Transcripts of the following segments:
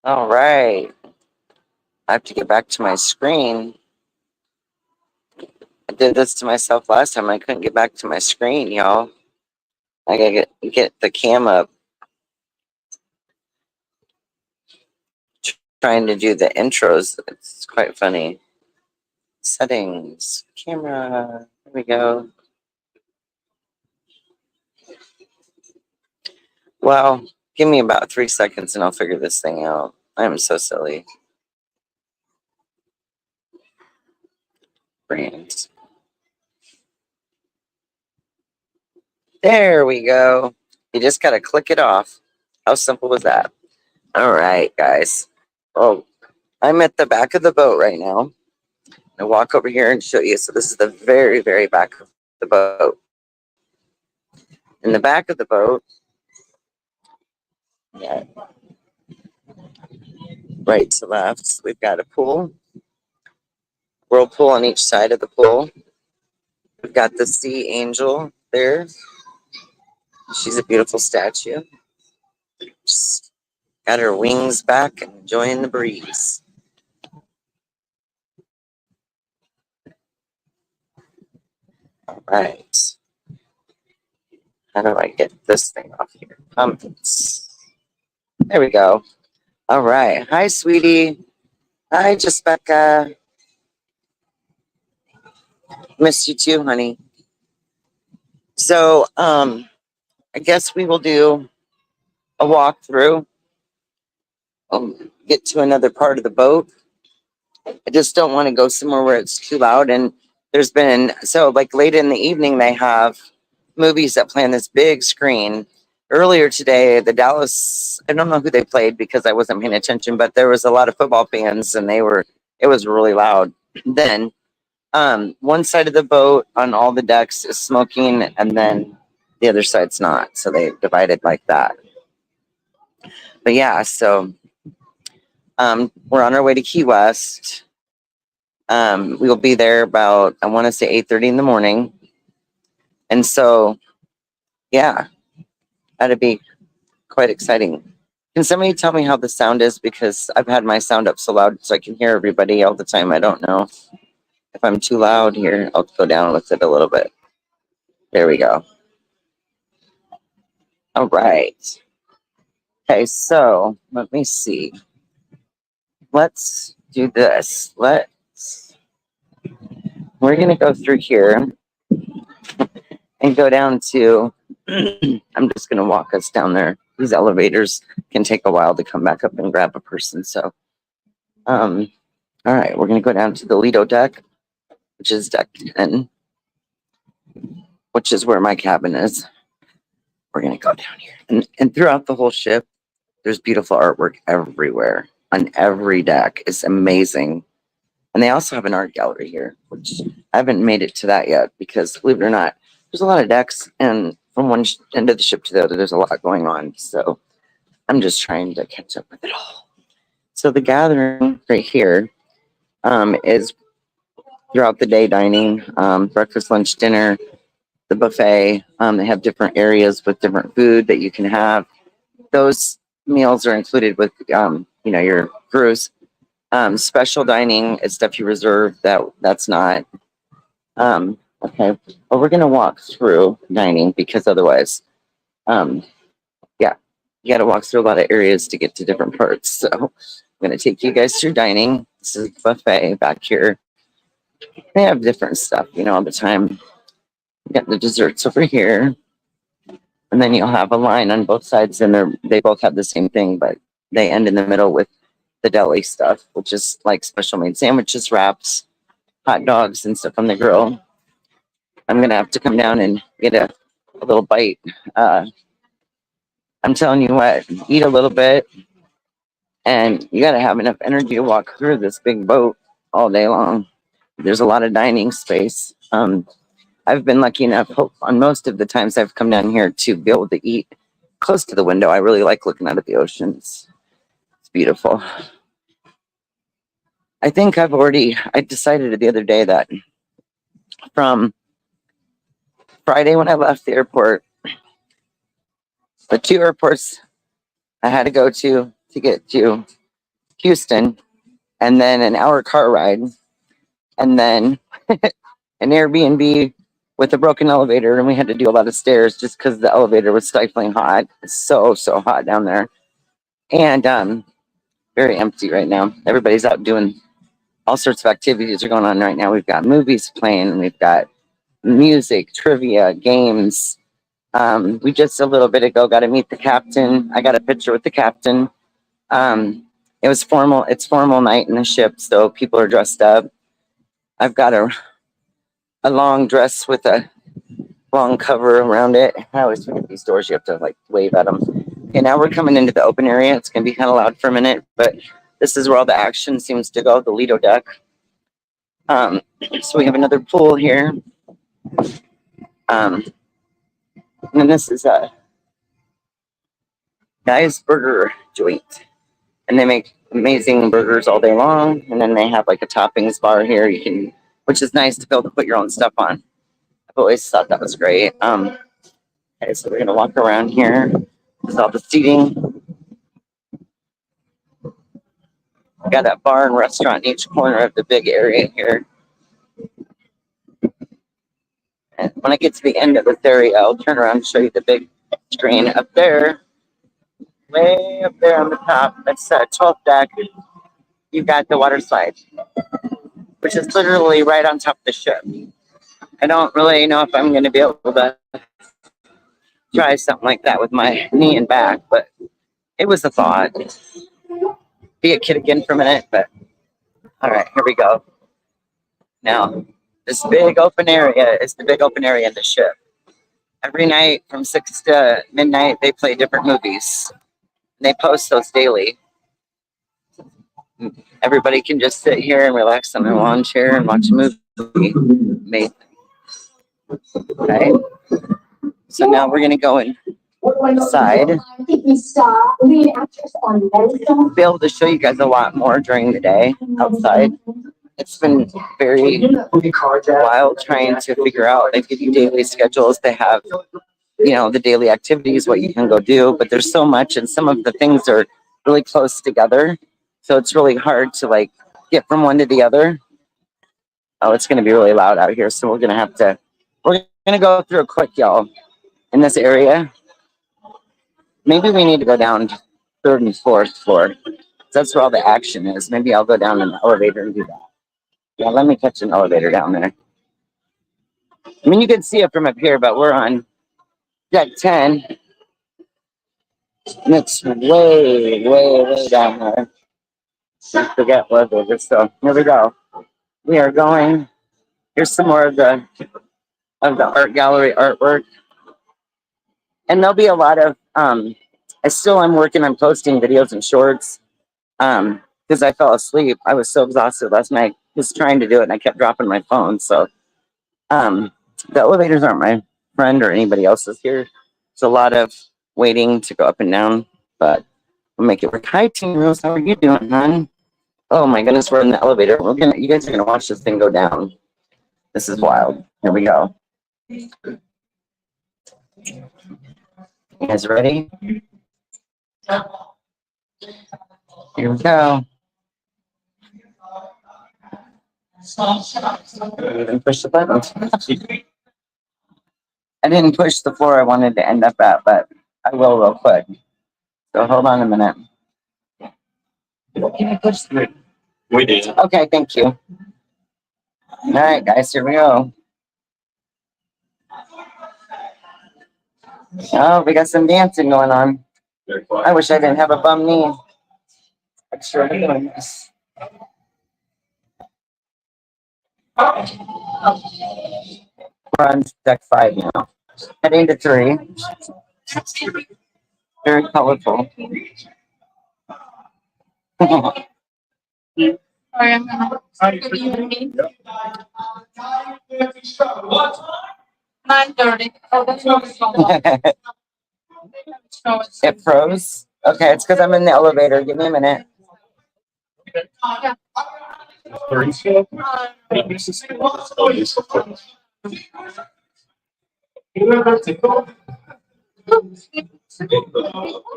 All right. I have to get back to my screen. I did this to myself last time. I couldn't get back to my screen, y'all. I gotta get the cam up. Trying to do the intros. It's quite funny. Settings. Camera. There we go. Well, give me about 3 seconds and I'll figure this thing out. I am so silly. Brands. There we go. You just gotta click it off. How simple was that? All right, guys. Oh, I'm at the back of the boat right now. I'll walk over here and show you. So this is the very, very back of the boat. In the back of the boat, yeah, right to left, so we've got a pool, whirlpool on each side of the pool. We've got the sea angel there. She's a beautiful statue. Just got her wings back and enjoying the breeze. All right. How do I get this thing off here? There we go. All right. Hi, sweetie. Hi, Jessica. Miss you too, honey. So, I guess we will do a walkthrough. Get to another part of the boat. I just don't want to go somewhere where it's too loud. And there's been, so like late in the evening, they have movies that play on this big screen. Earlier today, the Dallas, I don't know who they played because I wasn't paying attention, but there was a lot of football fans and it was really loud. Then, one side of the boat on all the decks is smoking and then the other side's not. So they divided like that. But yeah, so we're on our way to Key West. We will be there about, I want to say 8:30 in the morning. And so, yeah, that'd be quite exciting. Can somebody tell me how the sound is? Because I've had my sound up so loud so I can hear everybody all the time. I don't know if I'm too loud here. I'll go down with it a little bit. There we go. All right. Okay, so let me see. Let's do this. We're going to go through here and go down to, I'm just going to walk us down there. These elevators can take a while to come back up and grab a person. So, all right, we're going to go down to the Lido deck, which is deck 10, which is where my cabin is. We're going to go down here. And throughout the whole ship, there's beautiful artwork everywhere on every deck. It's amazing. And they also have an art gallery here, which I haven't made it to that yet because, believe it or not, there's a lot of decks, and from one end of the ship to the other, there's a lot going on. So I'm just trying to catch up with it all. So the gathering right here is throughout the day dining, breakfast, lunch, dinner, the buffet. They have different areas with different food that you can have. Those meals are included with, your cruise. Special dining is stuff you reserve that's not. Okay, well, we're gonna walk through dining because otherwise, yeah, you got to walk through a lot of areas to get to different parts. So I'm gonna take you guys through dining. This is the buffet back here. They have different stuff, all the time. You got the desserts over here, and then you'll have a line on both sides, and they both have the same thing, but they end in the middle with the deli stuff, which is like special made sandwiches, wraps, hot dogs, and stuff on the grill. I'm gonna have to come down and get a little bite. I'm telling you what, eat a little bit, and you gotta have enough energy to walk through this big boat all day long. There's a lot of dining space. I've been lucky enough on most of the times I've come down here to be able to eat close to the window. I really like looking out at the ocean. It's beautiful. I think I decided the other day that from Friday when I left the airport, the two airports I had to go to get to Houston, and then an hour car ride, and then an Airbnb with a broken elevator, and we had to do a lot of stairs just because the elevator was stifling hot. It's so hot down there, and very empty right now. Everybody's out doing all sorts of activities are going on right now. We've got movies playing, we've got music, trivia, games. We just a little bit ago got to meet the captain. I got a picture with the captain. It was formal. It's formal night in the ship, so people are dressed up. I've got a long dress with a long cover around it. I always forget these doors. You have to like wave at them. Okay, now we're coming into the open area. It's gonna be kind of loud for a minute, but this is where all the action seems to go. The Lido deck. So we have another pool here. And then this is a guy's burger joint, and they make amazing burgers all day long. And then they have like a toppings bar here. You can, which is nice to be able to put your own stuff on. I've always thought that was great. Okay, so we're gonna walk around here. There's all the seating. We got that bar and restaurant in each corner of the big area here. And when I get to the end of this area, I'll turn around and show you the big screen up there. Way up there on the top, that's 12th deck. You've got the water slide, which is literally right on top of the ship. I don't really know if I'm going to be able to try something like that with my knee and back, but it was a thought. Be a kid again for a minute, but all right, here we go. Now, this big open area is the big open area of the ship. Every night from 6 to midnight, they play different movies. They post those daily. Everybody can just sit here and relax on their lawn chair and watch a movie. Amazing. Okay. So now we're gonna go inside. Be able to show you guys a lot more during the day outside. It's been very wild trying to figure out. They give you daily schedules. They have, you know, the daily activities, what you can go do, but there's so much, and some of the things are really close together. So it's really hard to like get from one to the other. Oh, it's going to be really loud out here. So we're going to go through a quick, y'all, in this area. Maybe we need to go down to 3rd and 4th floor. That's where all the action is. Maybe I'll go down in the elevator and do that. Yeah, let me catch an elevator down there. I mean, you can see it from up here, but we're on deck 10. And it's way down there. I forget what it is. So here we go. We are going. Here's some more of the art gallery artwork. And there'll be a lot of I'm working on posting videos and shorts. Because I fell asleep. I was so exhausted last night just trying to do it, and I kept dropping my phone. So the elevators aren't my friend or anybody else's here. It's a lot of waiting to go up and down, but we'll make it work. Hi, Teen Rose. How are you doing, hon? Oh my goodness, we're in the elevator. You guys are gonna watch this thing go down. This is wild. Here we go. You guys ready? Here we go. I didn't push the button. I didn't push the floor I wanted to end up at, but I will real quick. So hold on a minute. Can I push through? We did. Okay, thank you. All right, guys, here we go. Oh, we got some dancing going on. I wish I didn't have a bum knee. Extra doing this. We're on deck 5 now. Heading to 3. Very colorful. It froze? Okay, it's because I'm in the elevator. Give me a minute.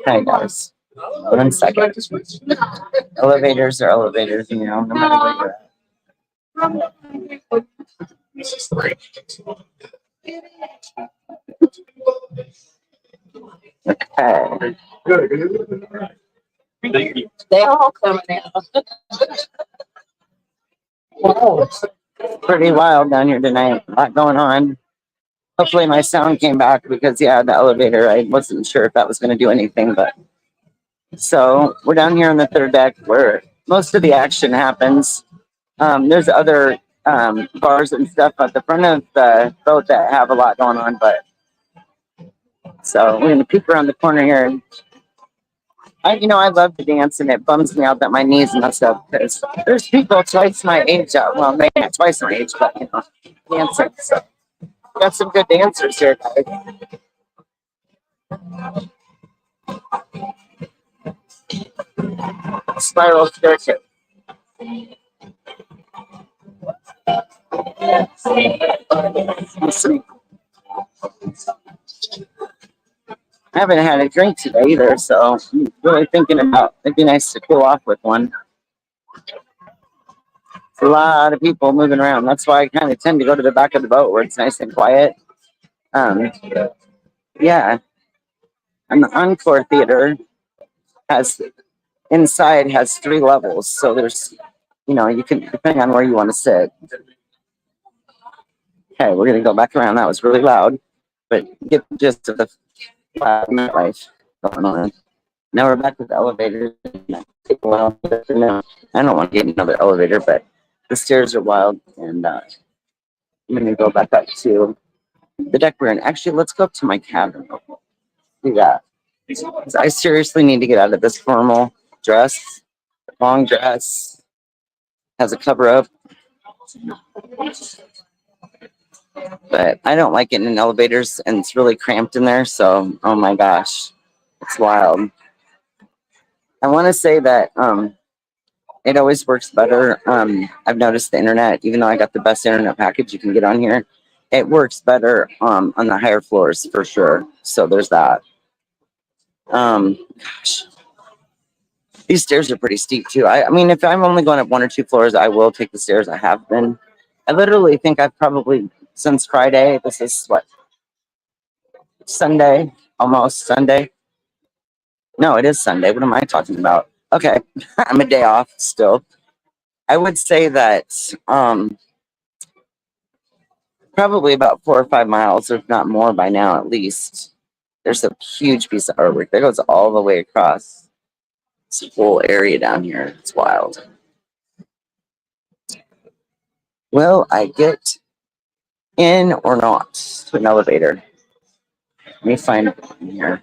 Hi, guys. One second. Elevators are elevators, you know, no matter where you're at. Okay. They all coming out. Pretty wild down here tonight. A lot going on. Hopefully my sound came back because yeah, the elevator, I wasn't sure if that was going to do anything, but so we're down here on the third deck where most of the action happens. There's other bars and stuff at the front of the boat that have a lot going on, but so we're gonna peek around the corner here. And I love to dance, and it bums me out that my knees messed up because there's people twice my age. Well, maybe not twice my age, but dancing. So we got some good dancers here, guys. Spiral staircase. Let's see. I haven't had a drink today either, so I'm really thinking about it'd be nice to cool off with one. It's a lot of people moving around. That's why I kind of tend to go to the back of the boat where it's nice and quiet. Um, yeah, and the Encore Theater has inside has 3 levels, so there's you can depending on where you want to sit. Okay, we're gonna go back around. That was really loud, but get the gist of the nightlife going on. Now we're back to the elevator. Take a while. I don't want to get another elevator, but the stairs are wild, and I'm gonna go back up to the deck we're in. Actually, let's go up to my cabin. Do that. I seriously need to get out of this formal dress. Long dress has a cover up, but I don't like getting in elevators, and it's really cramped in there. So, oh my gosh, it's wild. I want to say that it always works better. I've noticed the internet, even though I got the best internet package you can get on here, it works better on the higher floors for sure. So there's that. Gosh, these stairs are pretty steep too. I mean, if I'm only going up 1 or 2 floors, I will take the stairs. I have been. I literally think I've probably since Friday. This is what, Sunday, almost Sunday. No, it is Sunday. What am I talking about? Okay, I'm a day off still. I would say that probably about 4 or 5 miles, if not more by now at least. There's a huge piece of artwork that goes all the way across this whole area down here. It's wild. Will I get in or not to an elevator? Let me find it in here.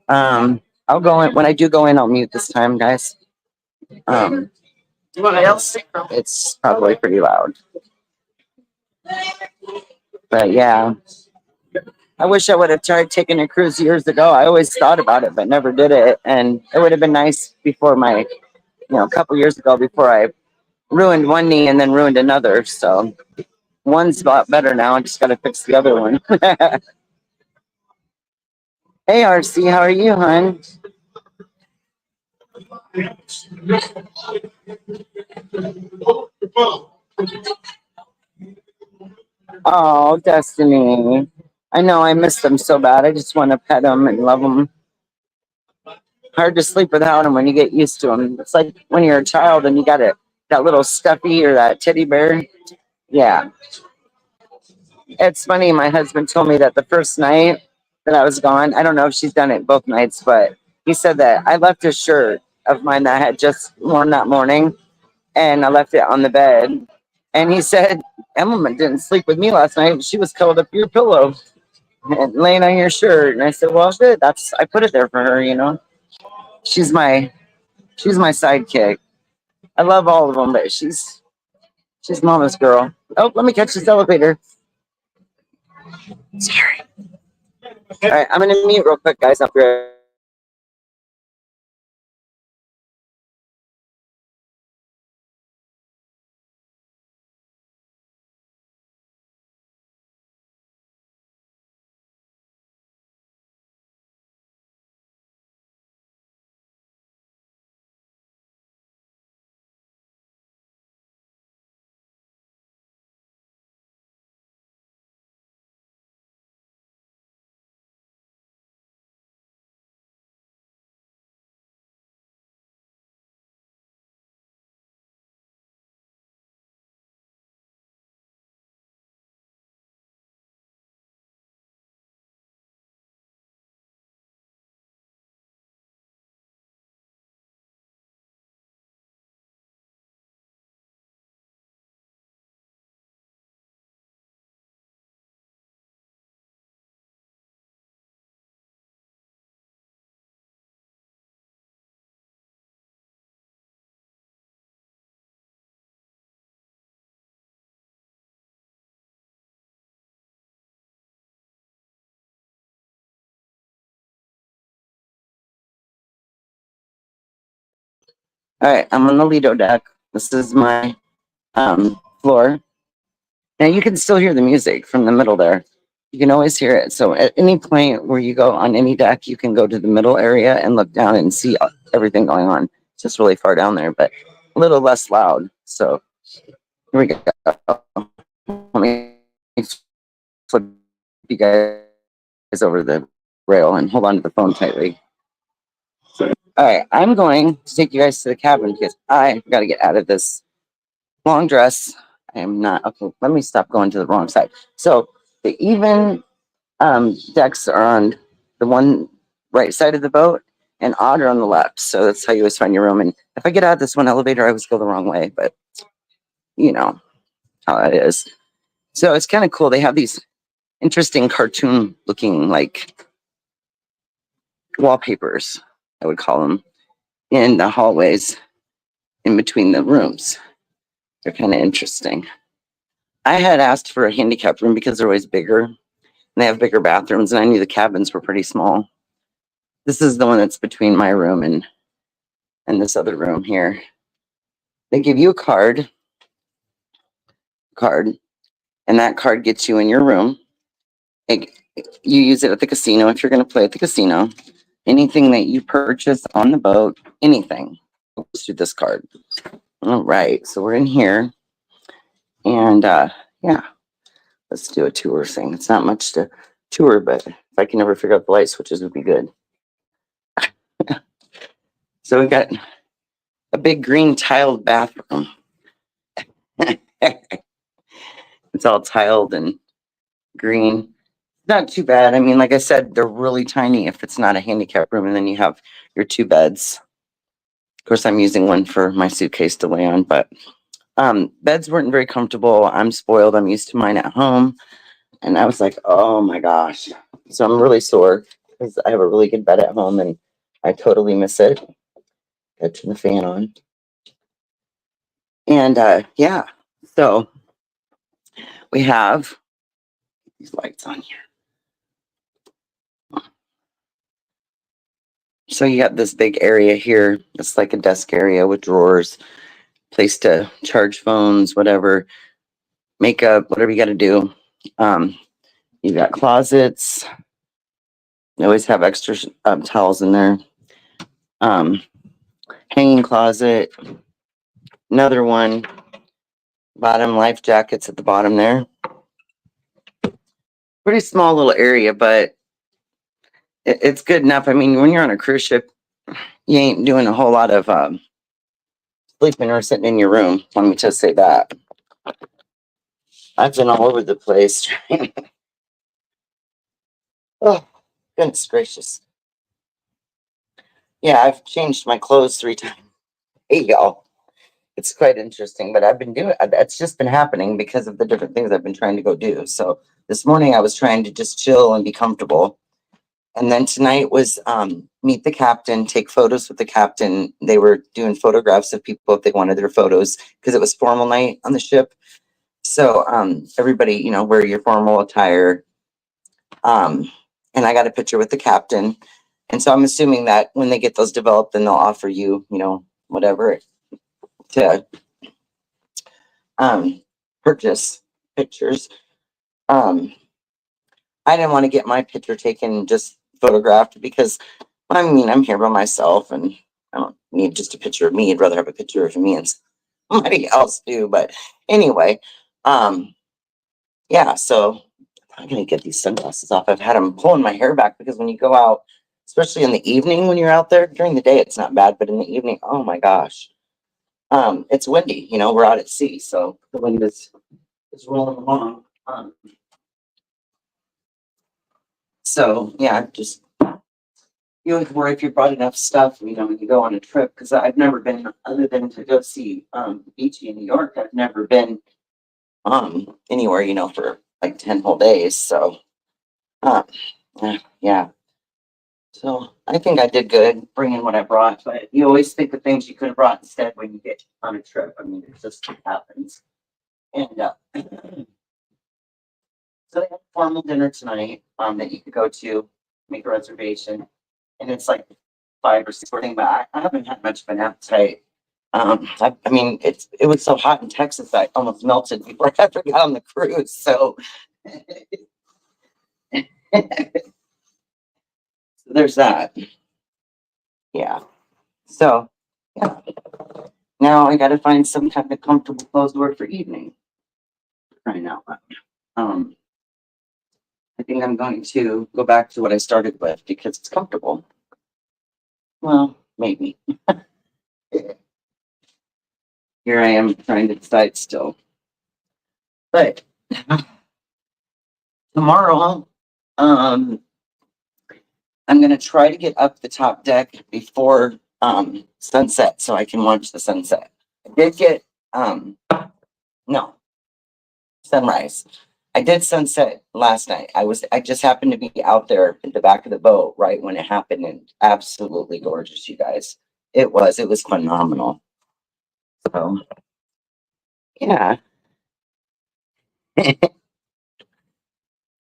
I'll go in. When I do go in, I'll mute this time, guys. Um, it's probably pretty loud. But yeah, I wish I would have tried taking a cruise years ago. I always thought about it, but never did it. And it would have been nice before a couple years ago before I ruined one knee and then ruined another. So one's a lot better now. I just got to fix the other one. Hey, RC, how are you, hon? Oh, Destiny. I know I miss them so bad. I just want to pet them and love them. Hard to sleep without them when you get used to them. It's like when you're a child and you got that little stuffy or that teddy bear. Yeah. It's funny. My husband told me that the first night that I was gone, I don't know if she's done it both nights, but he said that I left a shirt of mine that I had just worn that morning and I left it on the bed. And he said, Emma didn't sleep with me last night. She was cuddled up to your pillow and laying on your shirt. And I said, well, good. I put it there for her. She's my sidekick. I love all of them, but she's mama's girl. Oh, let me catch this elevator. Sorry. All right, I'm gonna mute real quick, guys. I'll be right All right, I'm on the Lido deck. This is my floor. Now you can still hear the music from the middle there. You can always hear it. So at any point where you go on any deck, you can go to the middle area and look down and see everything going on. It's just really far down there, but a little less loud. So here we go. Let me flip you guys over the rail and hold on to the phone tightly. All right, I'm going to take you guys to the cabin because I got to get out of this long dress. I am not okay. Let me stop going to the wrong side. So the even decks are on the one right side of the boat, and odd are on the left. So that's how you always find your room. And if I get out of this one elevator, I always go the wrong way. But you know how that is. So it's kind of cool. They have these interesting cartoon looking like wallpapers, I would call them, in the hallways in between the rooms. They're kind of interesting. I had asked for a handicapped room because they're always bigger and they have bigger bathrooms, and I knew the cabins were pretty small. This is the one that's between my room and this other room here. They give you a card, and that card gets you in your room. You use it at the casino if you're going to play at the casino. Anything that you purchase on the boat, anything, goes through this card. All right, so we're in here, and yeah, let's do a tour thing. It's not much to tour, but if I can ever figure out the light switches, would be good. So we got a big green tiled bathroom. It's all tiled and green. Not too bad. I mean, like I said, they're really tiny if it's not a handicap room, and then you have your two beds. Of course, I'm using one for my suitcase to lay on, but beds weren't very comfortable. I'm spoiled. I'm used to mine at home. And I was like, oh my gosh. So I'm really sore because I have a really good bed at home and I totally miss it. Gotta turn the fan on. And yeah, so we have these lights on here. So you got this big area here. It's like a desk area with drawers, place to charge phones, whatever, makeup, whatever you got to do. You've got closets. You always have extra towels in there. Hanging closet. Another one. Bottom life jackets at the bottom there. Pretty small little area, but it's good enough. I mean, when you're on a cruise ship, you ain't doing a whole lot of sleeping or sitting in your room. Let me just say that. I've been all over the place. Oh, goodness gracious. Yeah, I've changed my clothes 3 times. Hey, y'all. It's quite interesting, but I've been doing that's just been happening because of the different things I've been trying to go do. So this morning I was trying to just chill and be comfortable. And then tonight was meet the captain, take photos with the captain. They were doing photographs of people if they wanted their photos because it was formal night on the ship. So everybody, you know, wear your formal attire. And I got a picture with the captain. And so I'm assuming that when they get those developed, then they'll offer you, you know, whatever to purchase pictures. I didn't want to get my picture taken just photographed because I mean I'm here by myself and I don't need just a picture of me. I'd rather have a picture of me and somebody else do. But anyway, yeah, so I'm gonna get these sunglasses off. I've had them pulling my hair back because when you go out, especially in the evening when you're out there, during the day it's not bad, but in the evening, oh my gosh. It's windy, you know, we're out at sea, so the wind is rolling along. So yeah, just you always worry if you brought enough stuff, you know, when you go on a trip. Because I've never been, other than to go see Beachy in New York, I've never been anywhere, you know, for like 10 whole days. So uh, yeah. So I think I did good bringing what I brought, but you always think of things you could have brought instead when you get on a trip. I mean, it just happens. And so they have a formal dinner tonight that you could go to, make a reservation, and it's like 5 or 6 thing. But I haven't had much of an appetite I mean, it was so hot in Texas, I almost melted before I ever got on the cruise. So, there's that. Yeah. So, yeah. Now I got to find some kind of comfortable clothes to wear for evening. Right now, I think I'm going to go back to what I started with because it's comfortable. Well, maybe. Here I am trying to decide still. But tomorrow, um, I'm gonna try to get up the top deck before sunset so I can watch the sunset. I did get no sunrise. I did sunset last night. I just happened to be out there at the back of the boat right when it happened, and absolutely gorgeous, you guys. It was phenomenal. So yeah.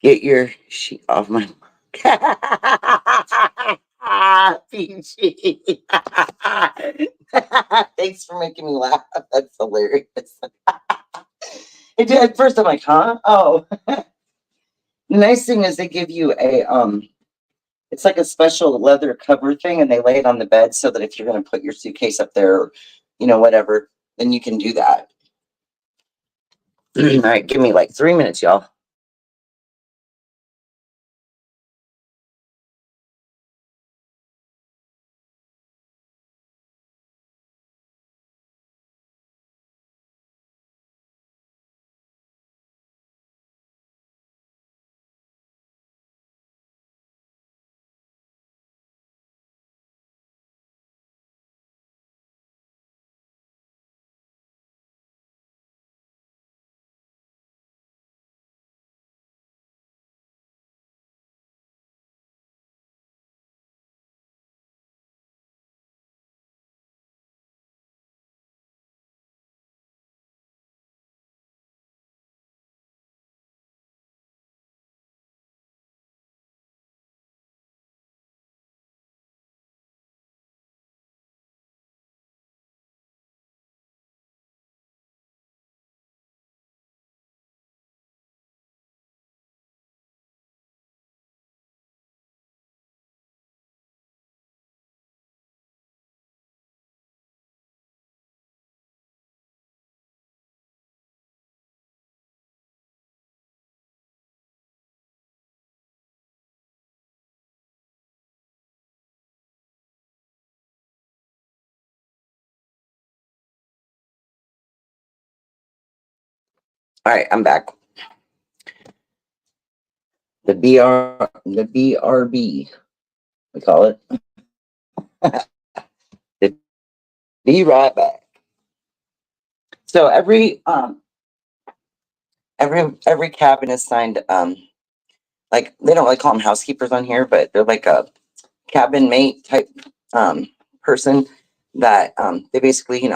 Get your sheet off my PG. Thanks for making me laugh. That's hilarious. It did at first I'm like, huh? Oh. The nice thing is they give you a it's like a special leather cover thing and they lay it on the bed so that if you're gonna put your suitcase up there or whatever, then you can do that. All right, give me like 3 minutes, y'all. All right, I'm back. The BRB, we call it. The Be right back. So every cabin is signed like they don't really call them housekeepers on here, but they're like a cabin mate type person that they basically,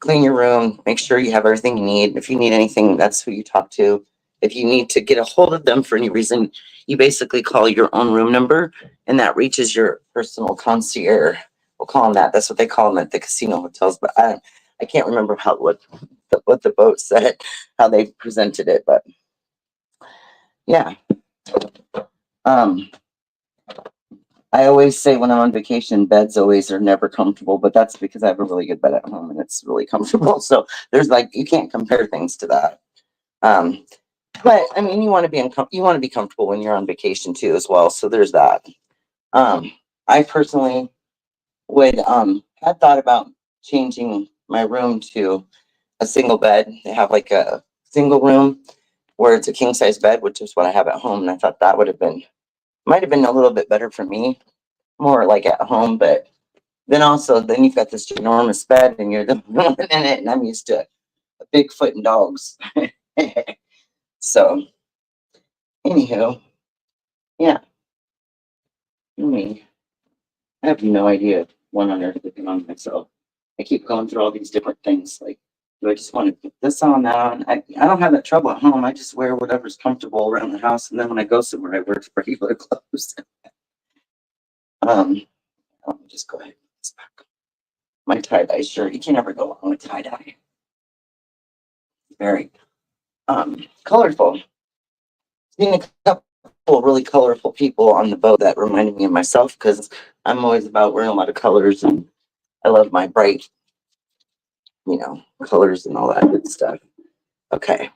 clean your room, make sure you have everything you need. If you need anything, that's who you talk to. If you need to get a hold of them for any reason, you basically call your own room number and that reaches your personal concierge. We'll call them that. That's what they call them at the casino hotels, but I can't remember what the boat said, how they presented it, but yeah. Um, I always say when I'm on vacation, beds always are never comfortable, but that's because I have a really good bed at home and it's really comfortable. So there's like you can't compare things to that. Um, but I mean, you want to be comfortable when you're on vacation too, as well. So there's that. I personally would had thought about changing my room to a single bed. They have like a single room where it's a king size bed, which is what I have at home, and I thought that might have been a little bit better for me, more like at home, but then you've got this enormous bed and you're the one in it, and I'm used to a Bigfoot and dogs. So, anywho, yeah, I mean, I have no idea what on earth is going on myself. I keep going through all these different things. Like, do I just want to put this on, that on? I don't have that trouble at home. I just wear whatever's comfortable around the house, and then when I go somewhere, I wear regular clothes. Let me just go ahead and put this back. my tie-dye shirt. You can never go wrong with tie-dye. Very colorful. Seen a couple really colorful people on the boat that reminded me of myself because I'm always about wearing a lot of colors and I love my bright, colors and all that good stuff. Okay.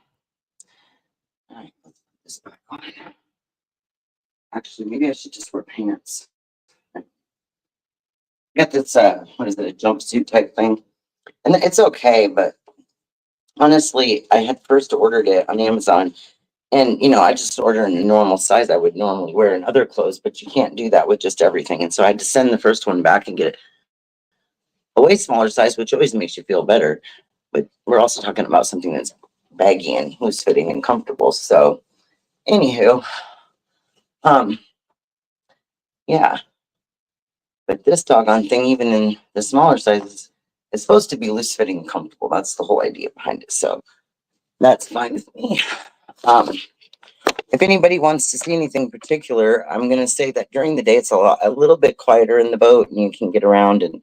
All right, let's put this back on. Actually, maybe I should just wear pants. I got this, what is it, a jumpsuit type thing? And it's okay, but honestly, I had first ordered it on Amazon. And, I just order in a normal size I would normally wear in other clothes, but you can't do that with just everything. And so I had to send the first one back and get a way smaller size, which always makes you feel better. But we're also talking about something that's baggy and loose fitting and comfortable. So, anywho, um, yeah. But this doggone thing, even in the smaller sizes, is supposed to be loose fitting and comfortable. That's the whole idea behind it. So that's fine with me. Um, if anybody wants to see anything particular, I'm going to say that during the day it's a little bit quieter in the boat, and you can get around and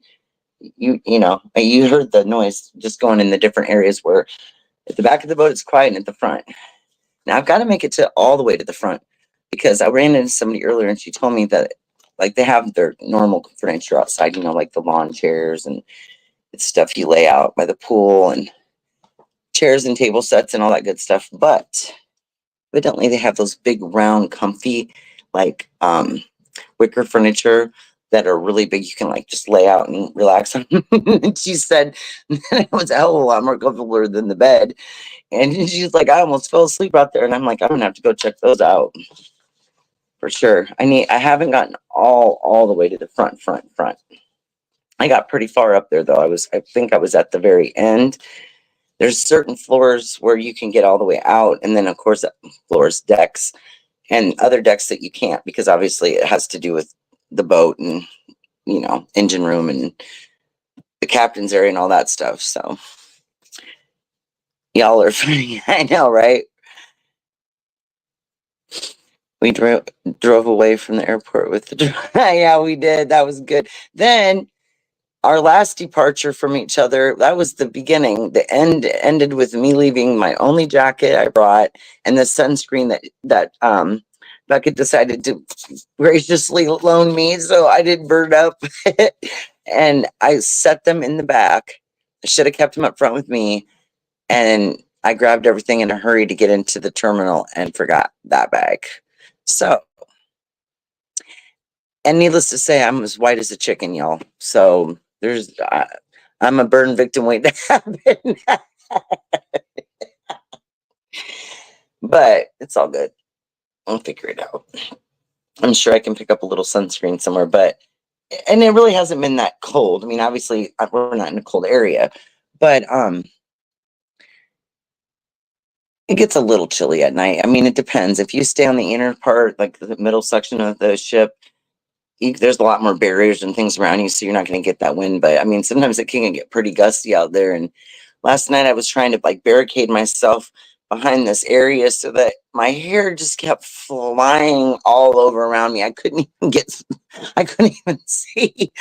you heard the noise just going in the different areas where at the back of the boat it's quiet and at the front. Now I've got to make it to all the way to the front because I ran into somebody earlier and she told me that like they have their normal furniture outside, like the lawn chairs and it's stuff you lay out by the pool and chairs and table sets and all that good stuff. But evidently they have those big round comfy like wicker furniture that are really big. You can like just lay out and relax on. And she said it was a hell of a lot more comfortable than the bed. And she's like, I almost fell asleep out there. And I'm like, I'm gonna have to go check those out for sure. I haven't gotten all the way to the front. I got pretty far up there though. I think I was at the very end. There's certain floors where you can get all the way out, and then of course floors, decks, and other decks that you can't because obviously it has to do with the boat and engine room and the captain's area and all that stuff. So y'all are funny. I know, right? We drove away from the airport with the yeah, we did. That was good. Then our last departure from each other, that was the beginning. The end ended with me leaving my only jacket I brought and the sunscreen that Becca decided to graciously loan me, so I didn't burn up. And I set them in the back. I should have kept them up front with me. And I grabbed everything in a hurry to get into the terminal and forgot that bag. So, and needless to say, I'm as white as a chicken, y'all. So I'm a burn victim waiting to happen. But it's all good. I'll figure it out. I'm sure I can pick up a little sunscreen somewhere, and it really hasn't been that cold. I mean, obviously we're not in a cold area, but it gets a little chilly at night. I mean, it depends. If you stay on the inner part, like the middle section of the ship, there's a lot more barriers and things around you, so you're not going to get that wind. But I mean, sometimes it can get pretty gusty out there. And last night I was trying to like barricade myself behind this area so that my hair just kept flying all over around me. I couldn't even see.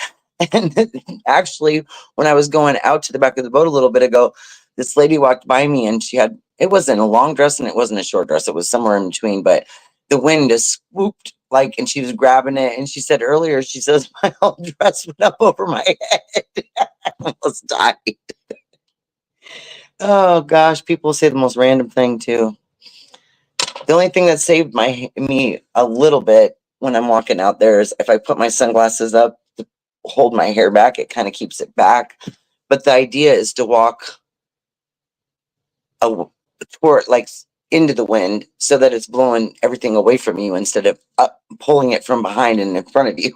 And actually, when I was going out to the back of the boat a little bit ago, this lady walked by me and it wasn't a long dress and it wasn't a short dress. It was somewhere in between, but the wind just swooped and she was grabbing it. And she said earlier, she says, my whole dress went up over my head. I almost died. Oh gosh, people say the most random thing too. The only thing that saved me a little bit when I'm walking out there is if I put my sunglasses up to hold my hair back, it kind of keeps it back. But the idea is to walk toward into the wind so that it's blowing everything away from you instead of pulling it from behind and in front of you.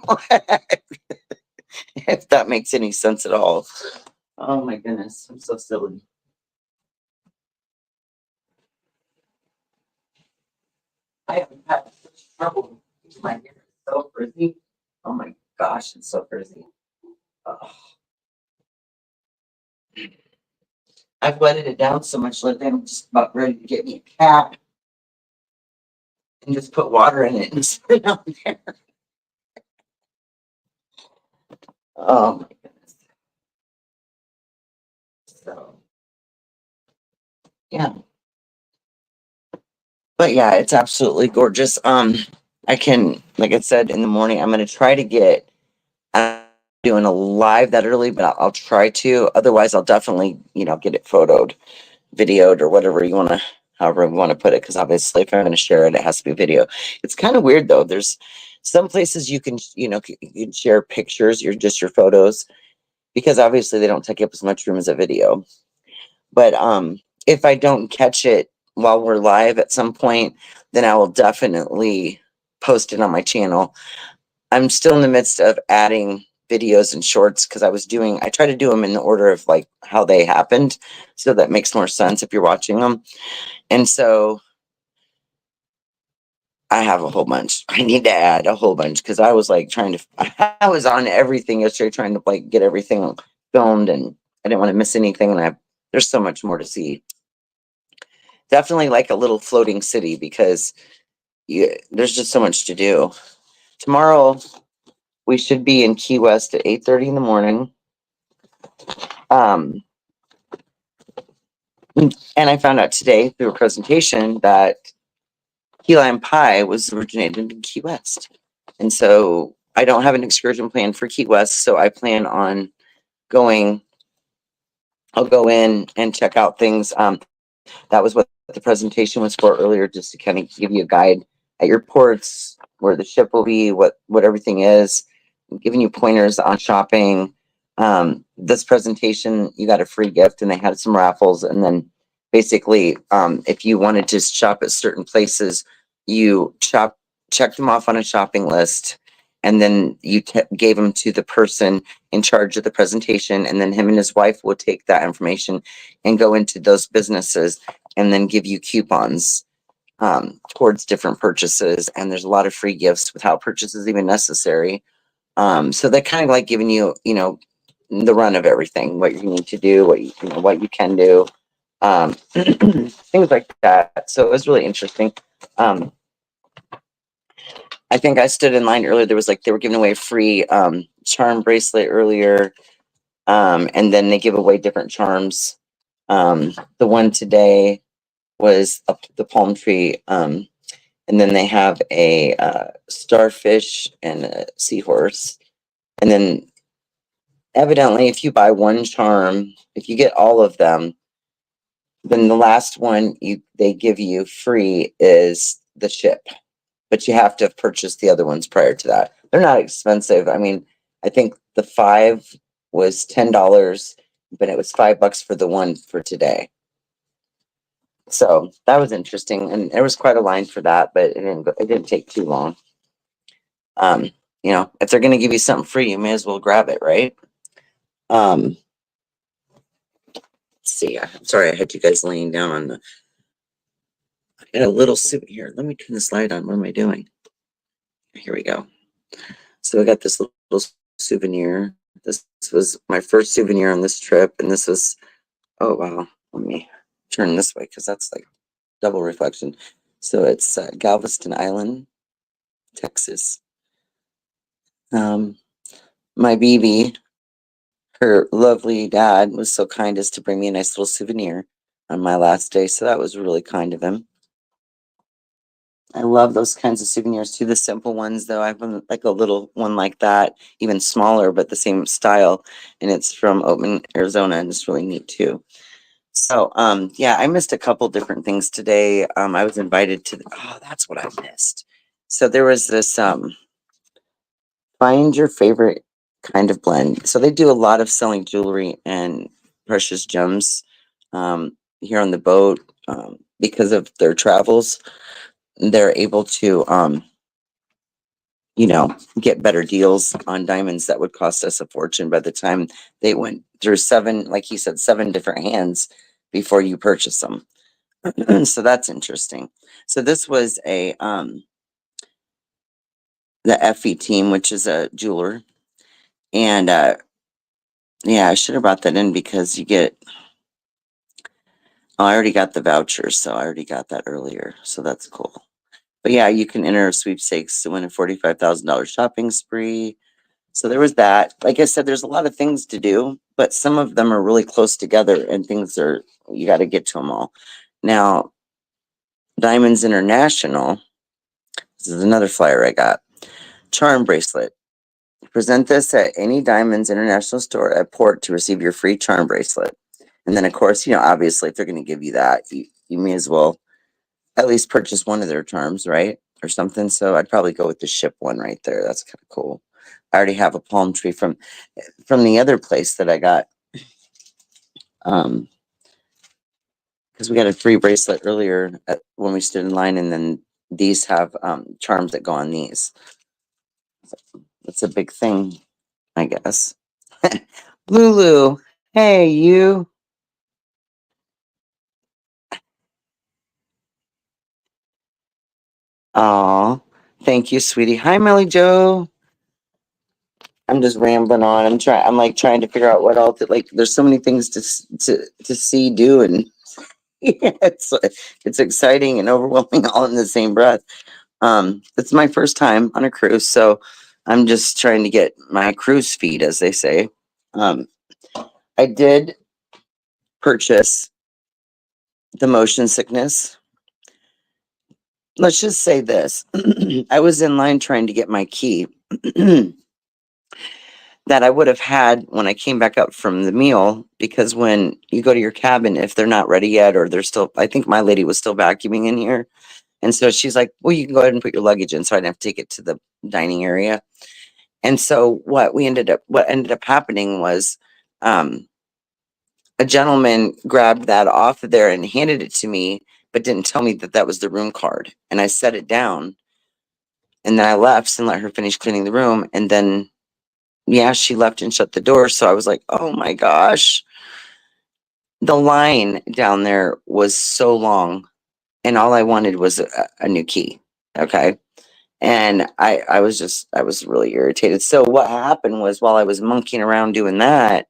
If that makes any sense at all. Oh my goodness, I'm so silly. I haven't had such trouble. My hair is so frizzy. Oh my gosh, it's so frizzy. Oh, I've wetted it down so much that I'm just about ready to get me a cap and just put water in it and spit it on there. Oh my goodness. So yeah. But yeah, it's absolutely gorgeous. I can, like I said, in the morning, I'm gonna try to get. I'm doing a live that early, but I'll try to. Otherwise, I'll definitely, get it photoed, videoed, or whatever you want to, however you want to put it. Because obviously, if I'm going to share it, it has to be video. It's kind of weird though. There's some places you can, you can share pictures, your photos, because obviously they don't take up as much room as a video. But if I don't catch it while we're live at some point, then I will definitely post it on my channel. I'm still in the midst of adding videos and shorts because I try to do them in the order of like how they happened. So that makes more sense if you're watching them. And so I have a whole bunch. I need to add a whole bunch because I was like I was on everything yesterday trying to like get everything filmed, and I didn't want to miss anything. And there's so much more to see. Definitely like a little floating city because there's just so much to do. Tomorrow we should be in Key West at 8:30 in the morning. Um, and I found out today through a presentation that key lime pie was originated in Key West. And so I don't have an excursion plan for Key West, so I plan on going. I'll go in and check out things. That was what the presentation was for earlier, just to kind of give you a guide at your ports, where the ship will be, what everything is, giving you pointers on shopping. This presentation, you got a free gift, and they had some raffles. And then basically, if you wanted to shop at certain places, you check them off on a shopping list, and then you gave them to the person in charge of the presentation, and then him and his wife will take that information and go into those businesses and then give you coupons towards different purchases. And there's a lot of free gifts without purchases even necessary. So they're kind of like giving you, the run of everything, what you need to do, what you can do, things like that. So it was really interesting. I think I stood in line earlier. There was like, they were giving away a free charm bracelet earlier. And then they give away different charms. The one today was the palm tree. And then they have a starfish and a seahorse. And then evidently, if you buy one charm, if you get all of them, then the last one they give you free is the ship. But you have to have purchased the other ones prior to that. They're not expensive. I mean, I think the 5 was $10, but it was $5 for the one for today. So that was interesting, and there was quite a line for that, but it didn't take too long. If they're going to give you something free, you may as well grab it, right? Let's see. I'm sorry, I had you guys laying down on I got a little suit here. Let me turn this light on. What am I doing? Here we go. So I got this little souvenir. This was my first souvenir on this trip, and this was, oh wow. Let me turn this way because that's like double reflection. So it's Galveston Island, Texas. My BB, her lovely dad, was so kind as to bring me a nice little souvenir on my last day. So that was really kind of him. I love those kinds of souvenirs too. The simple ones, though, I have like a little one like that, even smaller, but the same style, and it's from Oatman, Arizona, and it's really neat too. So, yeah, I missed a couple different things today. I was invited to. That's what I missed. So there was this find your favorite kind of blend. So they do a lot of selling jewelry and precious gems here on the boat because of their travels. They're able to get better deals on diamonds that would cost us a fortune by the time they went through 7, like he said, 7 different hands before you purchase them. So that's interesting. So this was the FE team, which is a jeweler. And yeah, I should have brought that in because I already got the vouchers, so I already got that earlier. So that's cool. But yeah, you can enter a sweepstakes to win a $45,000 shopping spree. So there was that. Like I said, there's a lot of things to do, but some of them are really close together and things are, you got to get to them all. Now, Diamonds International, this is another flyer I got. Charm bracelet. Present this at any Diamonds International store at port to receive your free charm bracelet. And then, of course, obviously, if they're going to give you that, you may as well at least purchase one of their charms, right? Or something. So I'd probably go with the ship one right there. That's kind of cool. I already have a palm tree from the other place that I got. Because we got a free bracelet earlier when we stood in line, and then these have charms that go on these. So that's a big thing, I guess. Lulu, hey you. Oh, thank you, sweetie. Hi, Melly Joe. I'm just rambling on. I'm like trying to figure out what all to like. There's so many things to see, do, and yeah, it's exciting and overwhelming all in the same breath. It's my first time on a cruise, so I'm just trying to get my cruise feet, as they say. Um, I did purchase the motion sickness. Let's just say this: I was in line trying to get my key. That I would have had when I came back up from the meal, because when you go to your cabin, if they're not ready yet or they're still, I think my lady was still vacuuming in here. And so she's like, well, you can go ahead and put your luggage in. So I didn't have to take it to the dining area. And so what ended up happening was um, a gentleman grabbed that off of there and handed it to me, but didn't tell me that that was the room card. And I set it down and then I left and let her finish cleaning the room. And then yeah, she left and shut the door. So I was like, oh my gosh. The line down there was so long, and all I wanted was a new key. Okay. And I was really irritated. So what happened was while I was monkeying around doing that,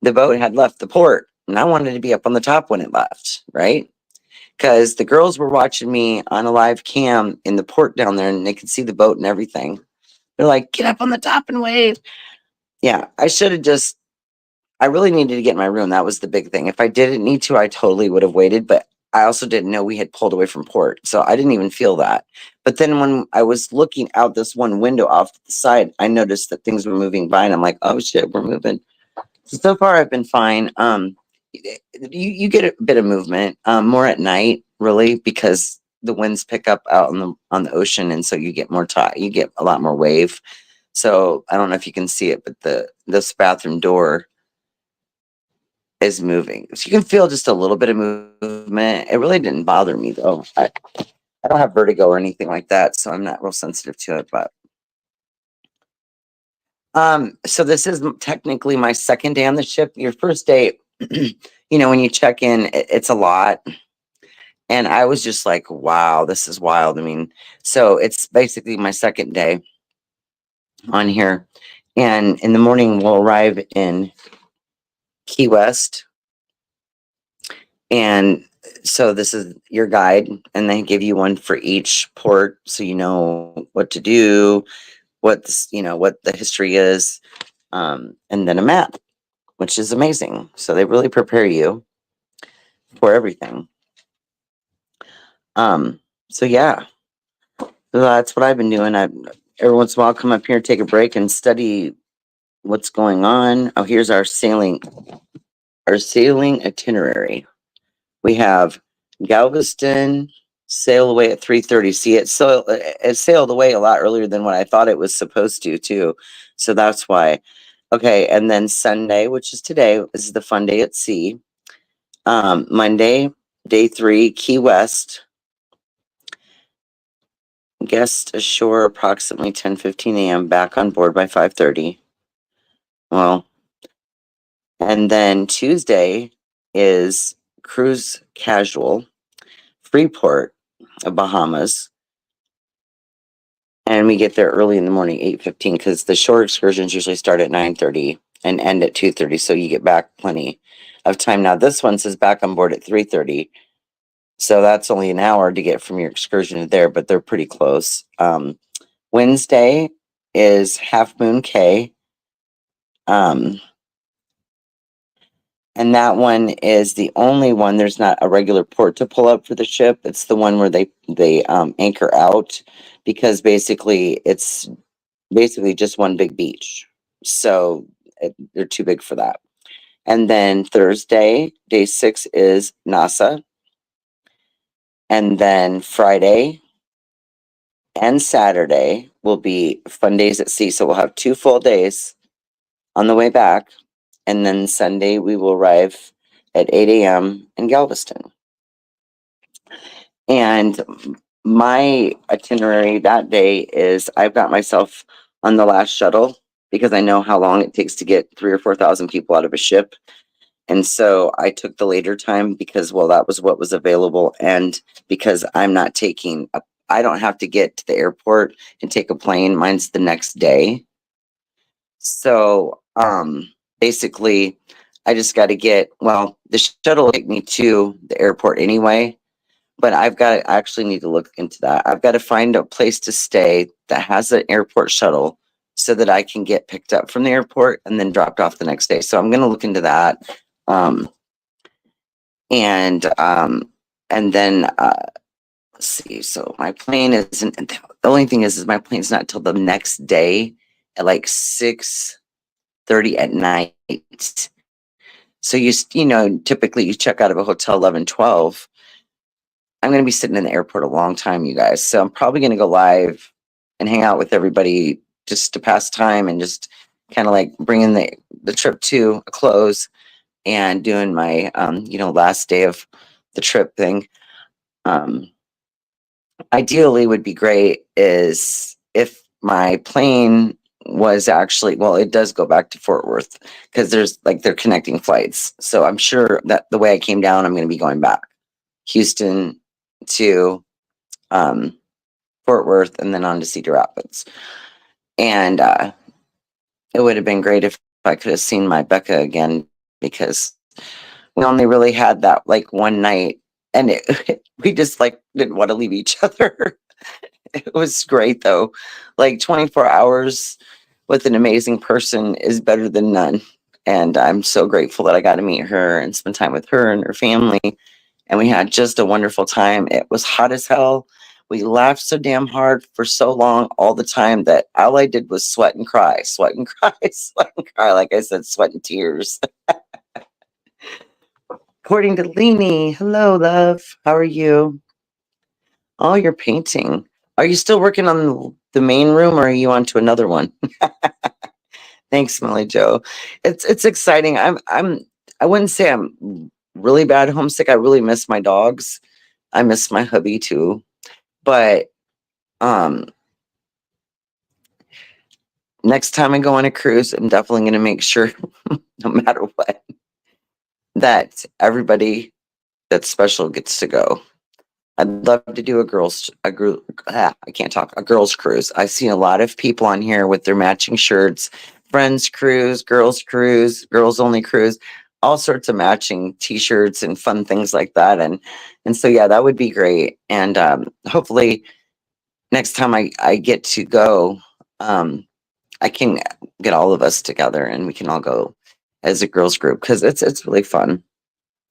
the boat had left the port and I wanted to be up on the top when it left, right? Because the girls were watching me on a live cam in the port down there and they could see the boat and everything. They're like, get up on the top and wave. Yeah, I should have just I really needed to get in my room. That was the big thing. If I didn't need to, I totally would have waited, but I also didn't know we had pulled away from port. So I didn't even feel that. But then when I was looking out this one window off to the side, I noticed that things were moving by and I'm like, oh shit, we're moving. So far I've been fine. You get a bit of movement, more at night, really, because the winds pick up out on the ocean, and so you get more you get a lot more wave. So I don't know if you can see it, but this bathroom door is moving. So you can feel just a little bit of movement. It really didn't bother me though. I don't have vertigo or anything like that, so I'm not real sensitive to it. But so this is technically my second day on the ship. Your first day, when you check in, it's a lot. And I was just like, wow, this is wild. I mean, so it's basically my second day on here. And in the morning, we'll arrive in Key West. And so this is your guide, and they give you one for each port, so you know what to do, what the history is, and then a map, which is amazing. So they really prepare you for everything. So yeah, so that's what I've been doing. I every once in a while come up here, take a break, and study what's going on. Oh, here's our sailing itinerary. We have Galveston sail away at 3:30. See, it sailed away a lot earlier than what I thought it was supposed to too. So that's why. Okay, and then Sunday, which is today, is the fun day at sea. Monday, day 3, Key West. Guest ashore approximately 10:15 a.m. Back on board by 5:30. Well, and then Tuesday is cruise casual, Freeport of Bahamas. And we get there early in the morning, 8:15, because the shore excursions usually start at 9:30 and end at 2:30. So you get back plenty of time. Now this one says back on board at 3:30. So that's only an hour to get from your excursion to there, but they're pretty close. Wednesday is Half Moon Cay. And that one is the only one. There's not a regular port to pull up for the ship. It's the one where they anchor out, because basically it's basically just one big beach. So they're too big for that. And then Thursday, day 6 is NASA. And then Friday and Saturday will be fun days at sea. So we'll have 2 full days on the way back. And then Sunday we will arrive at 8 a.m. in Galveston. And my itinerary that day is I've got myself on the last shuttle, because I know how long it takes to get 3,000 or 4,000 people out of a ship. And so I took the later time because, well, that was what was available. And because I'm not taking, I don't have to get to the airport and take a plane. Mine's the next day. So basically, I just got to get, well, the shuttle will take me to the airport anyway. But I've got to actually need to look into that. I've got to find a place to stay that has an airport shuttle so that I can get picked up from the airport and then dropped off the next day. So I'm going to look into that. And then let's see. So my plane isn't, the only thing is my plane's not till the next day at like 6:30 at night. So you know, typically you check out of a hotel 11, 12. I'm going to be sitting in the airport a long time, you guys. So I'm probably going to go live and hang out with everybody just to pass time and just kind of like bringing the trip to a close and doing my, last day of the trip thing. Ideally would be great is if my plane was actually, well, it does go back to Fort Worth because they're connecting flights. So I'm sure that the way I came down, I'm going to be going back Houston to Fort Worth and then on to Cedar Rapids. And it would have been great if I could have seen my Becca again, because we only really had that like one night, and we just like didn't want to leave each other. It was great though. Like 24 hours with an amazing person is better than none. And I'm so grateful that I got to meet her and spend time with her and her family. And we had just a wonderful time. It was hot as hell. We laughed so damn hard for so long all the time that all I did was sweat and cry, sweat and cry, sweat and cry. Like I said, sweat and tears. According to Leanie, hello, love. How are you? Oh, you're painting. Are you still working on the main room, or are you on to another one? Thanks, Smelly Joe. It's exciting. I wouldn't say I'm really bad homesick. I really miss my dogs. I miss my hubby too. But next time I go on a cruise, I'm definitely going to make sure, no matter what, that everybody that's special gets to go. I'd love to do a girls cruise. I've seen a lot of people on here with their matching shirts, friends cruise, girls only cruise, all sorts of matching t-shirts and fun things like that. And so yeah, that would be great. And hopefully next time I get to go, I can get all of us together and we can all go as a girls group, because it's really fun.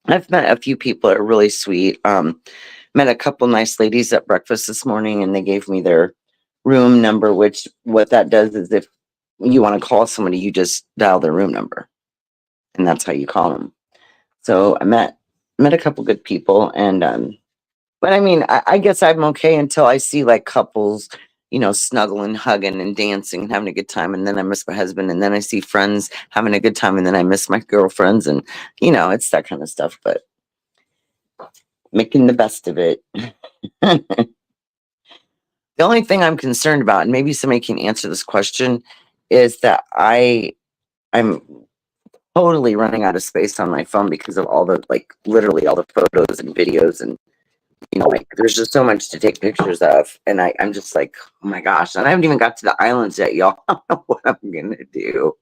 I've met a few people that are really sweet. Met a couple nice ladies at breakfast this morning, and they gave me their room number, which what that does is if you want to call somebody, you just dial their room number, and that's how you call them. So I met a couple good people, and but I mean, I guess I'm okay until I see like couples, snuggling, hugging, and dancing and having a good time, and then I miss my husband, and then I see friends having a good time, and then I miss my girlfriends, and it's that kind of stuff. But making the best of it. The only thing I'm concerned about, and maybe somebody can answer this question, is that I'm totally running out of space on my phone because of all the literally all the photos and videos, and there's just so much to take pictures of, and I'm just like, oh my gosh, and I haven't even got to the islands yet, y'all. I don't know what I'm gonna do.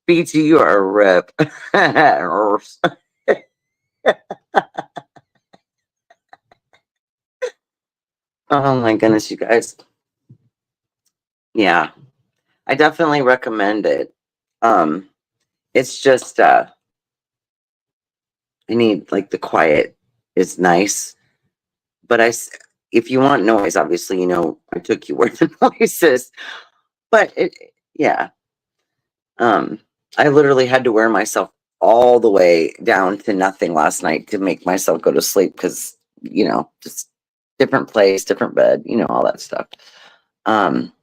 BT, you are a rip. Oh my goodness, you guys. Yeah, I definitely recommend it. It's just I need like the quiet is nice, but if you want noise, obviously, I took you where the noise is. But yeah, um, I literally had to wear myself all the way down to nothing last night to make myself go to sleep because just different place, different bed, all that stuff. Um,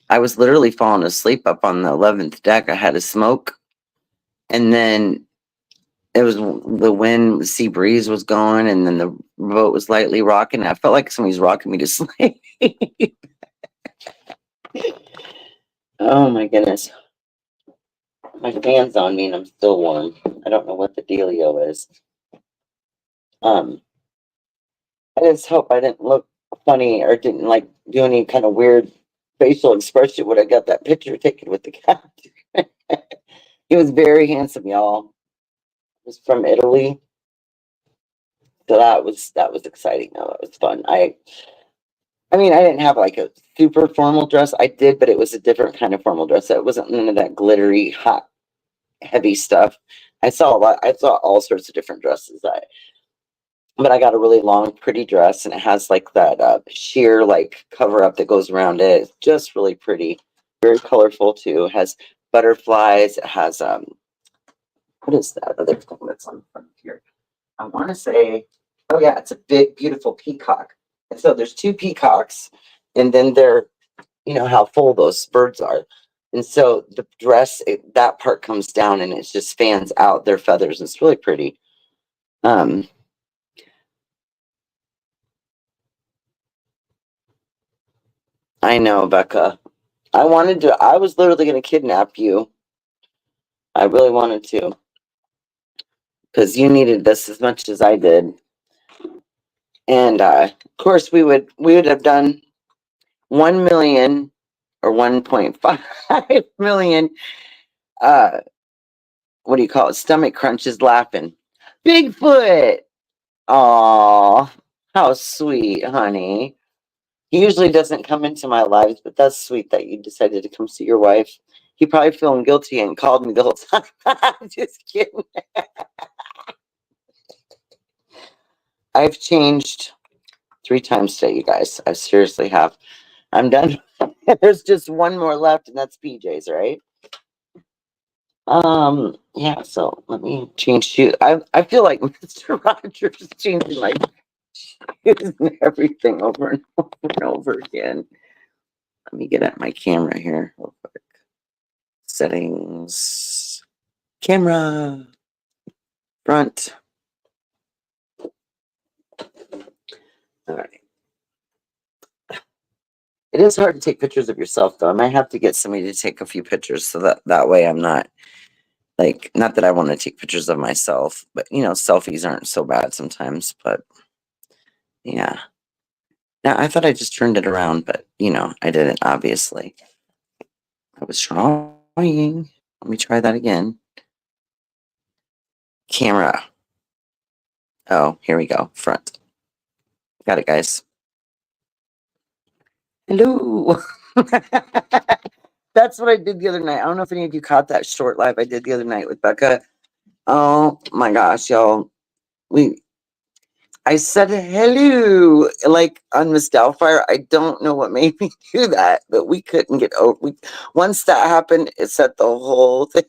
I was literally falling asleep up on the 11th deck. I had a smoke, and then it was the wind, the sea breeze was going, and then the boat was lightly rocking. I felt like somebody's rocking me to sleep. Oh my goodness. My fan's on me and I'm still warm. I don't know what the dealio is. I just hope I didn't look funny or didn't like do any kind of weird facial expression when I got that picture taken with the cat. He was very handsome, y'all. He was from Italy. So that was exciting. No, that was fun. I mean, I didn't have like a super formal dress. I did, but it was a different kind of formal dress. It wasn't none of that glittery, hot, heavy stuff. I saw a lot. I saw all sorts of different dresses. But I got a really long, pretty dress, and it has like that sheer like cover up that goes around it. It's just really pretty, very colorful too. It has butterflies. It has what is that other thing that's on the front here? I want to say, oh yeah, it's a big, beautiful peacock. And so there's two peacocks, and then you know how full those birds are. And so the dress, that part comes down and it just fans out their feathers. It's really pretty. Um, I know, Becca. I was literally going to kidnap you. I really wanted to because you needed this as much as I did. And of course, we would have done 1 million or 1.5 million. Uh, what do you call it? Stomach crunches laughing. Bigfoot. Aw, how sweet, honey. He usually doesn't come into my lives, but that's sweet that you decided to come see your wife. He probably feeling guilty and called me the whole time. I'm just kidding. I've changed 3 times today, you guys. I seriously have. I'm done. There's just one more left, and that's PJ's, right? Yeah, so let me change shoes. I feel like Mr. Rogers is changing my shoes and everything over and over and over again. Let me get at my camera here real quick. Settings. Camera. Front. All right. It is hard to take pictures of yourself, though. I might have to get somebody to take a few pictures so that way I'm not like, not that I want to take pictures of myself, but selfies aren't so bad sometimes. But yeah. Now I thought I just turned it around, but I didn't, obviously. I was trying. Let me try that again. Camera. Oh, here we go. Front. Got it, guys. Hello. That's what I did the other night. I don't know if any of you caught that short live I did the other night with Becca. Oh my gosh, y'all. I said hello like on Miss Doubtfire. I don't know what made me do that, but we couldn't get over. Once that happened, it set the whole thing.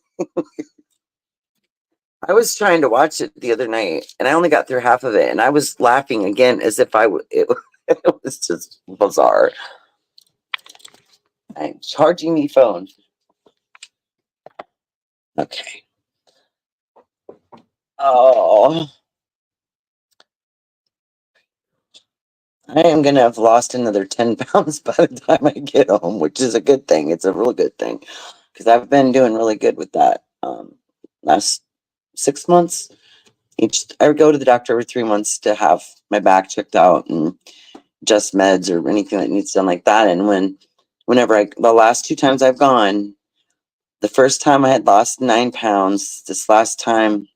I was trying to watch it the other night, and I only got through half of it, and I was laughing again as if it was just bizarre. I'm charging me phone. Okay. Oh, I am gonna have lost another 10 pounds by the time I get home, which is a good thing. It's a real good thing because I've been doing really good with that. Last 6 months, I go to the doctor every 3 months to have my back checked out and just meds or anything that needs done like that. And whenever the last 2 times I've gone, the first time I had lost 9 pounds. This last time,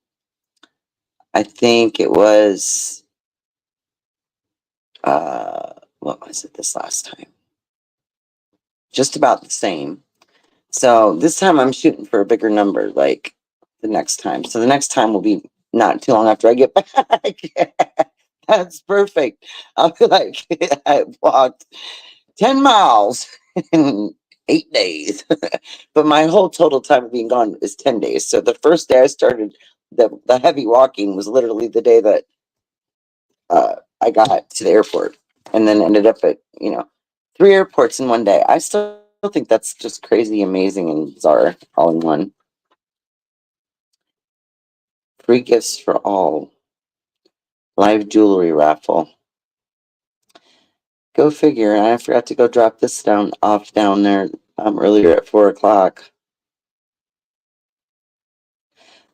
I think it was what was it this last time? Just about the same. So this time I'm shooting for a bigger number, like the next time. So the next time will be not too long after I get back. That's perfect. I'll be like, I walked 10 miles in 8 days. But my whole total time of being gone is 10 days. So the first day I started the heavy walking was literally the day that I got to the airport, and then ended up at, 3 airports in one day. I still think that's just crazy, amazing, and bizarre all in one. Free gifts for all. Live jewelry raffle. Go figure. And I forgot to go drop this off down there earlier at 4 o'clock.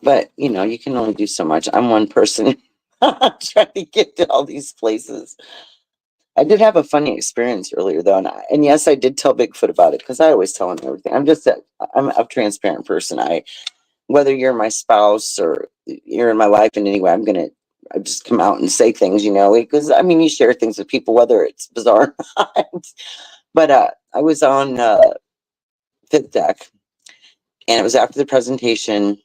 But you can only do so much. I'm one person trying to get to all these places. I did have a funny experience earlier though, and yes, I did tell Bigfoot about it because I always tell him everything. I'm a transparent person. Whether you're my spouse or you're in my life in any way, I just come out and say things, because you share things with people, whether it's bizarre or not. But I was on fifth deck, and it was after the presentation,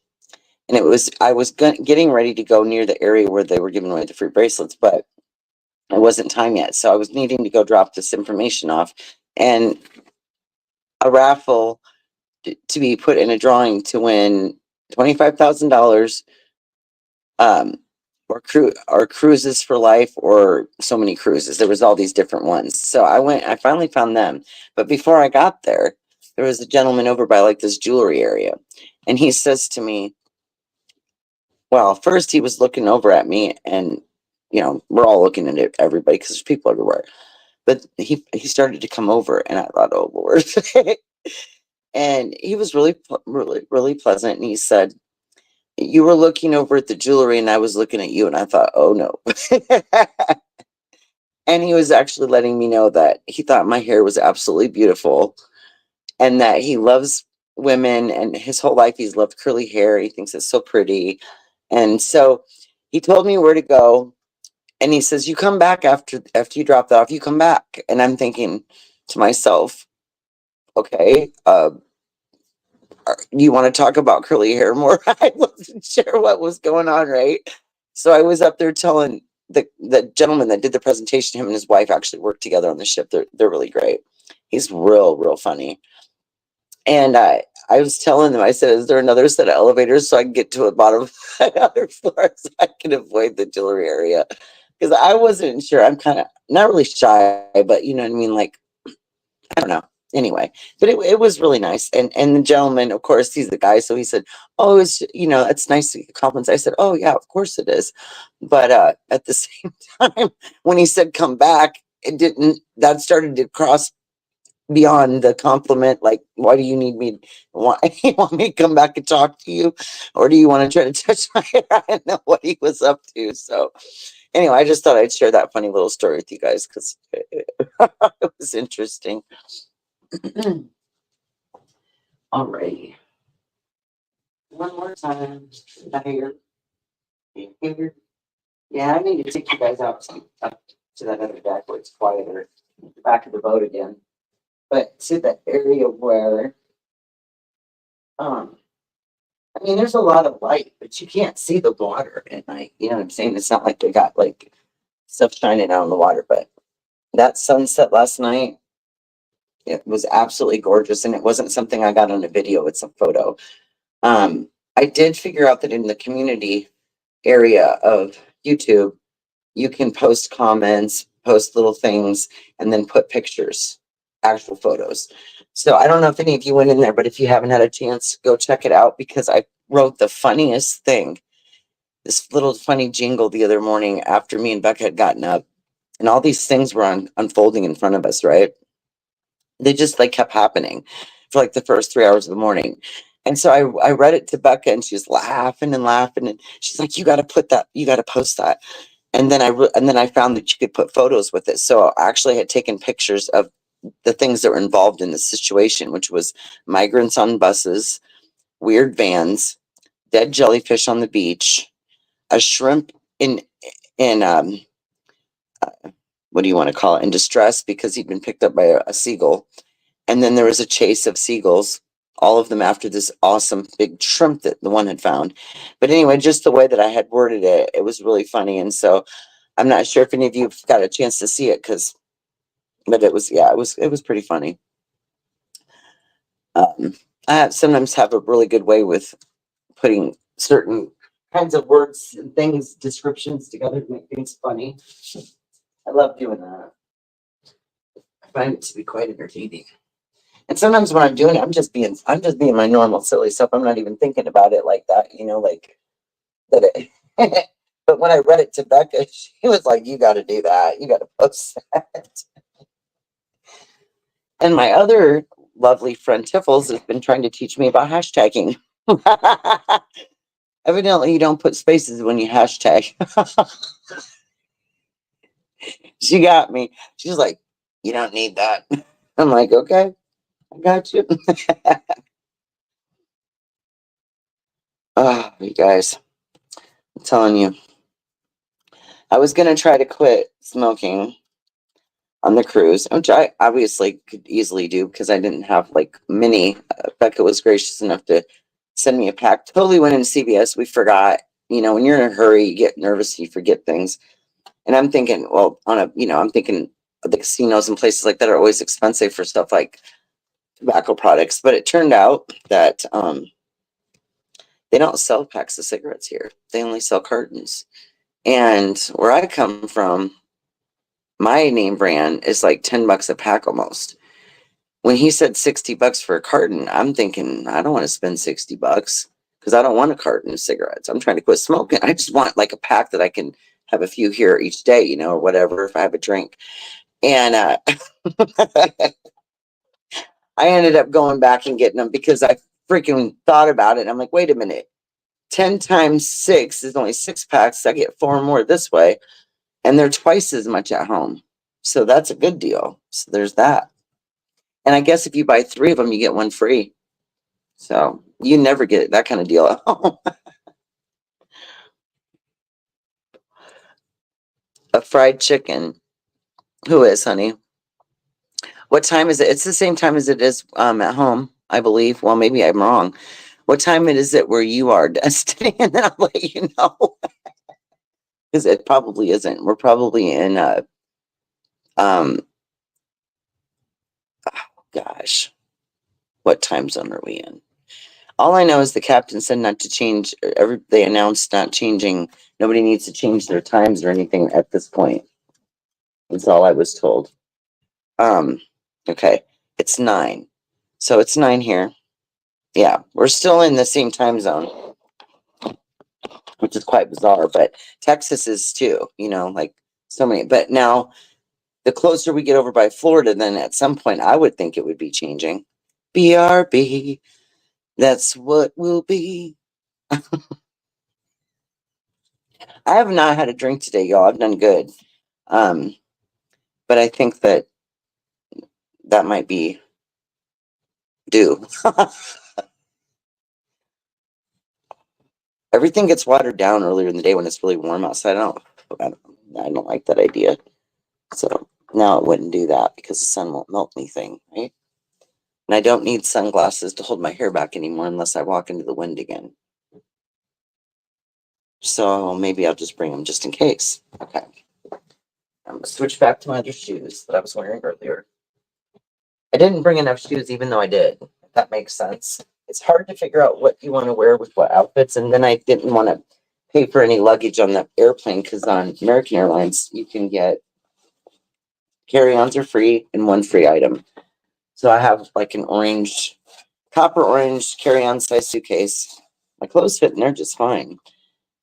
and I was getting ready to go near the area where they were giving away the free bracelets, but it wasn't time yet, so I was needing to go drop this information off, and a raffle to be put in a drawing to win $25,000, or cruises for life, or so many cruises. There was all these different ones. So I finally found them. But before I got there was a gentleman over by like this jewelry area. And he says to me, well, first he was looking over at me, and we're all looking at everybody because there's people everywhere. But he started to come over, and I thought, oh Lord. And he was really, really, really pleasant. And he said, you were looking over at the jewelry and I was looking at you, and I thought, oh no. And he was actually letting me know that he thought my hair was absolutely beautiful, and that he loves women, and his whole life he's loved curly hair. He thinks it's so pretty. And so he told me where to go, and he says, you come back after you drop that off, you come back. And I'm thinking to myself, okay, you want to talk about curly hair more? I wasn't sure what was going on, right? So I was up there telling the gentleman that did the presentation, him and his wife actually work together on the ship. They're really great. He's real funny. And I was telling them, I said, is there another set of elevators so I can get to the bottom of the other floor so I can avoid the jewelry area? Because I wasn't sure. I'm kind of not really shy, but you know what I mean? Like, I don't know. Anyway, but it was really nice. And the gentleman, of course, he's the guy. So he said, oh, it's nice to get compliments. I said, oh yeah, of course it is. But at the same time, when he said come back, that started to cross beyond the compliment. Like, why do you need me? Why you want me to come back and talk to you? Or do you want to try to touch my hair? I didn't know what he was up to. So anyway, I just thought I'd share that funny little story with you guys because it was interesting. Alrighty. One more time. Here. Here. Yeah, I need to take you guys up to that other deck where it's quieter. The back of the boat again. But to the area where there's a lot of light, but you can't see the water at night. You know what I'm saying? It's not like they got like stuff shining out on the water, but that sunset last night, it was absolutely gorgeous, and it wasn't something I got on a video, it's a photo. I did figure out that in the community area of YouTube, you can post comments, post little things, and then put pictures, actual photos. So I don't know if any of you went in there, but if you haven't had a chance, go check it out, because I wrote the funniest thing, this little funny jingle the other morning after me and Becca had gotten up, and all these things were unfolding in front of us, right? They just like kept happening for like the first 3 hours of the morning. And so I read it to Becca, and she's laughing and laughing, and she's like, you got to post that. And then I found that you could put photos with it. So I actually had taken pictures of the things that were involved in the situation, which was migrants on buses, weird vans, dead jellyfish on the beach, a shrimp in what do you want to call it, in distress because he'd been picked up by a seagull. And then there was a chase of seagulls, all of them after this awesome big shrimp that the one had found. But anyway, just the way that I had worded it, it was really funny. And so I'm not sure if any of you have got a chance to see it, but it was, yeah, it was pretty funny. I sometimes have a really good way with putting certain kinds of words and things, descriptions together to make things funny. I love doing that. I find it to be quite entertaining. And sometimes when I'm doing it, I'm just being my normal silly self. I'm not even thinking about it like that, like that it. But when I read it to Becca, she was like, "You got to do that. You got to post that." And my other lovely friend Tiffles has been trying to teach me about hashtagging. Evidently, you don't put spaces when you hashtag. She got me. She's like, "You don't need that." I'm like, "Okay, I got you." Oh, you guys, I'm telling you, I was gonna try to quit smoking on the cruise, which I obviously could easily do because I didn't have like many. Becca was gracious enough to send me a pack. Totally went into CVS. We forgot. When you're in a hurry, you get nervous, you forget things. And I'm thinking, well, I'm thinking the casinos and places like that are always expensive for stuff like tobacco products. But it turned out that they don't sell packs of cigarettes here. They only sell cartons. And where I come from, my name brand is like $10 a pack almost. When he said $60 for a carton, I'm thinking, I don't want to spend $60 because I don't want a carton of cigarettes. I'm trying to quit smoking. I just want like a pack that I can have a few here each day, or whatever, if I have a drink. And I ended up going back and getting them because I freaking thought about it. I'm like, wait a minute, 10 times 6 is only 6 packs. I get 4 more this way, and they're twice as much at home. So that's a good deal. So there's that. And I guess if you buy 3 of them, you get 1 free. So you never get that kind of deal at home. A fried chicken. Who is, honey? What time is it? It's the same time as it is at home, I believe. Well, maybe I'm wrong. What time is it where you are, Destiny? And then I'll let you know. Because it probably isn't. We're probably in oh gosh. What time zone are we in? All I know is the captain said not to change. They announced not changing. Nobody needs to change their times or anything at this point. That's all I was told. Okay. It's 9. So it's 9 here. Yeah, we're still in the same time zone, which is quite bizarre, but Texas is too, like so many. But now the closer we get over by Florida, then at some point I would think it would be changing. BRB, that's what will be. I have not had a drink today, y'all. I've done good. But I think that might be due. Everything gets watered down earlier in the day when it's really warm outside. I don't like that idea. So now it wouldn't do that because the sun won't melt anything, right? And I don't need sunglasses to hold my hair back anymore unless I walk into the wind again. So maybe I'll just bring them just in case. Okay. I'm going to switch back to my other shoes that I was wearing earlier. I didn't bring enough shoes even though I did, if that makes sense. It's hard to figure out what you want to wear with what outfits. And then I didn't want to pay for any luggage on the airplane because on American Airlines, you can get carry-ons are free and 1 free item. So I have like an copper orange carry-on size suitcase. My clothes fit in there just fine.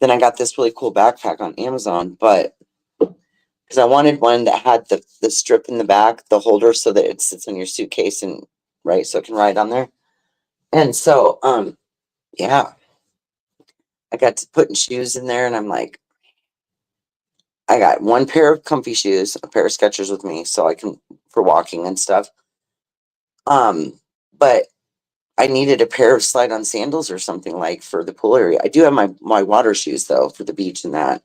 Then I got this really cool backpack on Amazon, but because I wanted one that had the strip in the back, the holder, so that it sits on your suitcase and right, so it can ride on there. And so, yeah, I got to putting shoes in there, and I'm like, I got 1 pair of comfy shoes, a pair of Skechers with me, so I can for walking and stuff. But I needed a pair of slide-on sandals or something like for the pool area. I do have my water shoes though for the beach and that.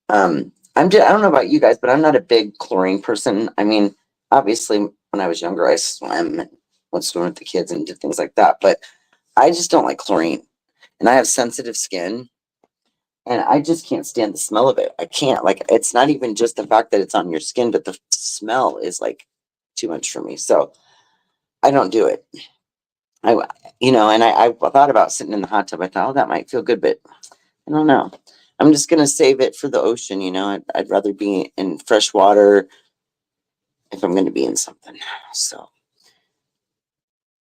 I I don't know about you guys, but I'm not a big chlorine person. I mean, obviously, when I was younger, I swam and went swimming with the kids and did things like that. But I just don't like chlorine, and I have sensitive skin, and I just can't stand the smell of it. I can't. Like, it's not even just the fact that it's on your skin, but the smell is like too much for me. So I don't do it. I, and I thought about sitting in the hot tub. I thought, oh, that might feel good, but I don't know. I'm just gonna save it for the ocean. I'd rather be in fresh water if I'm gonna be in something. So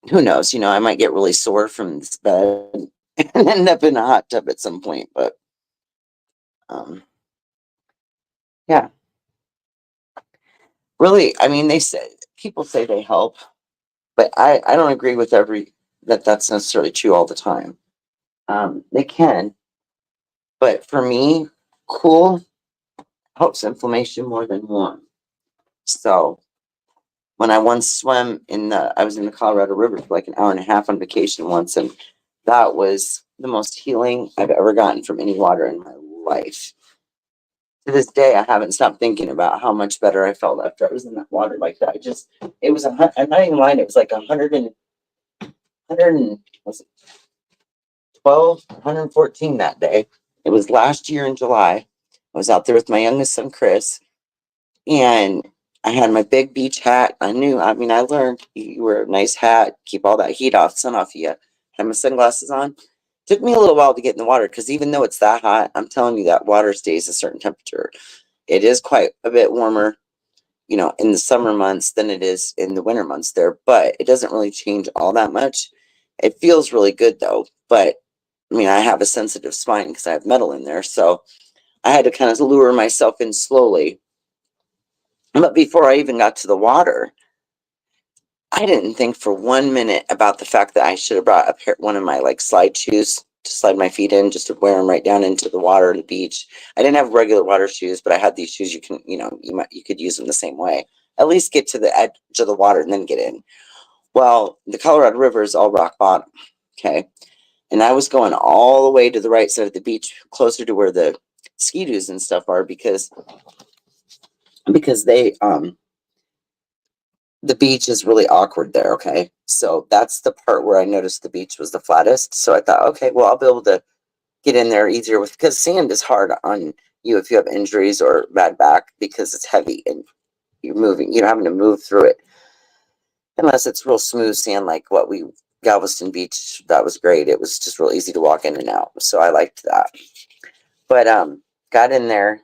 who knows? I might get really sore from this bed and end up in a hot tub at some point. But yeah, really, I mean, people say they help, but I don't agree with that's necessarily true all the time. They can, but for me, cool helps inflammation more than warm. So when I once swam I was in the Colorado River for like an hour and a half on vacation once, and that was the most healing I've ever gotten from any water in my life. To this day, I haven't stopped thinking about how much better I felt after I was in that water like that. It was I'm not even lying, it was like 100 was it 12, 114 that day. It was last year in July. I was out there with my youngest son, Chris, and I had my big beach hat. I learned you wear a nice hat, keep all that heat off, sun off you. Had my sunglasses on. Took me a little while to get in the water because even though it's that hot, I'm telling you that water stays a certain temperature. It is quite a bit warmer, in the summer months than it is in the winter months there, but it doesn't really change all that much. It feels really good though, but I mean, I have a sensitive spine because I have metal in there, so I had to kind of lure myself in slowly. But before I even got to the water, I didn't think for 1 minute about the fact that I should have brought one of my like slide shoes to slide my feet in, just to wear them right down into the water, the beach. I didn't have regular water shoes, but I had these shoes. You could use them the same way. At least get to the edge of the water and then get in. Well, the Colorado River is all rock bottom. Okay. And I was going all the way to the right side of the beach, closer to where the ski-doos and stuff are, because they the beach is really awkward there. Okay, so that's the part where I noticed the beach was the flattest. So I thought, okay, well, I'll be able to get in there easier because sand is hard on you if you have injuries or bad back, because it's heavy and you're having to move through it, unless it's real smooth sand like Galveston Beach. That was great. It was just real easy to walk in and out, so I liked that. But got in there,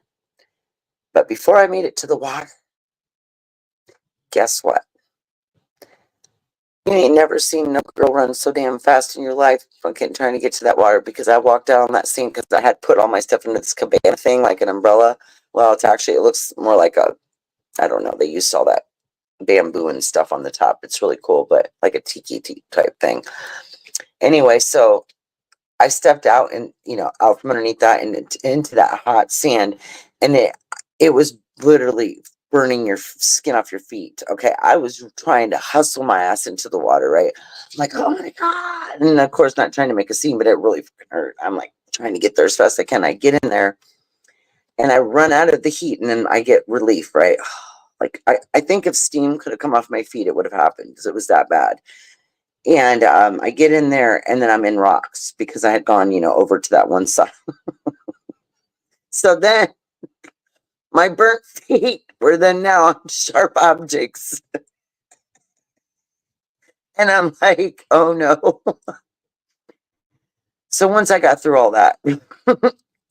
but before I made it to the water, guess what? You ain't never seen no girl run so damn fast in your life fucking trying to get to that water, because I walked out on that scene because I had put all my stuff into this cabana thing like an umbrella. Well, it looks more like I don't know, they used all that bamboo and stuff on the top. It's really cool, but like a tiki type thing. Anyway, so I stepped out and, out from underneath that and into that hot sand, and it was literally burning your skin off your feet. Okay, I was trying to hustle my ass into the water, right? I'm like, oh my god, and of course not trying to make a scene, but it really hurt. I'm like trying to get there as fast as I can. I get in there and I run out of the heat, and then I get relief, right? Like I think if steam could have come off my feet, it would have happened because it was that bad. And I get in there, and then I'm in rocks because I had gone, over to that one side. So then my burnt feet were then now on sharp objects. And I'm like, oh no. So once I got through all that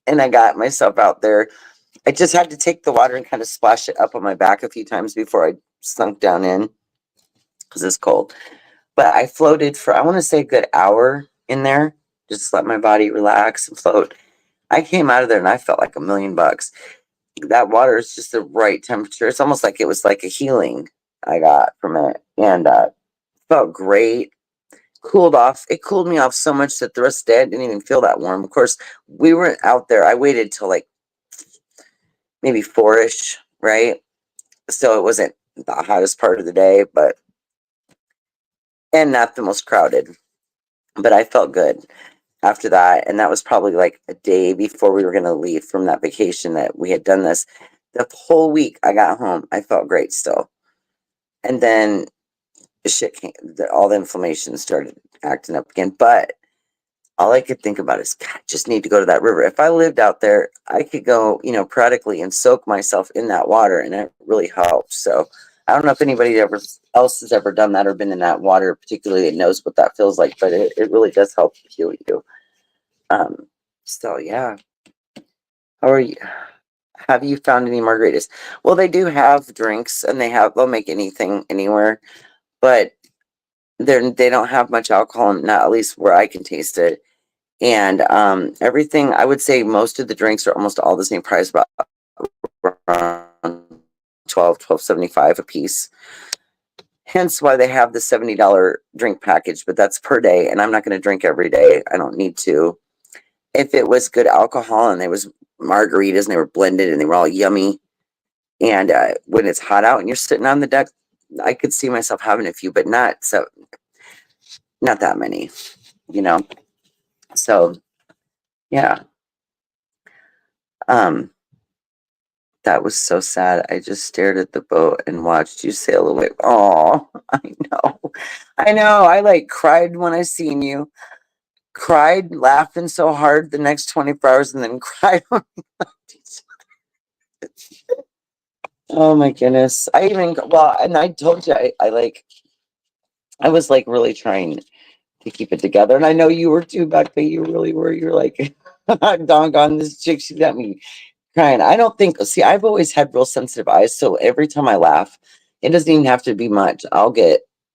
and I got myself out there, I just had to take the water and kind of splash it up on my back a few times before I sunk down in, because it's cold. But I floated for, I want to say, a good hour in there, just let my body relax and float. I came out of there and I felt like $1,000,000. That water is just the right temperature. It's almost like it was like a healing I got from it, and felt great. Cooled off. It cooled me off so much that the rest of the day I didn't even feel that warm. Of course, we weren't out there. I waited till like maybe 4-ish, right? So it wasn't the hottest part of the day, and not the most crowded. But I felt good after that, and that was probably like a day before we were going to leave from that vacation that we had done this. The whole week I got home, I felt great still. And then shit came, all the inflammation started acting up again. But all I could think about is, God, I just need to go to that river. If I lived out there, I could go, periodically and soak myself in that water, and it really helps. So I don't know if anybody else has ever done that or been in that water, particularly that knows what that feels like, but it really does help heal you. So yeah. How are you? Have you found any margaritas? Well, they do have drinks, and they'll make anything anywhere, but they don't have much alcohol, not at least where I can taste it. And everything, I would say most of the drinks are almost all the same price, about around $12.75 a piece. Hence why they have the $70 drink package, but that's per day, and I'm not going to drink every day. I don't need to. If it was good alcohol and there was margaritas and they were blended and they were all yummy, and when it's hot out and you're sitting on the deck, I could see myself having a few, but not that many, So yeah. That was so sad. I just stared at the boat and watched you sail away. Oh, I know. I know. I like cried when I seen you. Cried laughing so hard the next 24 hours and then cried when we left each other. Oh my goodness. And I told you I was like really trying to keep it together. And I know you were too back then. You really were. You're like, doggone this chick, she got me crying. I don't think, see, I've always had real sensitive eyes. So every time I laugh, it doesn't even have to be much. I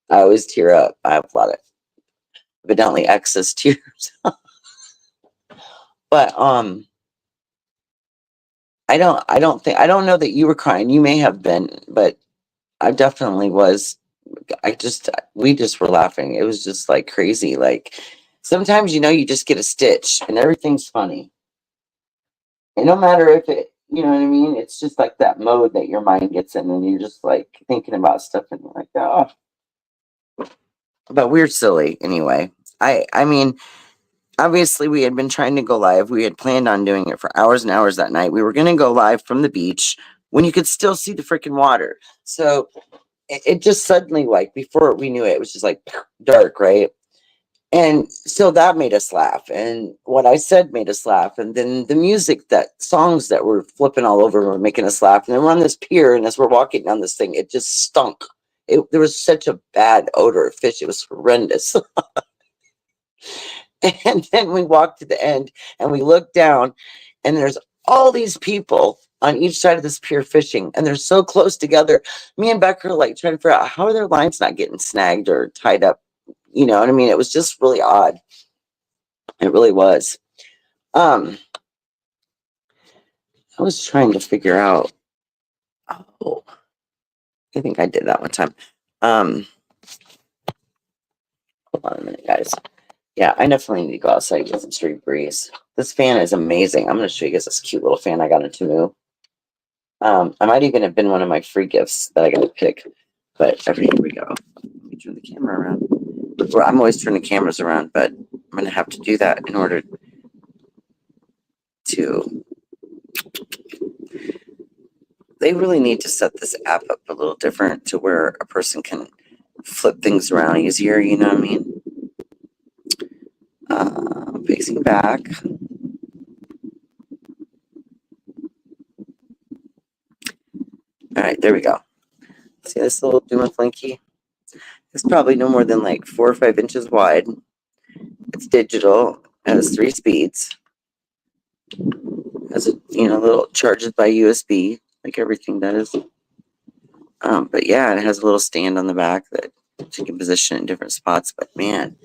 always tear up. I have a lot of evidently excess tears. But I don't know that you were crying. You may have been, but I definitely was. We just were laughing. It was just like crazy. Like sometimes, you just get a stitch and everything's funny. And no matter if you know what I mean? It's just like that mode that your mind gets in, and you're just like thinking about stuff, and you're like, oh. But we're silly anyway. I mean, obviously we had been trying to go live. We had planned on doing it for hours and hours that night. We were going to go live from the beach when you could still see the freaking water. So it just suddenly, like, before we knew it, it was just like dark, right? And so that made us laugh, and what I said made us laugh, and then the music, songs that were flipping all over were making us laugh. And then we're on this pier, and as we're walking down this thing, it just stunk. There was such a bad odor of fish; it was horrendous. And then we walked to the end, and we looked down, and there's all these people on each side of this pier fishing, and they're so close together. Me and Becker are like trying to figure out how are their lines not getting snagged or tied up. You know what I mean? It was just really odd. It really was. I was trying to figure out. Oh, I think I did that one time. Hold on a minute, guys. Yeah, I definitely need to go outside and get some street breeze. This fan is amazing. I'm going to show you guys this cute little fan I got in Temu. I might even have been one of my free gifts that I got to pick. But here we go. Let me turn the camera around. I'm always turning cameras around, but I'm going to have to do that in order to. They really need to set this app up a little different to where a person can flip things around easier, you know what I mean? Facing back. All right, there we go. See this little Duma Flinky? It's probably no more than like 4 or 5 inches wide. It's digital. It has 3 speeds. Has a little charges by USB, like everything does. But yeah, it has a little stand on the back that you can position in different spots. But man,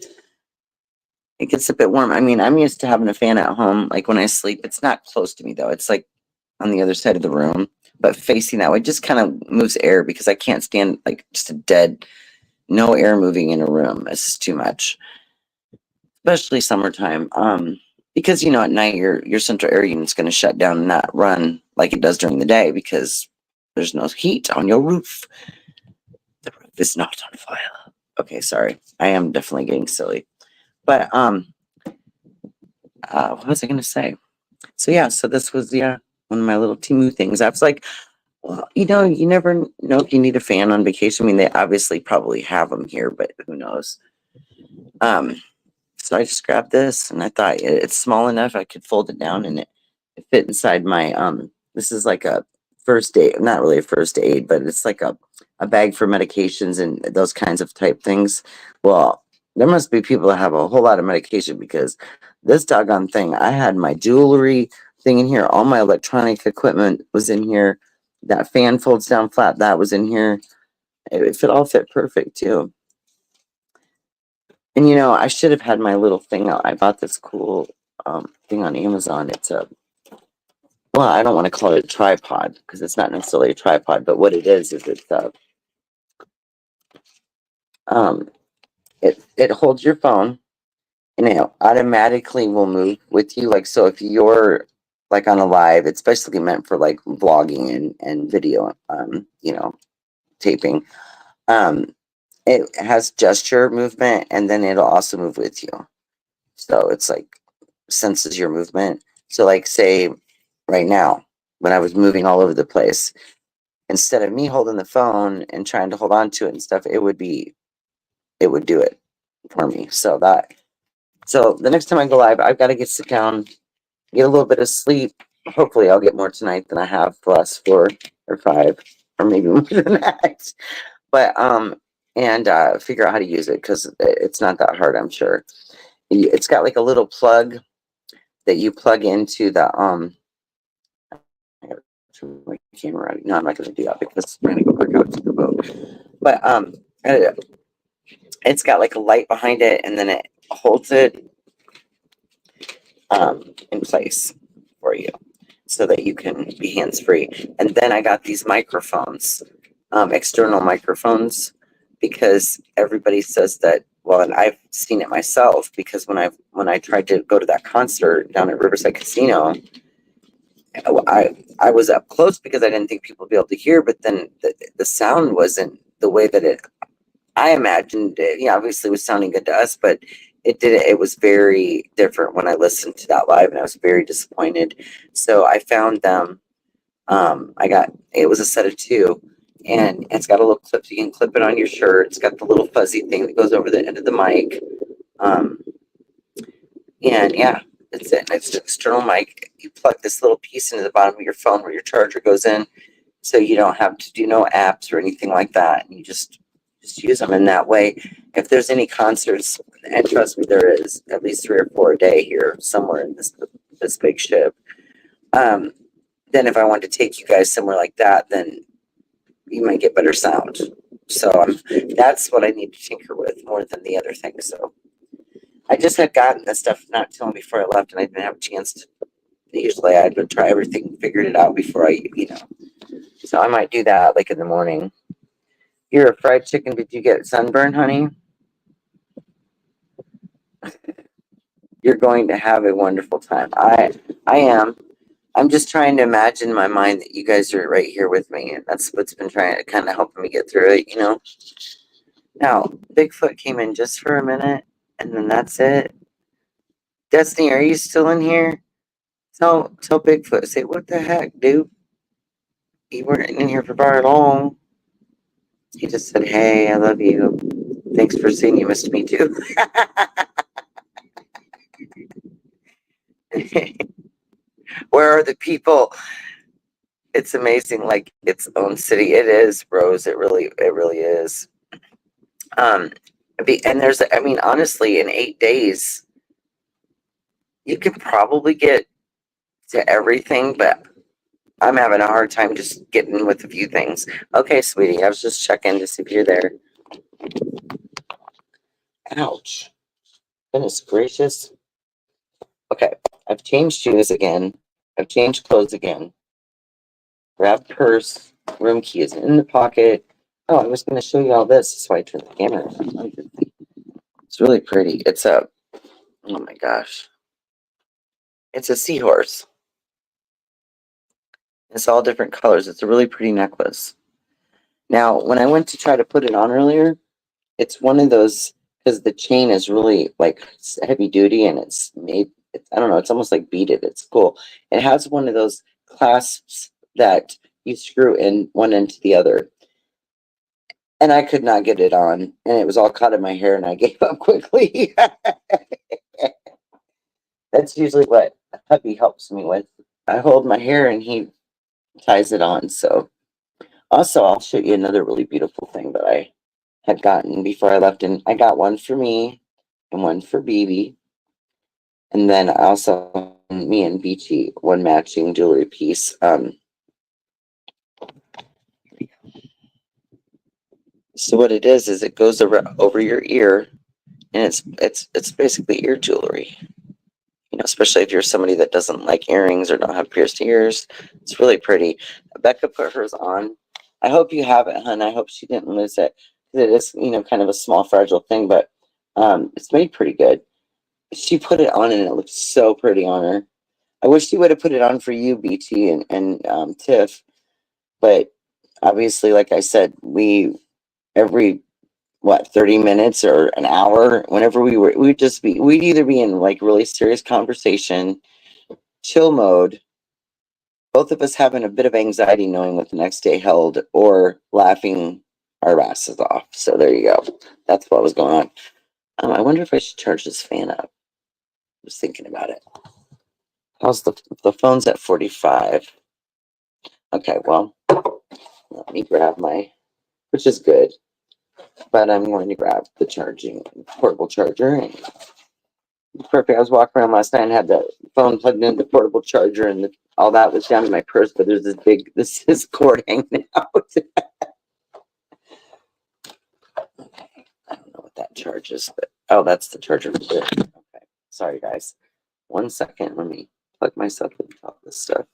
it gets a bit warm. I mean, I'm used to having a fan at home. Like when I sleep, it's not close to me though. It's like on the other side of the room, but facing that way, just kind of moves air because I can't stand like just a dead, no air moving in a room. It's just too much, especially summertime. Because at night your central air unit's going to shut down and not run like it does during the day because there's no heat on your roof. The roof is not on fire. Okay, sorry. I am definitely getting silly. But what was I going to say? So yeah, so this was one of my little Timu things. I was like, well, you know, you never know if you need a fan on vacation. I mean, they obviously probably have them here, but who knows? So I just grabbed this, and I thought it's small enough I could fold it down, and it fit inside my this is like a first aid, not really a first aid, but it's like a bag for medications and those kinds of type things. Well, there must be people that have a whole lot of medication, because this doggone thing, I had my jewelry thing in here, all my electronic equipment was in here. That fan folds down flat, that was in here. It all fit perfect too. And you know, I should have had my little thing out. I bought this cool thing on Amazon. It's a, well, I don't want to call it a tripod, because it's not necessarily a tripod, but what it is it's um it holds your phone, and it automatically will move with you. Like, so if you're like on a live, it's basically meant for like vlogging and video you know, taping. Um it has gesture movement, and then it'll also move with you. So it's like senses your movement. So like, say right now, when I was moving all over the place, instead of me holding the phone and trying to hold on to it and stuff, it would do it for me. So the next time I go live, I've got to sit down, get a little bit of sleep. Hopefully I'll get more tonight than I have the last 4 or 5, or maybe more than that. But and figure out how to use it, because it's not that hard, I'm sure. It's got like a little plug that you plug into the I gotta turn my camera on. No, I'm not gonna do that, because we're gonna go back out to the boat. But it's got like a light behind it, and then it holds it in place for you, so that you can be hands free. And then I got these microphones, external microphones, because everybody says that. Well, and I've seen it myself, because when I tried to go to that concert down at Riverside Casino, I was up close because I didn't think people would be able to hear, but then the sound wasn't the way that I imagined it. Yeah, obviously it was sounding good to us, but it was very different when I listened to that live, and I was very disappointed. So I found them. It was a set of 2, and it's got a little clip, so you can clip it on your shirt. It's got the little fuzzy thing that goes over the end of the mic. And yeah, it's it. It's an external mic. You plug this little piece into the bottom of your phone where your charger goes in, so you don't have to do no apps or anything like that. You just use them in that way. If there's any concerts, and trust me, there is at least 3 or 4 a day here somewhere in this big ship. Then if I wanted to take you guys somewhere like that, then you might get better sound. So that's what I need to tinker with more than the other things. So I just had gotten this stuff not too long before I left, and I didn't have a chance to. Usually I would try everything, figured it out before I, So I might do that like in the morning. You're a fried chicken. Did you get sunburn, honey? You're going to have a wonderful time. I am. I'm just trying to imagine in my mind that you guys are right here with me, and that's what's been trying to kind of helping me get through it, Now, Bigfoot came in just for a minute, and then that's it. Destiny, are you still in here? Tell Bigfoot, say, what the heck, dude? You weren't in here for very long. He just said, hey, I love you. Thanks for saying you missed me too. Where are the people? It's amazing, like its own city. It is, Rose. It really is. And I mean, honestly, in 8 days, you can probably get to everything, but I'm having a hard time just getting with a few things. Okay, sweetie, I was just checking to see if you're there. Ouch. Goodness gracious. Okay, I've changed shoes again. I've changed clothes again. Grab purse. Room key is in the pocket. Oh, I was going to show you all this. That's why I turned the camera on. It's really pretty. It's oh my gosh. It's a seahorse. It's all different colors. It's a really pretty necklace. Now, when I went to try to put it on earlier, it's one of those, because the chain is really like heavy duty, and it's made, I don't know, it's almost like beaded. It's cool. It has one of those clasps that you screw in one end to the other. And I could not get it on, and it was all caught in my hair, and I gave up quickly. That's usually what hubby helps me with. I hold my hair, and he ties it on. So, also, I'll show you another really beautiful thing that I had gotten before I left, and I got one for me and one for BB, and then I also me and BT one matching jewelry piece. So what it is it goes over your ear, and it's basically ear jewelry. You know, especially if you're somebody that doesn't like earrings or don't have pierced ears. It's really pretty. Becca put hers on. I hope you have it, hun. I hope she didn't lose it. It is, you know, kind of a small, fragile thing, but it's made pretty good. She put it on, and it looked so pretty on her. I wish she would have put it on for you, BT and Tiff, but obviously, like I said, we every 30 minutes or an hour, whenever we'd either be in like really serious conversation, chill mode, both of us having a bit of anxiety knowing what the next day held, or laughing our asses off. So there you go. That's what was going on. I wonder if I should charge this fan up. Just thinking about it. How's the phone's at 45? Okay, well, let me grab which is good, but I'm going to grab the portable charger. And perfect. I was walking around last night and had the phone plugged into the portable charger, and all that was down in my purse, but there's this cord hanging out. Okay. I don't know what that charges, but oh, that's the charger for this. Okay. Sorry, guys. 1 second. Let me plug myself into all this stuff.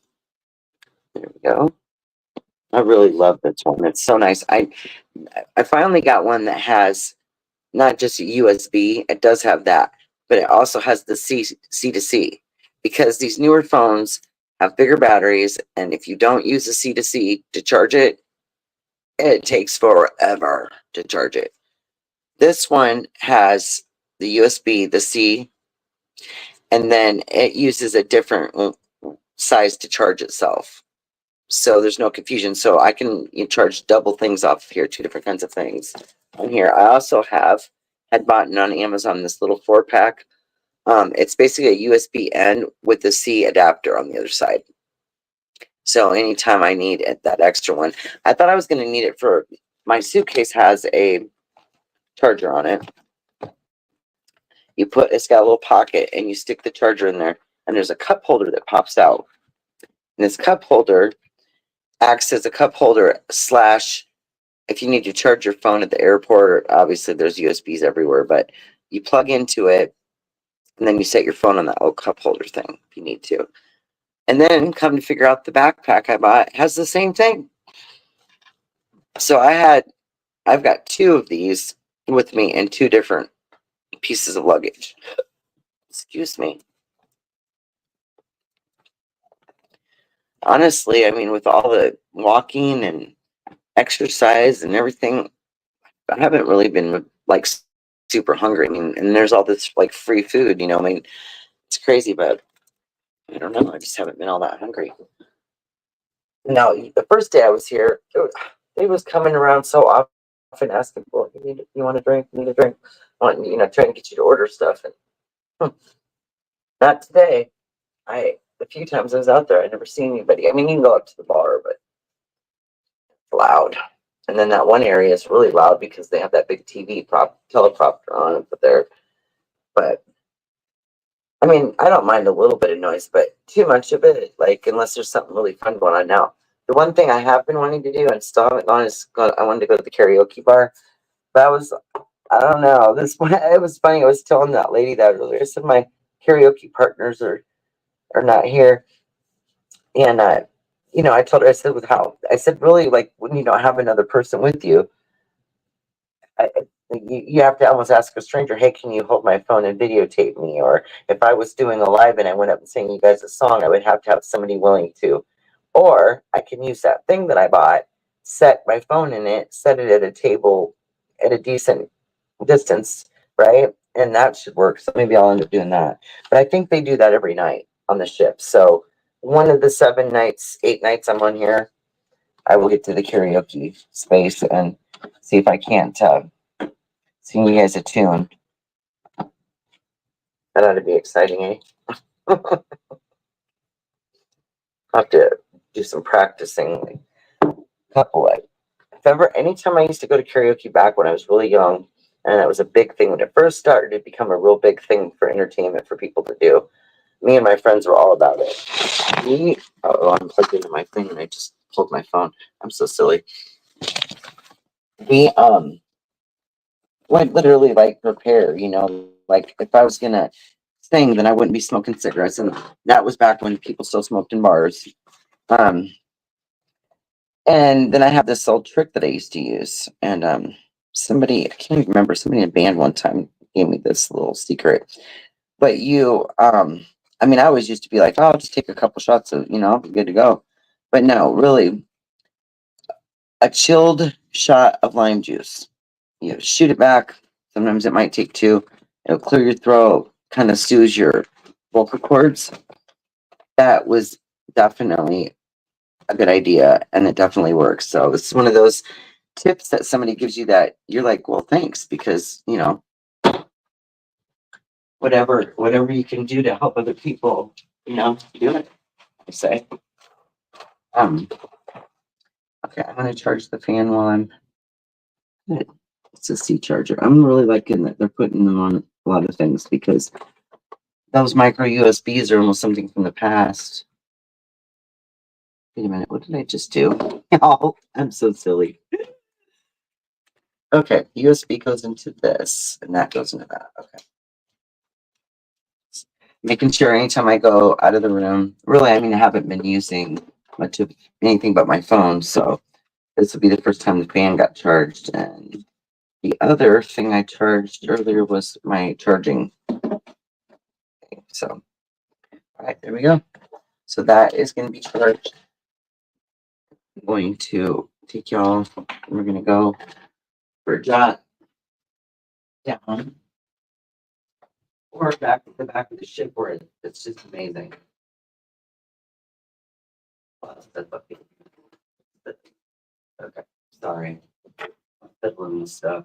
There we go. I really love this one. It's so nice. I finally got one that has not just a USB. It does have that, but it also has the C to C, because these newer phones have bigger batteries, and if you don't use the C to C to charge it, it takes forever to charge it. This one has the USB, the C, and then it uses a different size to charge itself. So there's no confusion. So I can charge double things off here, 2 different kinds of things on here. I also had bought on Amazon this little 4-pack. It's basically a USB N with the C adapter on the other side. So anytime I need that extra one, I thought I was going to need it for my suitcase. Has a charger on it. It's got a little pocket, and you stick the charger in there, and there's a cup holder that pops out. And this cup holder acts as a cup holder / if you need to charge your phone at the airport, or obviously there's USBs everywhere, but you plug into it, and then you set your phone on that old cup holder thing if you need to. And then come to figure out, the backpack I bought has the same thing. So I've got 2 of these with me in 2 different pieces of luggage. Excuse me. Honestly, I mean, with all the walking and exercise and everything, I haven't really been like super hungry. I mean, and there's all this like free food, I mean, it's crazy, but I don't know. I just haven't been all that hungry. Now, the first day I was here, they was coming around so often asking, well, you want a drink? You need a drink? Trying to get you to order stuff. And not today. The few times I was out there, I never seen anybody. I mean, you can go up to the bar, but it's loud. And then that one area is really loud because they have that big TV teleprompter on up there. But I mean, I don't mind a little bit of noise, but too much of it, like, unless there's something really fun going on. Now, the one thing I have been wanting to do and still haven't gone is I wanted to go to the karaoke bar. But I don't know. It was funny. I was telling that lady that earlier. I said my karaoke partners are not here. And, I told her, I said, really, like, when you don't have another person with you, you have to almost ask a stranger, hey, can you hold my phone and videotape me? Or if I was doing a live and I went up and sang you guys a song, I would have to have somebody willing to. Or I can use that thing that I bought, set my phone in it, set it at a table at a decent distance, right? And that should work. So maybe I'll end up doing that. But I think they do that every night on the ship. So one of the 7 nights, 8 nights I'm on here, I will get to the karaoke space and see if I can't sing you guys a tune. That ought to be exciting, eh? I'll have to do some practicing. Like, couple like, if ever, anytime I used to go to karaoke back when I was really young, and it was a big thing when it first started to become a real big thing for entertainment for people to do. Me and my friends were all about it. I'm plugged into my thing and I just pulled my phone. I'm so silly. We would literally like prepare, like if I was gonna sing, then I wouldn't be smoking cigarettes, and that was back when people still smoked in bars. And then I have this old trick that I used to use, and somebody, I can't even remember, somebody in a band one time gave me this little secret. But I mean, I always used to be like, oh, I'll just take a couple shots of, I'll be good to go. But no, really, a chilled shot of lime juice. You shoot it back. Sometimes it might take 2. It'll clear your throat, kind of soothes your vocal cords. That was definitely a good idea, and it definitely works. So this is one of those tips that somebody gives you that you're like, well, thanks, because whatever you can do to help other people, do it. I say. Okay, I'm gonna charge the fan while I'm. It's a C charger. I'm really liking that they're putting them on a lot of things because those micro USBs are almost something from the past. Wait a minute, what did I just do? Oh, I'm so silly. Okay, USB goes into this, and that goes into that. Okay. Making sure anytime I go out of the room, really, I mean, I haven't been using much of anything but my phone, so this will be the first time the fan got charged. And the other thing I charged earlier was my charging. So, all right, there we go. So that is going to be charged. I'm going to take y'all. We're going to go for a jot down or back to the back of the ship where it's just amazing. Okay, sorry. Fiddling and stuff.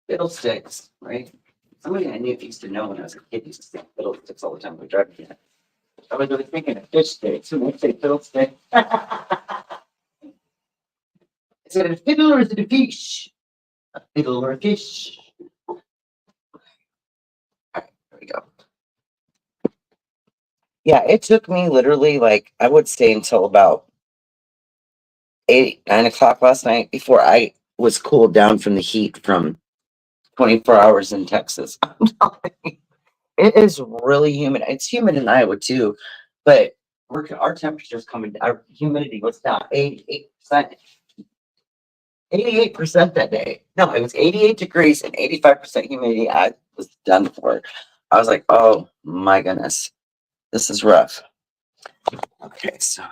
Fiddlesticks, right? Somebody I knew used to know when I was a kid used to say fiddlesticks all the time with driving. I was really thinking of fish sticks. When I say fiddlestick, is it a fiddle or is it a fish? A fiddle or a fish? All right, there we go. Yeah, it took me literally like I would stay until about 8, 9 o'clock last night before I was cooled down from the heat from 24 hours in Texas. It is really humid. It's humid in Iowa too, but our temperature's coming. Our humidity was down 88%. 88% that day. No, it was 88 degrees and 85% humidity. I was done for. I was like, oh my goodness, this is rough. Okay, so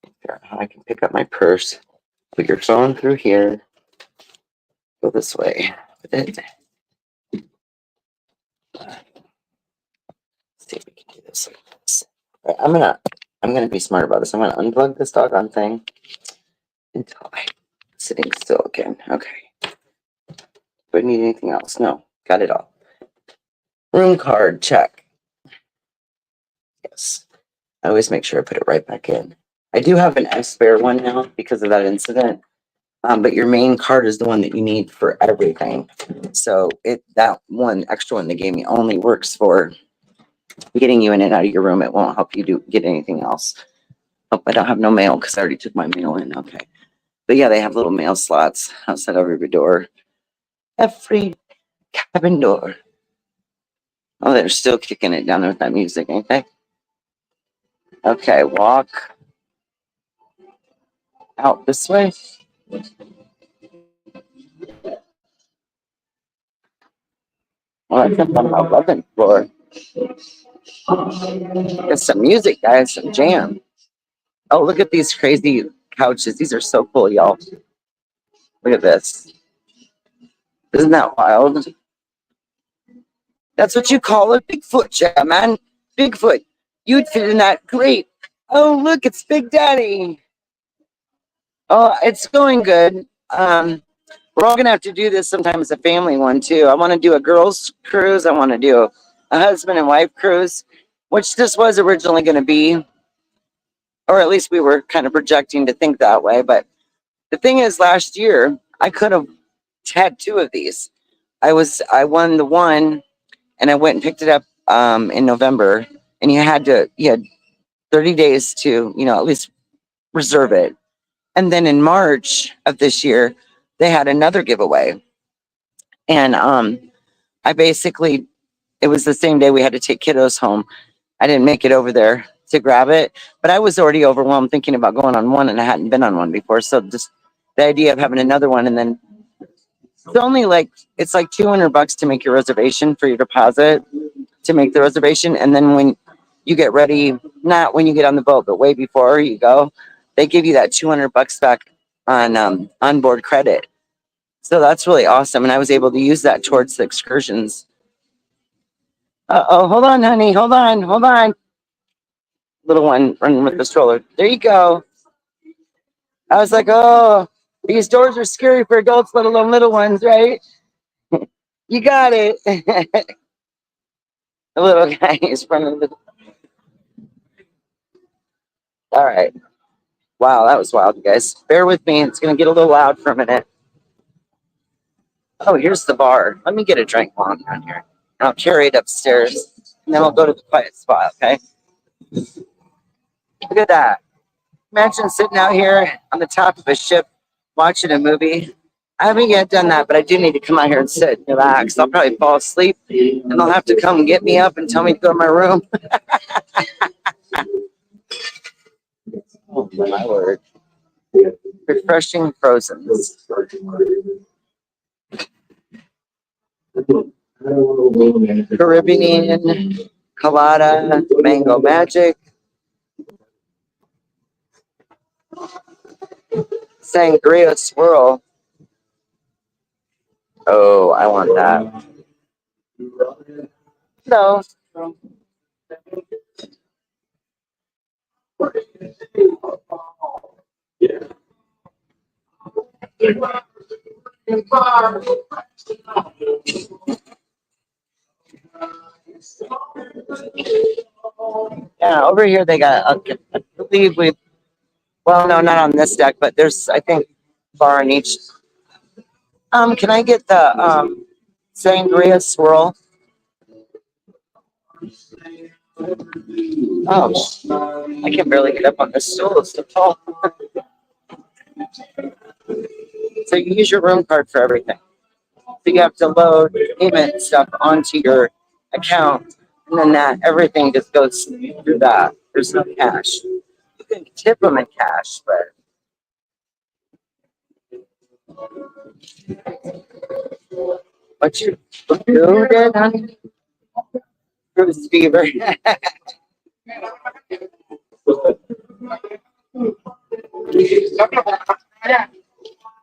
figure out how I can pick up my purse. Put your phone through here. Go this way with it. Let's see if we can do this like this. All right, I'm gonna be smart about this. I'm gonna unplug this doggone thing until I'm sitting still again. Okay. Do I need anything else? No, got it all. Room card, check. Yes. I always make sure I put it right back in. I do have an spare one now because of that incident. But your main card is the one that you need for everything. So that one extra one they gave me only works for getting you in and out of your room. It won't help you get anything else. Oh, I don't have no mail because I already took my mail in. Okay. But yeah, they have little mail slots outside of every door. Every cabin door. Oh, they're still kicking it down there with that music, ain't they? Okay, walk out this way. Well, I think I'm on the 11th floor. There's some music, guys, some jam. Oh, look at these crazy couches. These are so cool, y'all. Look at this. Isn't that wild? That's what you call a Bigfoot, yeah, man. Bigfoot. You'd fit in that great. Oh, look, it's Big Daddy. Oh, it's going good. We're all gonna have to do this sometime as a family one too. I want to do a girls cruise. I want to do a husband and wife cruise, which this was originally going to be, or at least we were kind of projecting to think that way. But the thing is, last year I could have had two of these. I won the one, and I went and picked it up in November, and you had 30 days to at least reserve it. And then in March of this year, they had another giveaway, and I basically it was the same day we had to take kiddos home. I didn't make it over there to grab it, but I was already overwhelmed thinking about going on one, and I hadn't been on one before. So just the idea of having another one, and then it's like $200 to make your reservation for your deposit to make the reservation, and then when you get ready, not when you get on the boat, but way before you go, they give you that $200 back on onboard credit. So that's really awesome, and I was able to use that towards the excursions. Oh, hold on, honey, hold on. Little one running with the stroller. There you go. I was like, oh, these doors are scary for adults, let alone little ones, right? You got it. The little guy is running with. All right. Wow, that was wild, you guys. Bear with me. It's going to get a little loud for a minute. Oh, here's the bar. Let me get a drink while I'm down here. And I'll carry it upstairs. And then I'll go to the quiet spot, okay? Look at that. Imagine sitting out here on the top of a ship watching a movie. I haven't yet done that, but I do need to come out here and sit and relax. I'll probably fall asleep, and they'll have to come get me up and tell me to go to my room. Oh, my word. Refreshing frozens. Caribbean, colada, mango magic, sangria swirl. Oh, I want that. No. Yeah, over here they got, I believe well, no, not on this deck, but there's, I think, bar on each. Can I get the sangria swirl? Oh, I can barely get up on this stool. It's so tall. So you use your room card for everything. So you have to load payment stuff onto your account, and then that everything just goes through that. There's no cash. You can tip them in cash, but you loaded, honey? Cruise fever.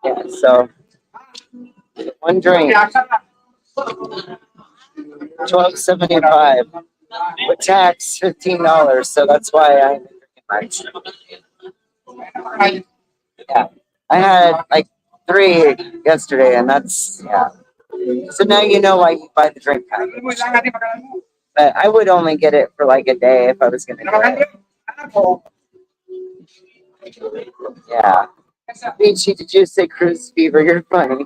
Yeah, so one drink, $12.75 with tax, $15. So that's why I'm drinking much. Yeah, I had like 3 yesterday, and that's yeah. So now you know why you buy the drink package. But I would only get it for like a day if I was gonna do it. Yeah. Beachy, did you say cruise fever? You're funny.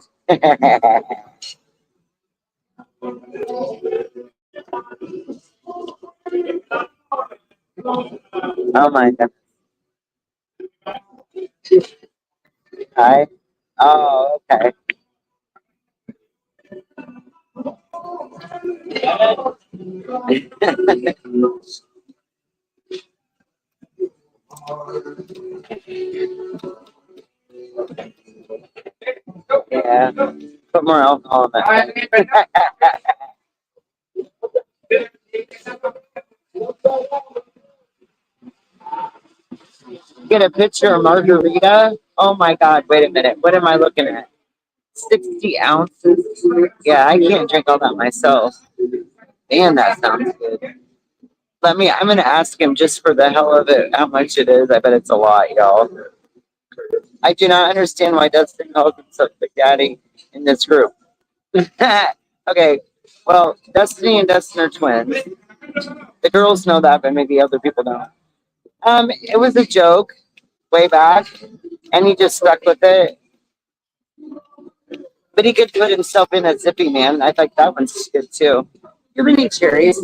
Oh my god. Hi. Oh, okay. Yeah. Put more alcohol in that. Get a picture of margarita. Oh my god, wait a minute. What am I looking at? 60 ounces. Yeah, I can't drink all that myself. Man, that sounds good. I'm going to ask him just for the hell of it how much it is. I bet it's a lot, y'all. I do not understand why Dustin calls himself Big Daddy in this group. Okay, well, Destiny and Dustin are twins. The girls know that, but maybe other people don't. It was a joke way back, and he just stuck with it. But he could put himself in a zippy, man. I think that one's good too. You ever need cherries?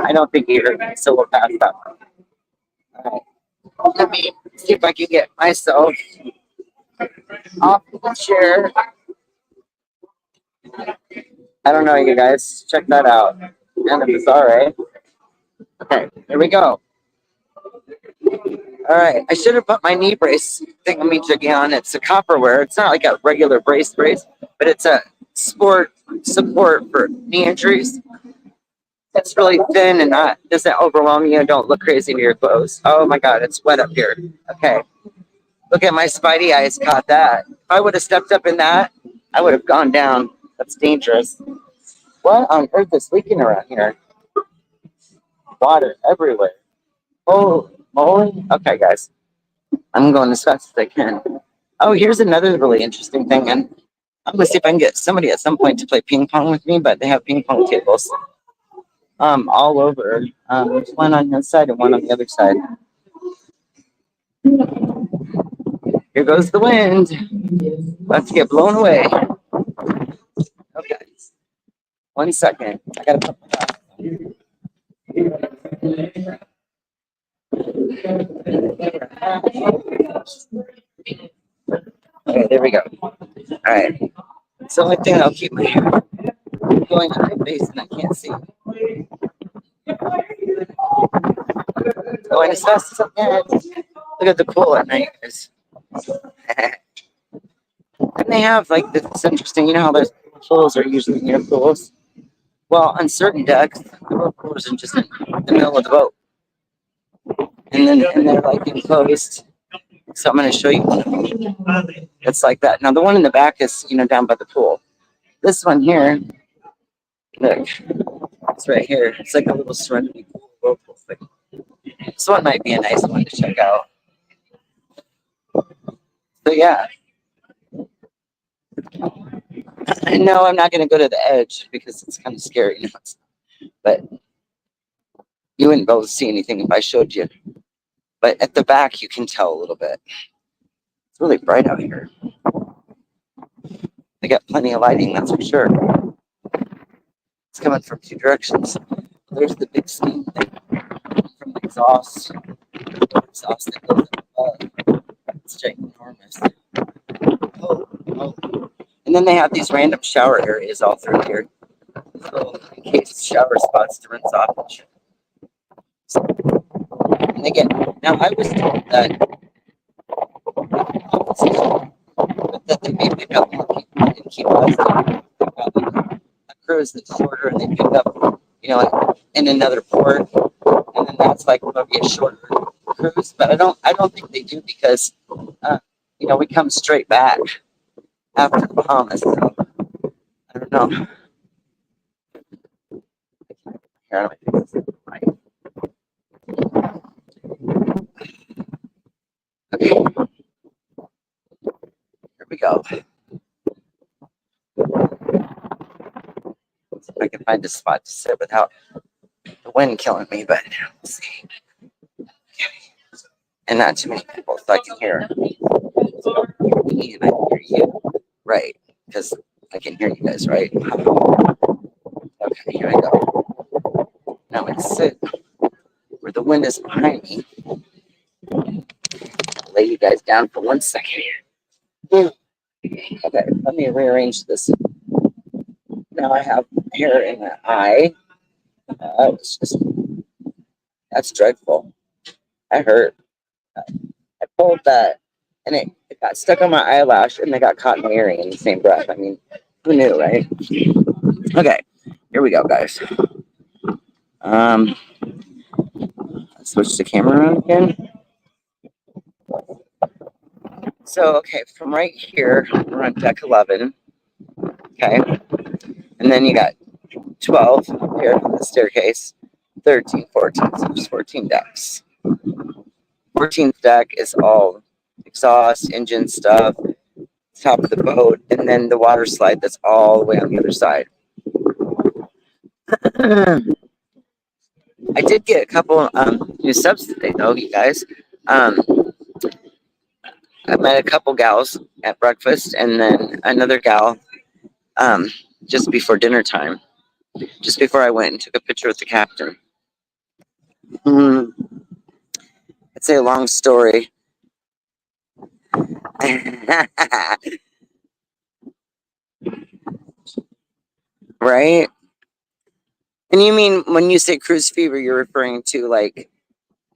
I don't think he heard me, so we'll pass that one. All right. Let me see if I can get myself off the chair. I don't know, you guys. Check that out. And if it's all right. Okay, here we go. All right, I should have put my knee brace thingamajiggy on. It's a copperware. It's not like a regular brace, but it's a sport support for knee injuries. It's really thin and not doesn't overwhelm you and don't look crazy to your clothes. Oh my God, it's wet up here. Okay, look at my spidey eyes caught that. If I would have stepped up in that, I would have gone down. That's dangerous. What on earth is leaking around here? Water everywhere. Oh, moly. Okay, guys, I'm going as fast as I can. Oh, here's another really interesting thing, and I'm gonna see if I can get somebody at some point to play ping pong with me. But they have ping pong tables, all over. There's one on this side and one on the other side. Here goes the wind. Let's get blown away. Okay, 1 second. I gotta put okay, there we go. All right. It's the only thing that'll keep my hair going on my face and I can't see. Going as fast as I can. Look at the pool at night, guys. And they have like this interesting, you know how those pools are usually near pools? Well, on certain decks, the pools are just in the middle of the boat. And they're like enclosed. So I'm going to show you one of them. It's like that. Now the one in the back is, down by the pool. This one here, look, it's right here. It's like a little serenity pool. This one might be a nice one to check out. So yeah, no, I'm not going to go to the edge because it's kind of scary. But you wouldn't be able to see anything if I showed you. But at the back, you can tell a little bit. It's really bright out here. They got plenty of lighting, that's for sure. It's coming from two directions. There's the big steam thing from the exhaust. The exhaust that goes up. It's ginormous. Oh. And then they have these random shower areas all through here. So in case shower spots to rinse off and shit. And again, now I was told that they may pick up more people and keep us a cruise that's shorter and they pick up, like in another port, and then that's like maybe a shorter cruise. But I don't think they do because we come straight back after the Bahamas. So I don't know. Here, okay. Here we go. See if I can find a spot to sit without the wind killing me, but let's see. And not too many people, so I can hear me and I can hear you. Right, because I can hear you guys, right? Okay, here I go. Now I sit where the wind is behind me. I'll lay you guys down for 1 second here. Okay, let me rearrange this. Now I have hair in the eye. That's dreadful. I hurt. I pulled that and it got stuck on my eyelash and they got caught in my earring in the same breath. I mean, who knew, right? Okay, here we go, guys. Let's switch the camera around again. So, okay, from right here, we're on deck 11. Okay. And then you got 12 here on the staircase, 13, 14. So there's 14 decks. 14th deck is all exhaust, engine stuff, top of the boat, and then the water slide that's all the way on the other side. I did get a couple new subs today, though, you guys. I met a couple gals at breakfast, and then another gal just before dinner time, just before I went and took a picture with the captain. It's a long story. Right? And you mean when you say cruise fever, you're referring to like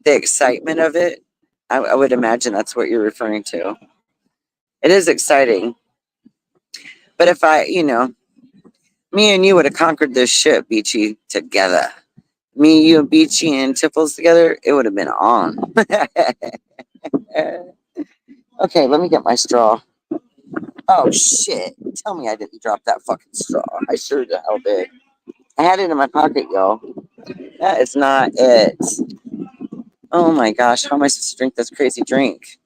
the excitement of it? I would imagine that's what you're referring to. It is exciting. But if me and you would have conquered this ship, Beachy, together. Me, you, and Beachy, and Tiffles together, it would have been on. Okay, let me get my straw. Oh, shit. Tell me I didn't drop that fucking straw. I sure the hell did. I had it in my pocket, y'all. That is not it. Oh my gosh, how am I supposed to drink this crazy drink?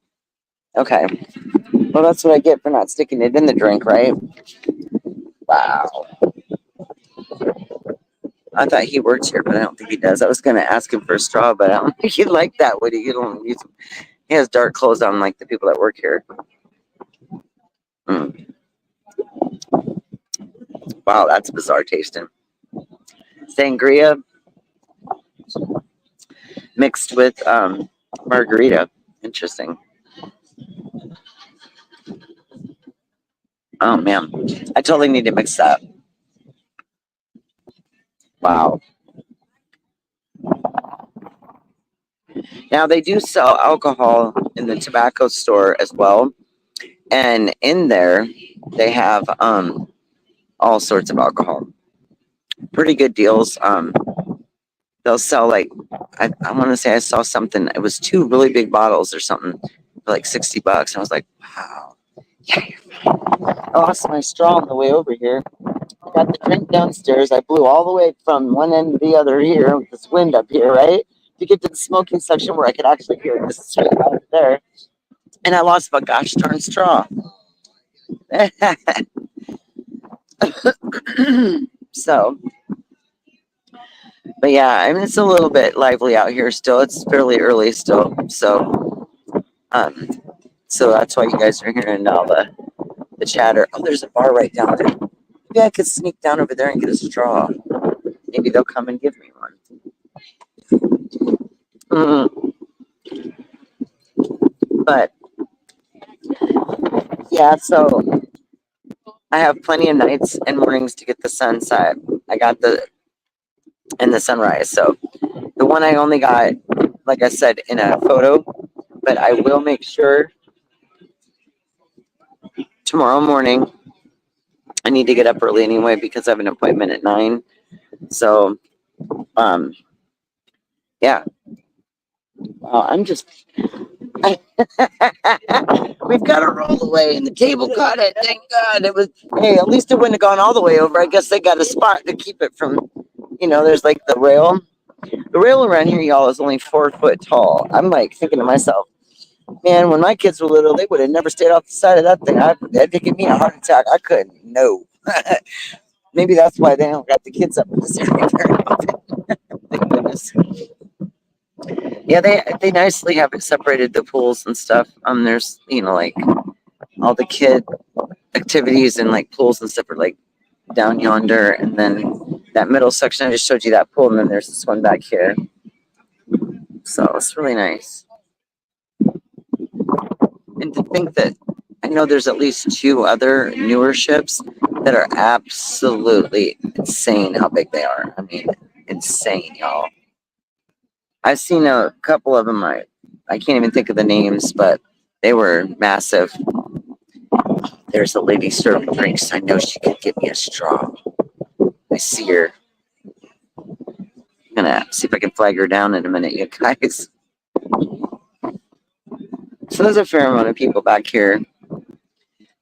Okay. Well, that's what I get for not sticking it in the drink, right? Wow. I thought he worked here, but I don't think he does. I was going to ask him for a straw, but I don't think he'd like that, would he? He has dark clothes on like the people that work here. Wow, that's bizarre tasting. Sangria mixed with margarita. Interesting. Oh, man. I totally need to mix that. Wow. Now, they do sell alcohol in the tobacco store as well. And in there, they have all sorts of alcohol. Pretty good deals. They'll sell like, I want to say I saw something. It was two really big bottles or something for like $60. And I was like, wow. Yeah. I lost my straw on the way over here. I got the drink downstairs. I blew all the way from one end to the other here with this wind up here, right? To get to the smoking section where I could actually hear it. This is straight out there. And I lost my gosh darn straw. So, but yeah, I mean, it's a little bit lively out here still. It's fairly early still. Um, so that's why you guys are hearing all the chatter. Oh, there's a bar right down there. Maybe I could sneak down over there and get a straw. Maybe they'll come and give me one. But yeah, so I have plenty of nights and mornings to get the sunset. I got the sunrise. So the one I only got, like I said, in a photo, but I will make sure tomorrow morning. I need to get up early anyway because I have an appointment at 9. So, yeah. Wow, I'm just. We've got to roll away, and the cable caught it. Thank God. It was. Hey, at least it wouldn't have gone all the way over. I guess they got a spot to keep it from. There's like the rail. The rail around here, y'all, is only 4 foot tall. I'm like thinking to myself, man, when my kids were little, they would have never stayed off the side of that thing. That'd give me a heart attack. I couldn't. No. Maybe that's why they don't got the kids up in this area very often. Thank goodness. Yeah, they nicely have it separated, the pools and stuff. There's like all the kid activities and like pools and stuff are like down yonder, and then that middle section I just showed you, that pool, and then there's this one back here. So it's really nice. And to think that I know there's at least 2 other newer ships that are absolutely insane how big they are. I mean, insane, y'all. I've seen a couple of them. I can't even think of the names, but they were massive. There's a lady serving drinks. I know she could get me a straw. I see her. I'm gonna see if I can flag her down in a minute, you guys. So there's a fair amount of people back here.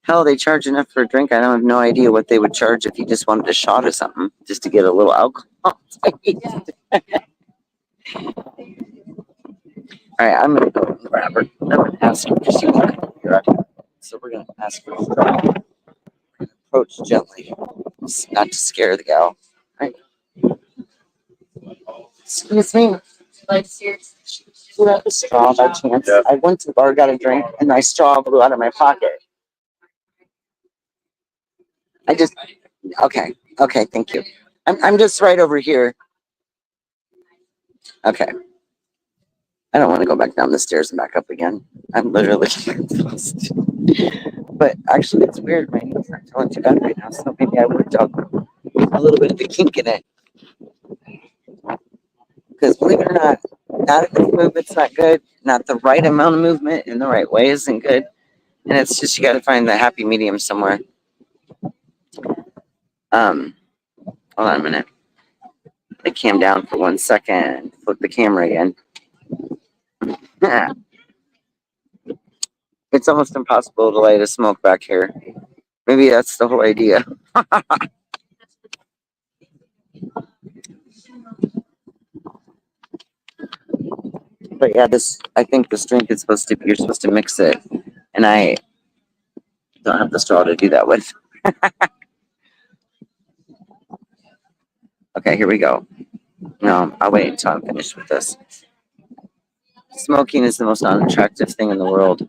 Hell, they charge enough for a drink. I don't have no idea what they would charge if you just wanted a shot of something, just to get a little alcohol. All right, I'm gonna go and grab her. I'm gonna ask her because she won't come here. So we're gonna ask her to straw. Approach gently, not to scare the gal. All right. Excuse me. Do you have a straw by chance? Yeah. I went to the bar, got a drink, and my straw blew out of my pocket. I just okay, okay, thank you. I'm just right over here. Okay. I don't want to go back down the stairs and back up again. I'm literally exhausted. But actually, it's weird. My knees aren't feeling too bad right now, so maybe I worked out a little bit of a kink in it. Because believe it or not enough movement's not good. Not the right amount of movement in the right way isn't good. And it's just you got to find the happy medium somewhere. Hold on a minute. I cam down for 1 second. Flip the camera again. It's almost impossible to light a smoke back here. Maybe that's the whole idea. But yeah, I think this drink is supposed to, you're supposed to mix it. And I don't have the straw to do that with. Okay, here we go. No, I'll wait until I'm finished with this. Smoking is the most unattractive thing in the world.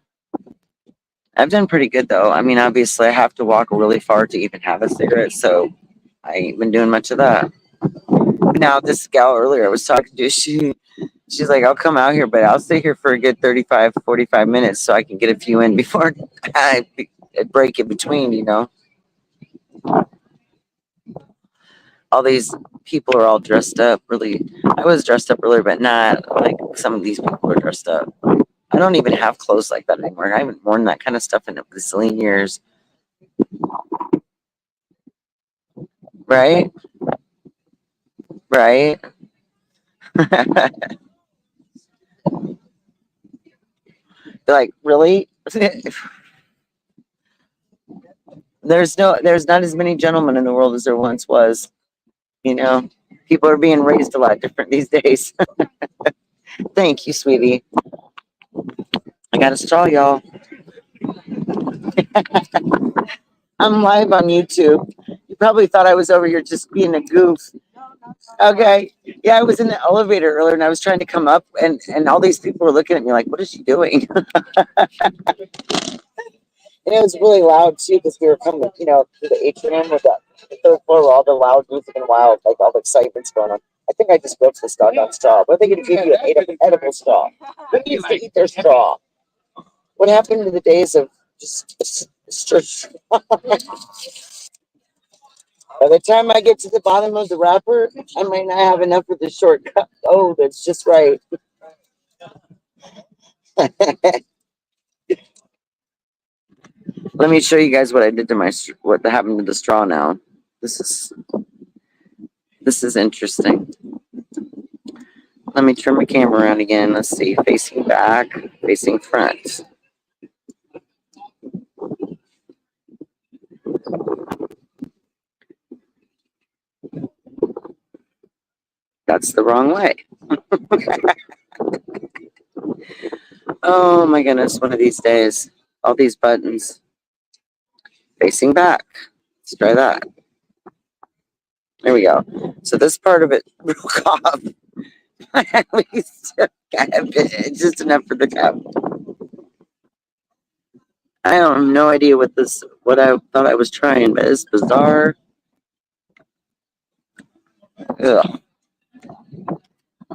I've done pretty good though. I mean, obviously I have to walk really far to even have a cigarette, so I ain't been doing much of that. Now, this gal earlier I was talking to, she's like, I'll come out here, but I'll stay here for a good 35, 45 minutes so I can get a few in before I break in between, you know. All these people are all dressed up, really. I was dressed up earlier, but not like some of these people are dressed up. I don't even have clothes like that anymore. I haven't worn that kind of stuff in a bazillion years. Right? Right? Like, really? There's not as many gentlemen in the world as there once was. You know, people are being raised a lot different these days. Thank you, sweetie. I got a straw, y'all. I'm live on YouTube. You probably thought I was over here just being a goof. Okay. Yeah, I was in the elevator earlier and I was trying to come up and all these people were looking at me like, what is she doing? And it was really loud too because we were coming, you know, to the atrium with the third floor where all the loud music and wild, like all the excitement's going on. I think I just broke this doggone straw. What are they going to give you an edible straw? Who needs to eat their straw? What happened to the days of just by the time I get to the bottom of the wrapper, I might not have enough for the shortcut. Oh, that's just right. Let me show you guys what I did to what happened to the straw now. This is interesting. Let me turn my camera around again. Let's see, facing back, facing front. That's the wrong way. Oh my goodness, one of these days. All these buttons. Facing back. Let's try that. There we go. So this part of it broke off. We still got a bit, just enough for the cap. I have no idea what I thought I was trying, but it's bizarre. Ugh.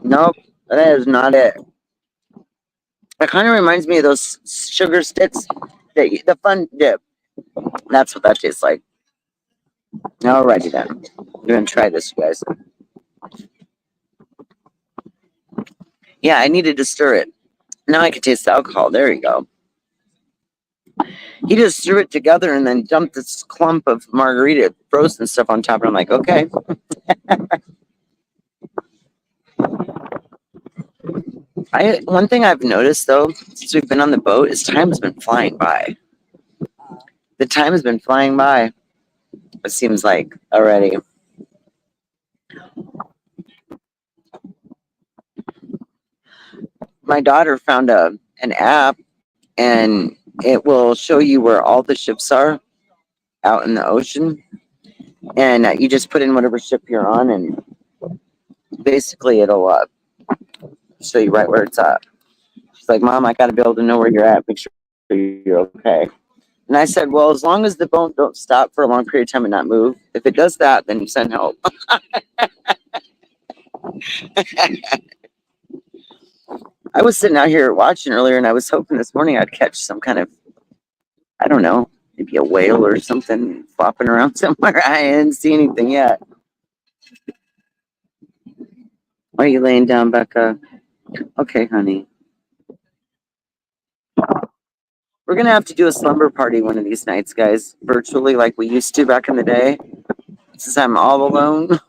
Nope, that is not it. It kind of reminds me of those sugar sticks, the fun dip. That's what that tastes like. Alrighty then. I'm gonna try this, you guys. Yeah, I needed to stir it. Now I can taste the alcohol. There you go. He just threw it together and then dumped this clump of margarita frozen stuff on top. And I'm like, okay. One thing I've noticed though, since we've been on the boat, is time has been flying by. The time has been flying by. It seems like already. My daughter found an app, and it will show you where all the ships are out in the ocean, and you just put in whatever ship you're on, and basically it'll show you right where it's at. She's like, "Mom, I got to be able to know where you're at. Make sure you're okay." And I said, "Well, as long as the boat don't stop for a long period of time and not move. If it does that, then you send help." I was sitting out here watching earlier, and I was hoping this morning I'd catch some kind of, I don't know, maybe a whale or something flopping around somewhere. I didn't see anything yet. Why are you laying down, Becca? Okay, honey. We're gonna have to do a slumber party one of these nights, guys, virtually like we used to back in the day. Since I'm all alone.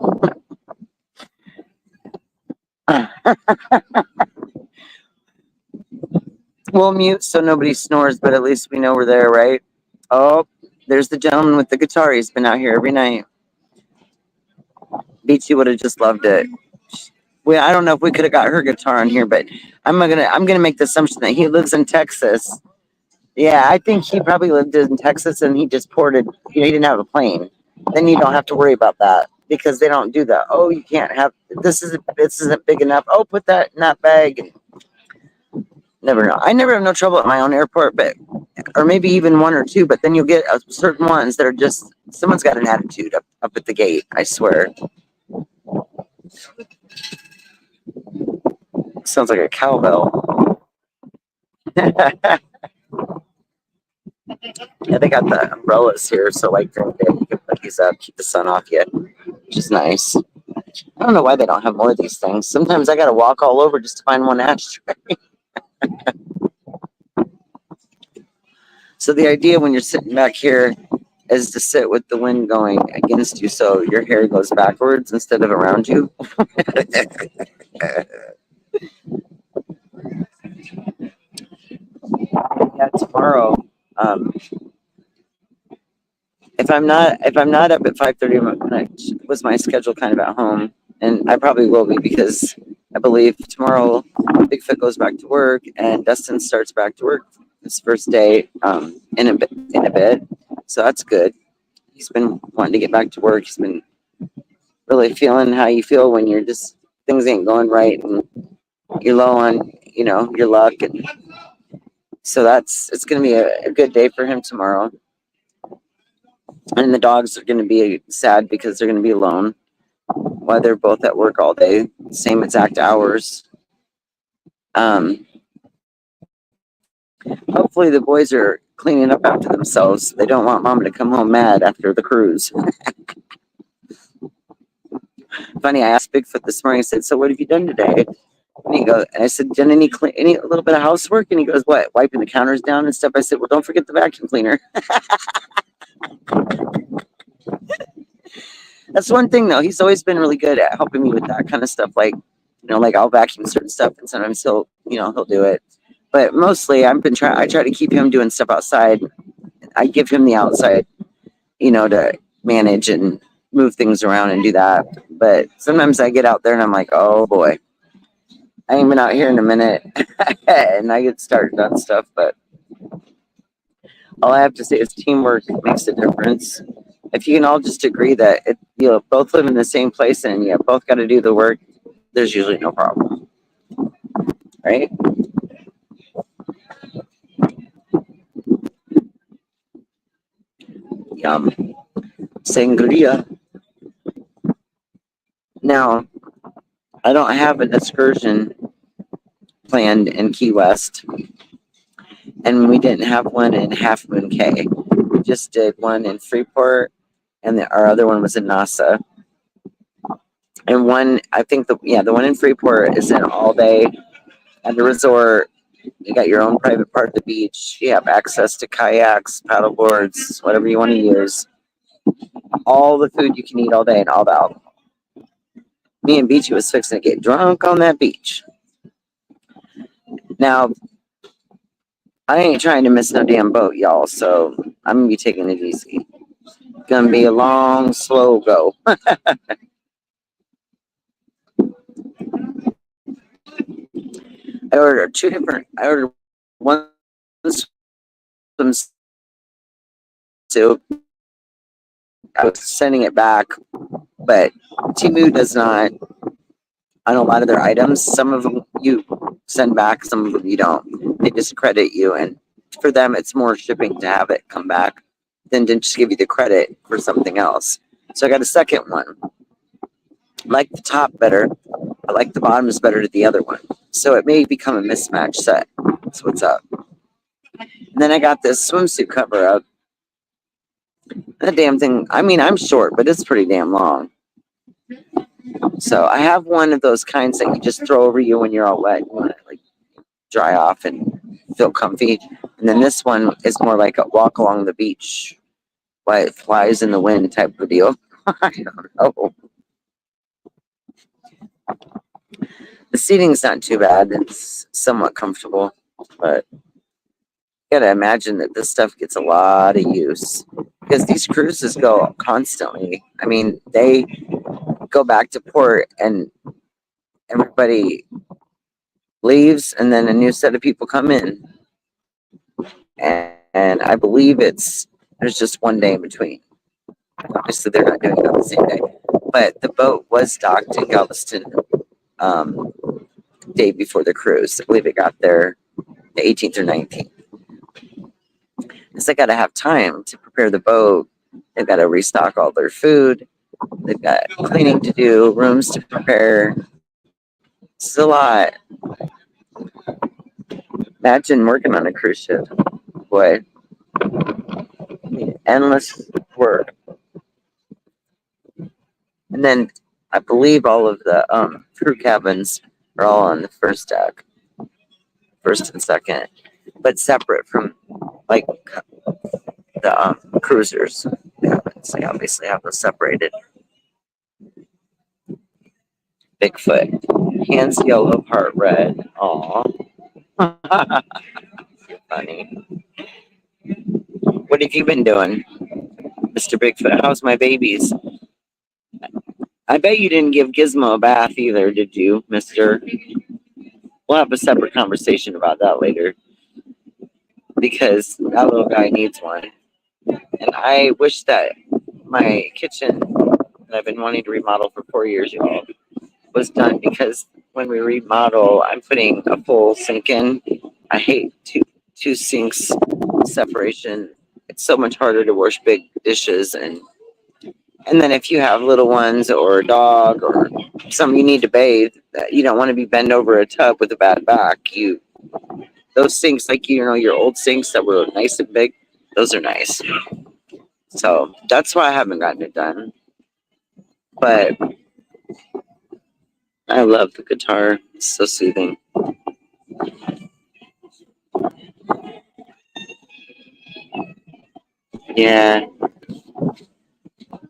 We'll mute so nobody snores, but at least we know we're there, right? Oh, there's the gentleman with the guitar. He's been out here every night. Beachy would have just loved it. I don't know if we could have got her guitar on here, but I'm gonna make the assumption that he lives in Texas. Yeah, I think he probably lived in Texas and he just ported. He didn't have a plane. Then you don't have to worry about that because they don't do that. Oh, you can't have this. Isn't big enough. Oh, put that in that bag. And never know. I never have no trouble at my own airport, but or maybe even one or two. But then you'll get certain ones that are just someone's got an attitude up at the gate. I swear. Sounds like a cowbell. Yeah, they got the umbrellas here, so like during the day you can put these up, keep the sun off you, which is nice. I don't know why they don't have more of these things. Sometimes I gotta walk all over just to find one ashtray. So the idea when you're sitting back here is to sit with the wind going against you, so your hair goes backwards instead of around you. Yeah, tomorrow. Um, if I'm not up at 5:30, was my schedule kind of at home, and I probably will be because I believe tomorrow Bigfoot goes back to work and Dustin starts back to work his first day in a bit, so that's good. He's been wanting to get back to work. He's been really feeling how you feel when you're just things ain't going right and you're low on your luck, and so it's going to be a good day for him tomorrow. And the dogs are going to be sad because they're going to be alone while they're both at work all day, same exact hours. Hopefully the boys are cleaning up after themselves. They don't want mom to come home mad after the cruise. Funny, I asked Bigfoot this morning. I said, "So what have you done today?" And I said, "Done any a little bit of housework?" And he goes, "What? Wiping the counters down and stuff?" I said, "Well, don't forget the vacuum cleaner." That's one thing though. He's always been really good at helping me with that kind of stuff. Like, like I'll vacuum certain stuff, and sometimes he'll do it. But mostly, I try to keep him doing stuff outside. I give him the outside, to manage and move things around and do that. But sometimes I get out there and I'm like, oh boy, I ain't been out here in a minute, and I get started on stuff. But all I have to say is teamwork makes a difference. If you can all just agree that both live in the same place and you both got to do the work, there's usually no problem, right? Yum. Sangria. Now, I don't have an excursion planned in Key West, and we didn't have one in Half Moon Cay. We just did one in Freeport, and our other one was in NASA. And I think the one in Freeport is an all day at the resort. You got your own private part of the beach. You have access to kayaks, paddle boards, whatever you want to use. All the food you can eat all day and all the alcohol. Me and Beachy was fixing to get drunk on that beach. Now, I ain't trying to miss no damn boat, y'all, so I'm gonna be taking it easy. Gonna be a long, slow go. I ordered one swimsuit. I was sending it back, but Timu does not on a lot of their items. Some of them you send back, some of them you don't. They just credit you, and for them, it's more shipping to have it come back than to just give you the credit for something else. So I got a second one. I like the top better. I like the bottoms better to the other one. So it may become a mismatch set. That's what's up. And then I got this swimsuit cover up. The damn thing, I mean, I'm short, but it's pretty damn long. So I have one of those kinds that you just throw over you when you're all wet. You want to like dry off and feel comfy. And then this one is more like a walk along the beach while it flies in the wind type of deal. I don't know. The seating's not too bad. It's somewhat comfortable, but you gotta imagine that this stuff gets a lot of use because these cruises go constantly. I mean, they go back to port and everybody leaves and then a new set of people come in. And I believe there's just one day in between. Obviously, they're not doing it on the same day. But the boat was docked in Galveston um, day before the cruise. I believe it got there the 18th or 19th. Because they got to have time to prepare the boat. They've got to restock all their food. They've got cleaning to do, rooms to prepare. It's a lot. Imagine working on a cruise ship. Boy, endless work. And then I believe all of the crew cabins are all on the first deck, first and second, but separate from like the cruisers cabins. They obviously have those separated. Bigfoot, hands yellow, heart red. Aw, funny. What have you been doing, Mr. Bigfoot? How's my babies? I bet you didn't give Gizmo a bath either, did you, Mister? We'll have a separate conversation about that later because that little guy needs one. And I wish that my kitchen that I've been wanting to remodel for 4 years, y'all, was done because when we remodel, I'm putting a full sink in. I hate two sinks separation. It's so much harder to wash big dishes and then if you have little ones or a dog or something you need to bathe, you don't want to be bent over a tub with a bad back. Those sinks, like your old sinks that were nice and big, those are nice. So that's why I haven't gotten it done. But I love the guitar. It's so soothing. Yeah.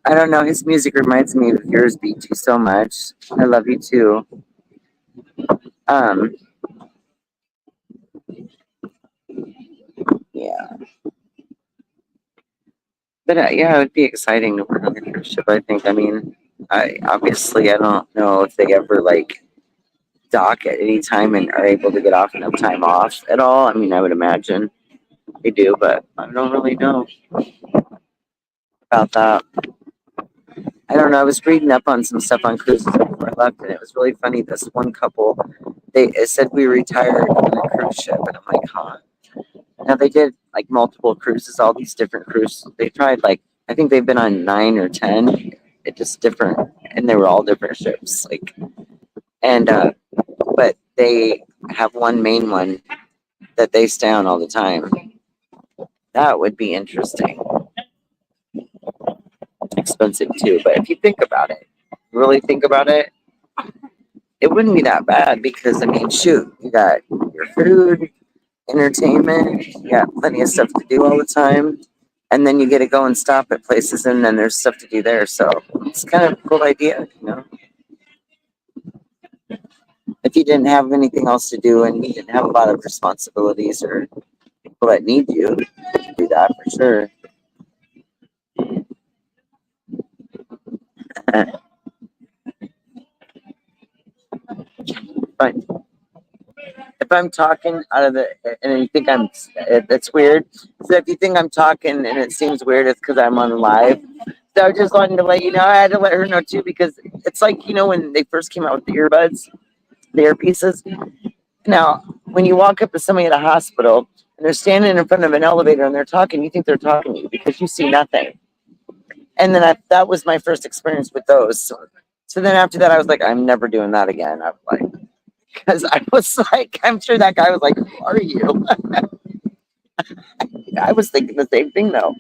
I don't know. His music reminds me of yours, BT, so much. I love you too. Um, yeah. But yeah, it would be exciting to work on the cruise ship, I think. I mean, I don't know if they ever like dock at any time and are able to get off enough time off at all. I mean, I would imagine they do, but I don't really know about that. I don't know. I was reading up on some stuff on cruises before I left, and it was really funny. This one couple, it said we retired on a cruise ship, and I'm like, huh? Now they did like multiple cruises, all these different cruises. They tried like I think they've been on 9 or 10. It just different, and they were all different ships. Like, and but they have one main one that they stay on all the time. That would be interesting. Expensive too, but if you think about it, really think about it, it wouldn't be that bad because I mean, shoot, you got your food, entertainment, you got plenty of stuff to do all the time, and then you get to go and stop at places, and then there's stuff to do there. So it's kind of a cool idea, you know. if you didn't have anything else to do and you didn't have a lot of responsibilities or people that need you, you could do that for sure. But if I'm talking out of the, and you think it's weird. So if you think I'm talking and it seems weird, it's because I'm on live. So I just wanted to let you know. I had to let her know too because it's like, when they first came out with the earbuds, the earpieces. Now, when you walk up to somebody at a hospital and they're standing in front of an elevator and they're talking, you think they're talking to you because you see nothing. And then that was my first experience with those. So then after that, I was like, I'm never doing that again. I was like, because I was like, I'm sure that guy was like, who are you? I was thinking the same thing though.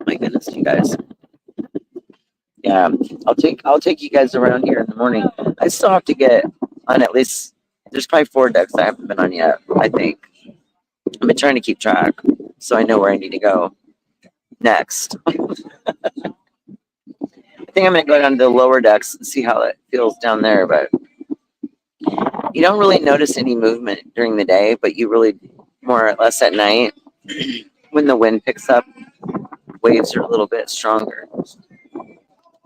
My goodness, you guys. Yeah, I'll take you guys around here in the morning. I still have to get on at least. There's probably 4 decks I haven't been on yet. I think I've been trying to keep track so I know where I need to go next. I think I'm gonna go down to the lower decks and see how it feels down there. But you don't really notice any movement during the day, but you really more or less at night when the wind picks up, waves are a little bit stronger.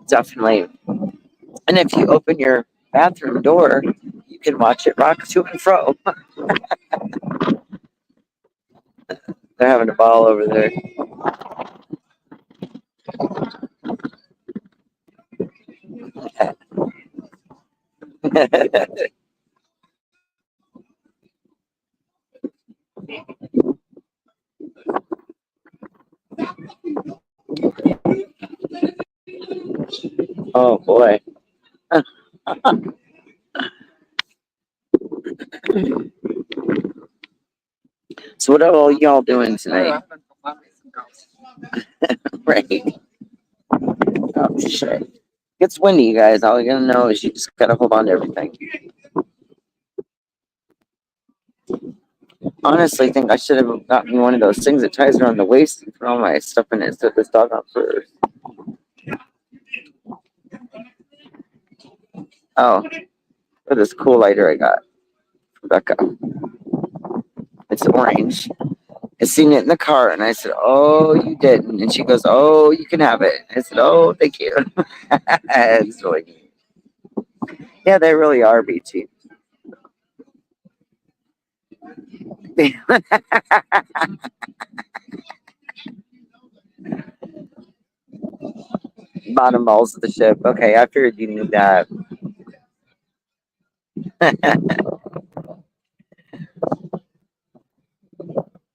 Definitely. And if you open your bathroom door, you can watch it rock to and fro. They're having a ball over there. Oh boy. So what are all y'all doing tonight? Right. Oh shit. It's windy, you guys. All you gotta know is you just gotta hold on to everything. Honestly, think I should have gotten one of those things that ties around the waist and put all my stuff in it instead of this dog on first. Oh, look at this cool lighter I got from Becca. It's orange. I seen it in the car and I said, "Oh, you didn't." And she goes, "Oh, you can have it." I said, "Oh, thank you." It's really neat. Yeah, they really are beachy. Bottom balls of the ship. Okay, I figured you knew that.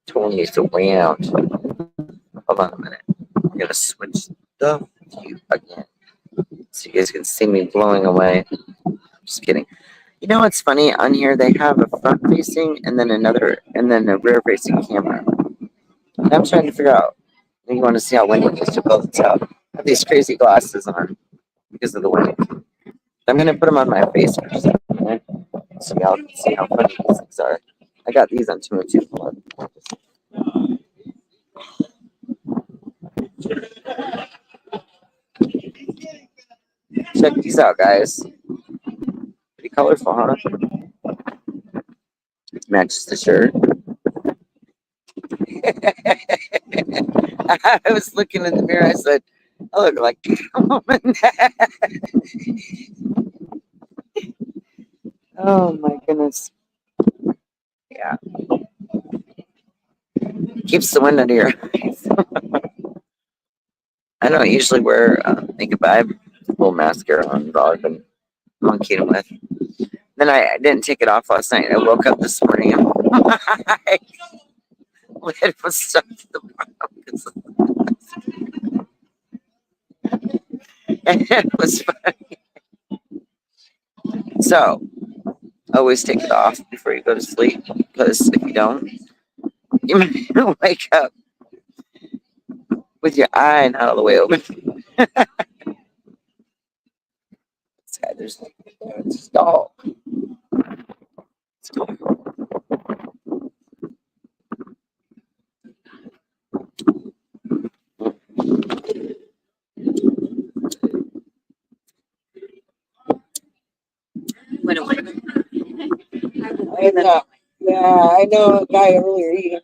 Totally needs to around. Hold on a minute. I'm gonna switch the view again so you guys can see me blowing away. Just kidding. You know what's funny? On here they have a front facing and then a rear facing camera. And I'm trying to figure out. You want to see how windy it is to both this out. I have these crazy glasses on because of the wind. I'm gonna put them on my face for a second, okay? So y'all can see how funny these things are. I got these on 202. Check these out, guys. Pretty colorful, huh? Matches the shirt. I was looking in the mirror. I said, "I look like a woman." Oh my goodness! Yeah, keeps the wind out of your eyes. I don't usually wear makeup. I have a little mascara on that I've been monkeying with. Then I didn't take it off last night. I woke up this morning and my lid was stuck to the bottom. And it was funny. So always take it off before you go to sleep because if you don't, you might wake up with your eye not all the way open. There's it's a dog. It's Yeah, I know a guy earlier, he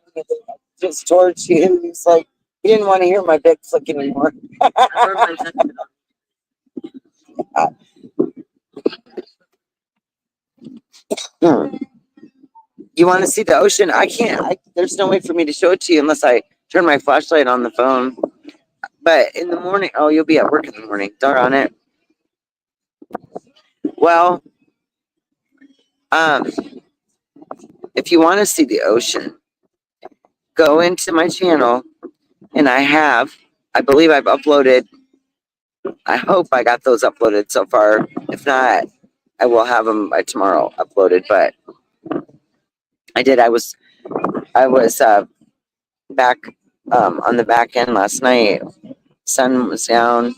just towards you, and he's like, he didn't want to hear my big flick anymore. Hmm. You want to see the ocean? I can't. There's no way for me to show it to you unless I turn my flashlight on the phone. But in the morning, oh, you'll be at work in the morning. Darn it. Well, if you want to see the ocean, go into my channel, and I believe I've uploaded. I hope I got those uploaded so far. If not, I will have them by tomorrow uploaded. But I did. I was back on the back end last night. Sun was down,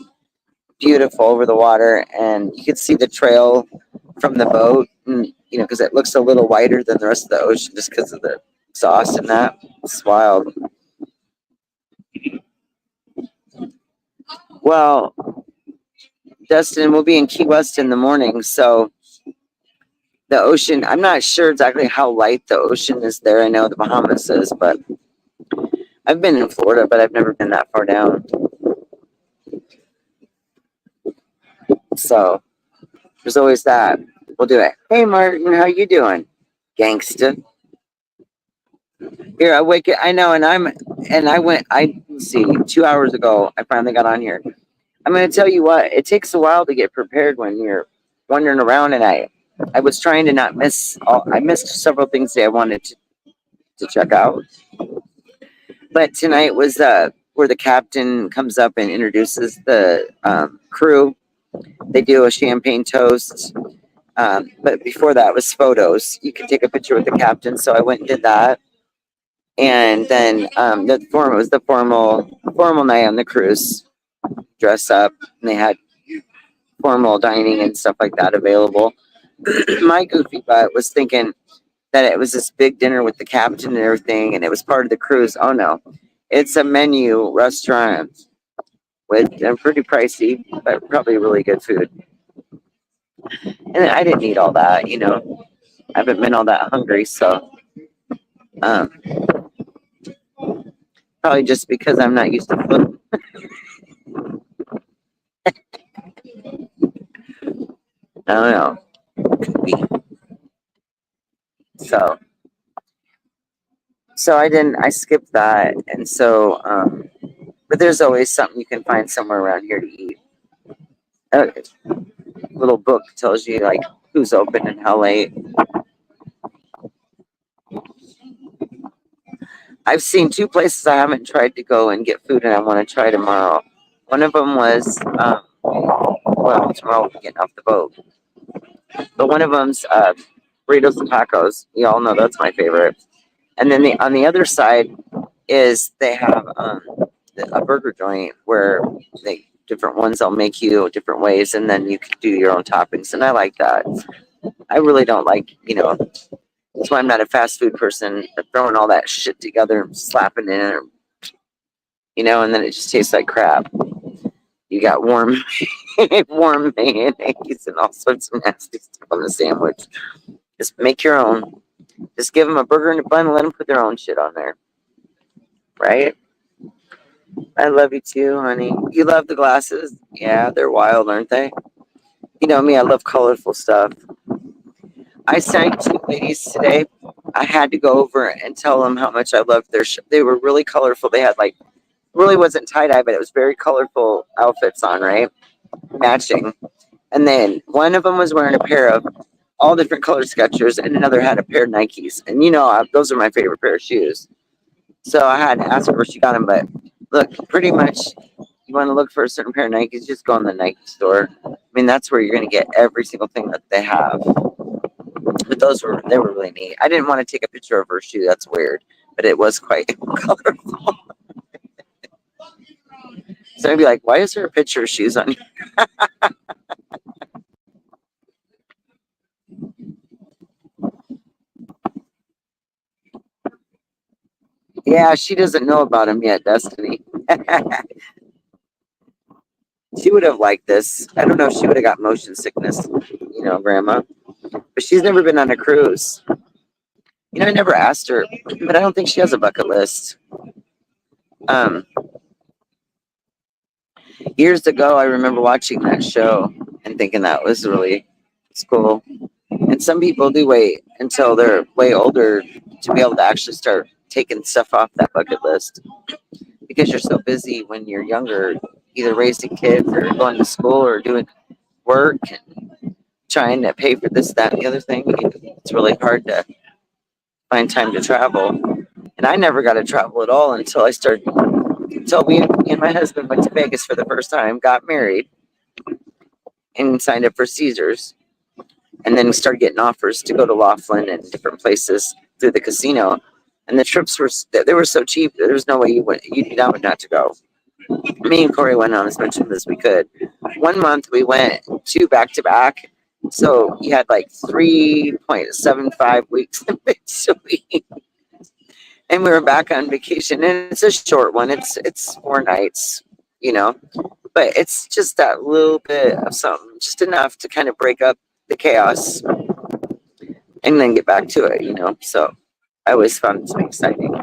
beautiful over the water, and you could see the trail from the boat, and because it looks a little wider than the rest of the ocean just because of the exhaust and that. It's wild. Well, Dustin, we'll be in Key West in the morning, so the ocean, I'm not sure exactly how light the ocean is there. I know the Bahamas is, but I've been in Florida, but I've never been that far down. So there's always that. We'll do it. Hey, Martin, how you doing? Gangsta. Here, I know, let's see, 2 hours ago, I finally got on here. I'm going to tell you what, it takes a while to get prepared when you're wandering around, and I was trying to not miss, I missed several things that I wanted to check out. But tonight was where the captain comes up and introduces the crew. They do a champagne toast. But before that was photos. You could take a picture with the captain. So I went and did that. And then it was the formal night on the cruise. Dress up, and they had formal dining and stuff like that available. My goofy butt was thinking that it was this big dinner with the captain and everything, and it was part of the cruise. Oh no, it's a menu restaurant with pretty pricey, but probably really good food. And I didn't eat all that, I haven't been all that hungry, so um, probably just because I'm not used to food. I don't know. Could be. So I skipped that, and so but there's always something you can find somewhere around here to eat. A little book tells you like who's open and how late. I've seen two places I haven't tried to go and get food, and I want to try tomorrow. One of them was well, tomorrow we're getting off the boat, but one of them's burritos and tacos. You all know that's my favorite. And then on the other side is they have a burger joint where different ones they'll make you different ways, and then you can do your own toppings. And I like that. I really don't like, that's why I'm not a fast food person. Throwing all that shit together and slapping it in, and then it just tastes like crap. You got warm mayonnaise and all sorts of nasty stuff on the sandwich. Just make your own. Just give them a burger and a bun and let them put their own shit on there. Right? I love you too, honey. You love the glasses? Yeah, they're wild, aren't they? You know me, I love colorful stuff. I sang two ladies today. I had to go over and tell them how much I loved their they were really colorful. They had really wasn't tie-dye, but it was very colorful outfits on, right? Matching. And then one of them was wearing a pair of all different color Skechers, and another had a pair of Nikes. And those are my favorite pair of shoes. So I had to ask her where she got them. But look, pretty much, you want to look for a certain pair of Nikes, just go in the Nike store. I mean, that's where you're going to get every single thing that they have. But they were really neat. I didn't want to take a picture of her shoe. That's weird. But it was quite colorful. So I'd be like, why is there a picture of shoes on here? Yeah, she doesn't know about him yet, Destiny. She would have liked this. I don't know if she would have got motion sickness, Grandma. But she's never been on a cruise. You know, I never asked her, but I don't think she has a bucket list. Um, Years ago, I remember watching that show and thinking that was really cool. And some people do wait until they're way older to be able to actually start taking stuff off that bucket list because you're so busy when you're younger, either raising kids or going to school or doing work and trying to pay for this, that, and the other thing. It's really hard to find time to travel. And I never got to travel at all until me and my husband went to Vegas for the first time, got married, and signed up for Caesars. And then we started getting offers to go to Laughlin and different places through the casino. And the trips they were so cheap. There was no way you'd be down not to go. Me and Corey went on as much as we could. 1 month we went 2 back to back. So you had like 3.75 weeks in between. And we were back on vacation. And it's a short one. It's 4 nights, you know. But it's just that little bit of something, just enough to kind of break up the chaos and then get back to it, you know. So I always found it to be exciting,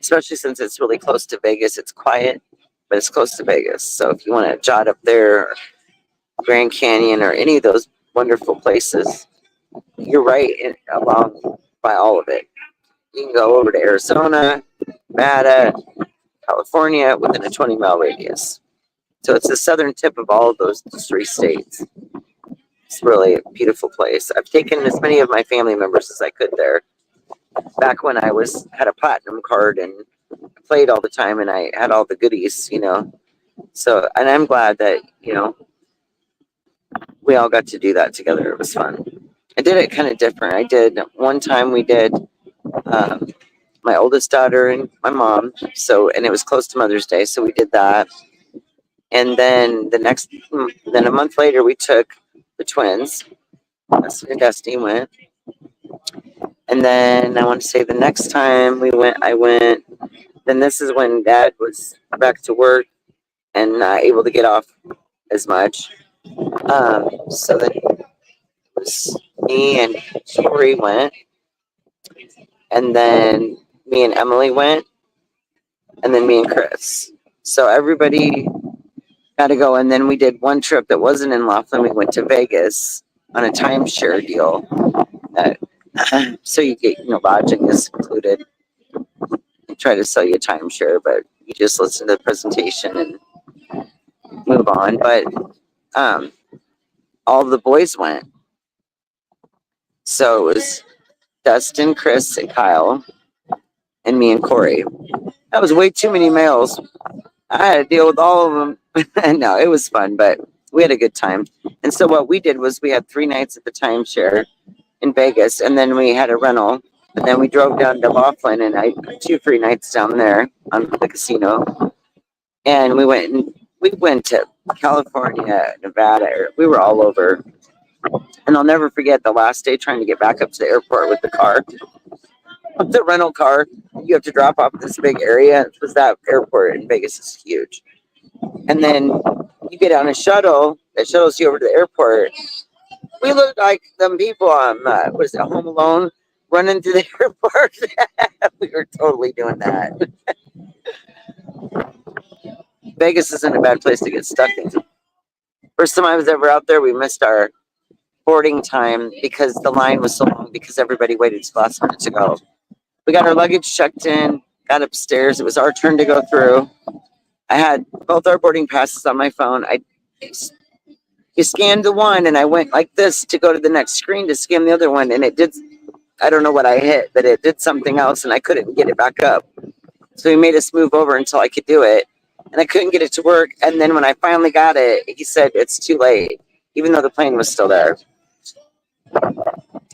especially since it's really close to Vegas. It's quiet, but it's close to Vegas. So if you want to jot up there, or Grand Canyon, or any of those wonderful places, you're right along by all of it. You can go over to Arizona, Nevada, California within a 20-mile radius. So it's the southern tip of all of those 3 states. It's really a beautiful place. I've taken as many of my family members as I could there. Back when I had a platinum card and played all the time and I had all the goodies, you know. So, and I'm glad that, you know, we all got to do that together. It was fun. I did it kind of different. I did one time we did um, my oldest daughter and my mom. So, and it was close to Mother's Day. So we did that. And then then a month later, we took the twins. That's where Destiny went. And then I want to say the next time I went. Then this is when Dad was back to work and not able to get off as much. So then it was me and Tori went, and then me and Emily went, and then me and Chris. So everybody got to go. And then we did one trip that wasn't in Laughlin. We went to Vegas on a timeshare deal. So you get, you know, lodging is included. They try to sell you a timeshare, but you just listen to the presentation and move on. But all the boys went. So it was Dustin, Chris, and Kyle, and me and Corey. That was way too many males. I had to deal with all of them. And no, it was fun, but we had a good time. And so what we did was we had 3 nights at the timeshare in Vegas, and then we had a rental. And then we drove down to Laughlin, and I 2 free nights down there on the casino. And we went to California, Nevada. We were all over. And I'll never forget the last day trying to get back up to the airport with the car. The rental car, you have to drop off this big area because that airport in Vegas is huge. And then you get on a shuttle that shuttles you over to the airport. We looked like them people on what is it, Home Alone, running through the airport. We were totally doing that. Vegas isn't a bad place to get stuck in. First time I was ever out there, we missed our boarding time because the line was so long because everybody waited to the last minute to go. We got our luggage checked in, got upstairs. It was our turn to go through. I had both our boarding passes on my phone. You scanned the one, and I went like this to go to the next screen to scan the other one, and it did. I don't know what I hit, but it did something else, and I couldn't get it back up. So he made us move over until I could do it, and I couldn't get it to work. And then when I finally got it, he said it's too late, even though the plane was still there.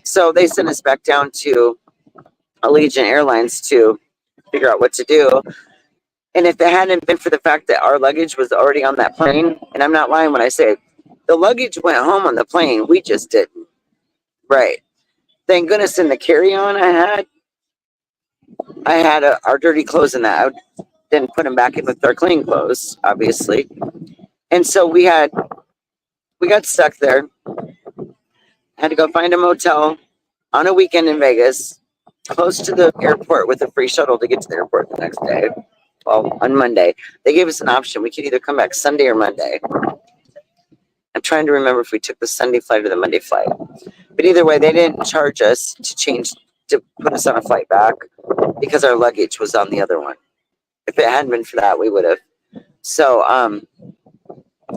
So they sent us back down to Allegiant Airlines to figure out what to do. And if it hadn't been for the fact that our luggage was already on that plane, and I'm not lying when I say the luggage went home on the plane, we just didn't. Right. Thank goodness in the carry-on I had our dirty clothes in that. I didn't put them back in with our clean clothes, obviously. And so we got stuck there. Had to go find a motel. on a weekend in Vegas, close to the airport with a free shuttle to get to the airport the next day. Well, on Monday, they gave us an option. We could either come back Sunday or Monday. I'm trying to remember if we took the Sunday flight or the Monday flight. But either way, they didn't charge us to put us on a flight back because our luggage was on the other one. If it hadn't been for that, we would have. So,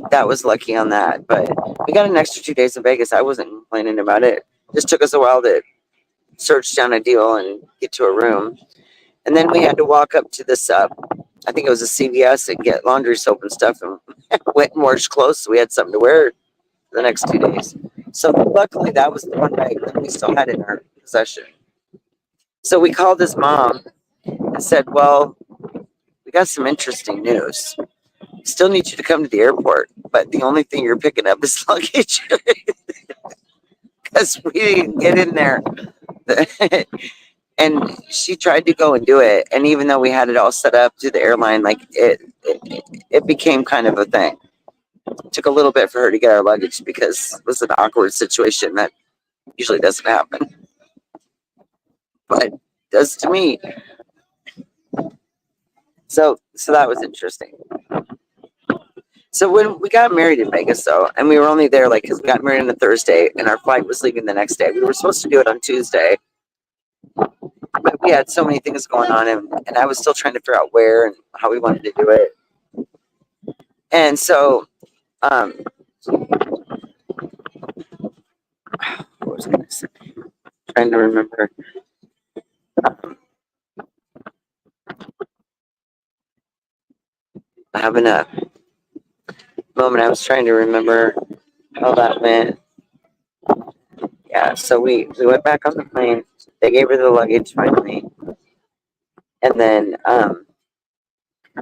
that was lucky on that. But we got an extra 2 days in Vegas. I wasn't complaining about it. Just took us a while to search down a deal and get to a room. And then we had to walk up to this, I think it was a CVS, and get laundry soap and stuff, and went and washed clothes so we had something to wear the next 2 days. So luckily that was the one bag that we still had in our possession. So we called his mom and said, well, we got some interesting news. Still need you to come to the airport, but the only thing you're picking up is luggage. Because we didn't get in there. And she tried to go and do it, and even though we had it all set up to the airline, like it became kind of a thing. It took a little bit for her to get our luggage because it was an awkward situation that usually doesn't happen, but it does to me. So that was interesting. So when we got married in Vegas, though, and we were only there because we got married on a Thursday, and our flight was leaving the next day. We were supposed to do it on Tuesday, but we had so many things going on, and I was still trying to figure out where and how we wanted to do it. And so, what was I going to say? Trying to remember. Having a moment. I was trying to remember how that went. Yeah, so we went back on the plane. They gave her the luggage finally, and then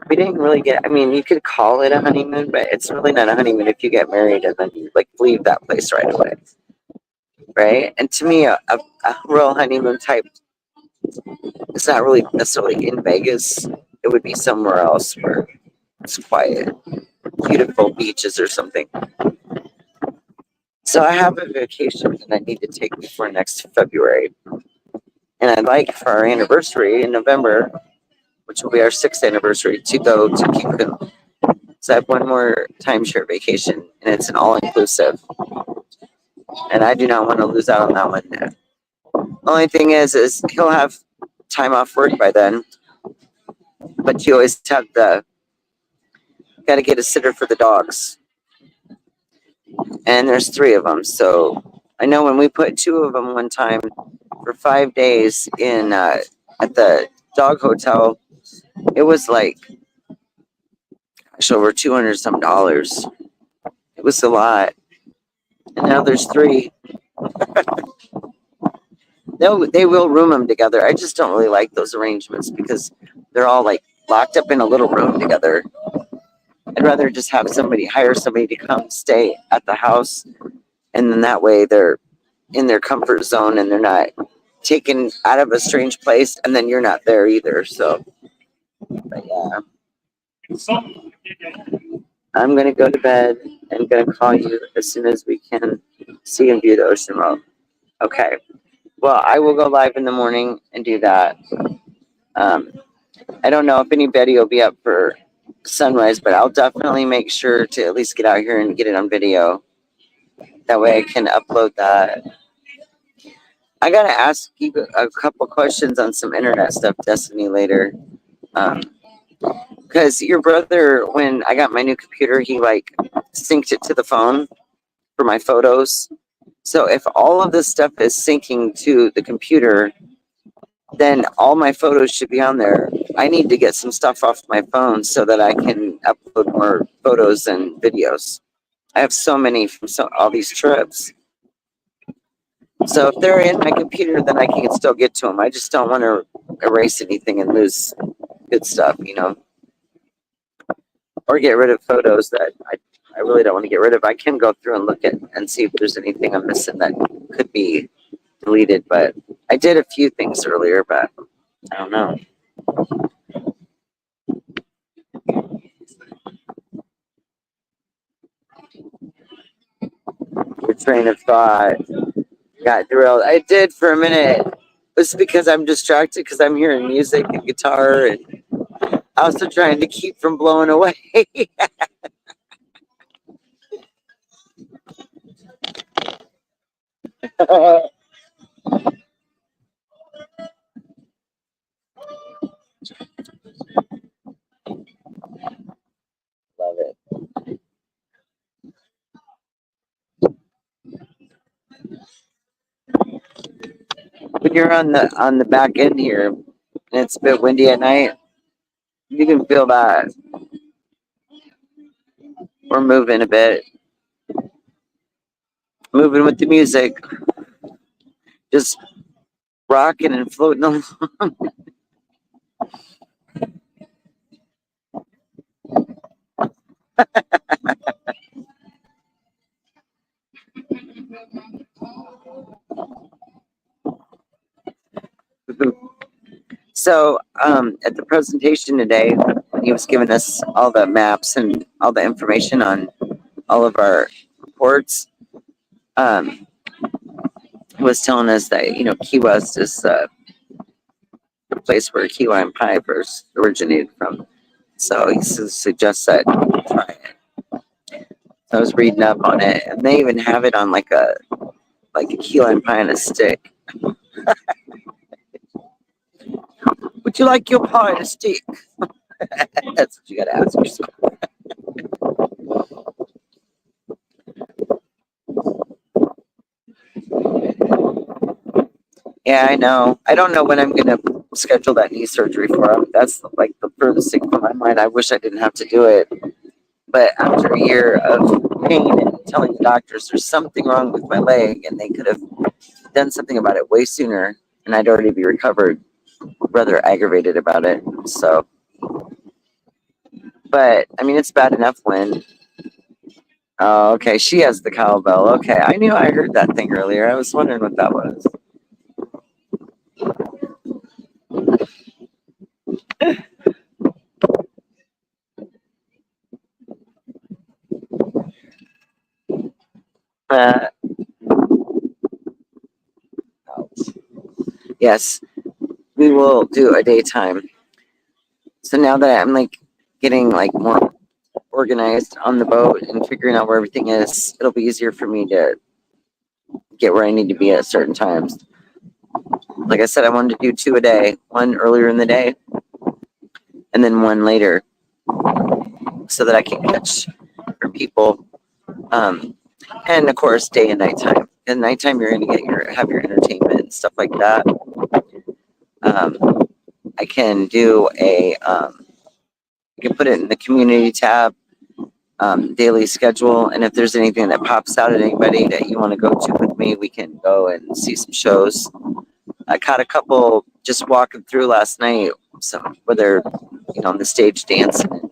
we didn't really get. I mean, you could call it a honeymoon, but it's really not a honeymoon if you get married and then you leave that place right away, right? And to me, a real honeymoon type is not really necessarily in Vegas. It would be somewhere else where it's quiet, beautiful beaches or something. So I have a vacation that I need to take before next February. And I'd like for our anniversary in November, which will be our 6th anniversary, to go to Cancun. So I have one more timeshare vacation, and it's an all-inclusive. And I do not want to lose out on that one. Only thing is he'll have time off work by then. But you always have got to get a sitter for the dogs. And there's 3 of them. So I know when we put 2 of them one time for 5 days in at the dog hotel, it was like over $200 some. It was a lot. And now there's 3. They will room them together. I just don't really like those arrangements because they're all locked up in a little room together. I'd rather just hire somebody to come stay at the house, and then that way they're in their comfort zone and they're not taken out of a strange place, and then you're not there either. So, but yeah, I'm gonna go to bed and gonna call you as soon as we can see and view the ocean road. Okay. Well, I will go live in the morning and do that. I don't know if anybody will be up for sunrise, but I'll definitely make sure to at least get out here and get it on video. That way I can upload that. I gotta ask you a couple questions on some internet stuff, Destiny, later. Because your brother, when I got my new computer, he synced it to the phone for my photos. So if all of this stuff is syncing to the computer, then all my photos should be on there. I need to get some stuff off my phone so that I can upload more photos and videos. I have so many from all these trips. So if they're in my computer, then I can still get to them. I just don't want to erase anything and lose good stuff, or get rid of photos that I really don't want to get rid of. I can go through and look at and see if there's anything I'm missing that could be deleted, but I did a few things earlier, but I don't know. Your train of thought. Got derailed. I did for a minute. It's because I'm distracted because I'm hearing music and guitar and also trying to keep from blowing away. Love it. When you're on the back end here and it's a bit windy at night, you can feel that we're moving a bit, moving with the music, just rocking and floating along. So, at the presentation today, when he was giving us all the maps and all the information on all of our reports, um, he was telling us that, Key West is the place where key lime pie first originated from. So he suggests that you try it. So I was reading up on it, and they even have it on like a key lime pie on a stick. Would you like your pie on a stick? That's what you got to ask yourself. Yeah, I know. I don't know when I'm gonna schedule that knee surgery for him. That's like the furthest thing from my mind. I wish I didn't have to do it. But after a year of pain and telling the doctors there's something wrong with my leg and they could have done something about it way sooner and I'd already be recovered, rather aggravated about it. So, but I mean, it's bad enough when, oh, okay, she has the cowbell. Okay, I knew I heard that thing earlier. I was wondering what that was. Uh, yes, we will do a daytime. So now that I'm like getting like more organized on the boat and figuring out where everything is, it'll be easier for me to get where I need to be at certain times. Like I said, I wanted to do two a day, one earlier in the day and then one later so that I can catch for people. Um, and of course, day and nighttime. And nighttime, you're going to have your entertainment and stuff like that. Um, I can do I can put it in the community tab, daily schedule. And if there's anything that pops out at anybody that you want to go to with me, we can go and see some shows. I caught a couple just walking through last night, some where they're, on the stage dancing.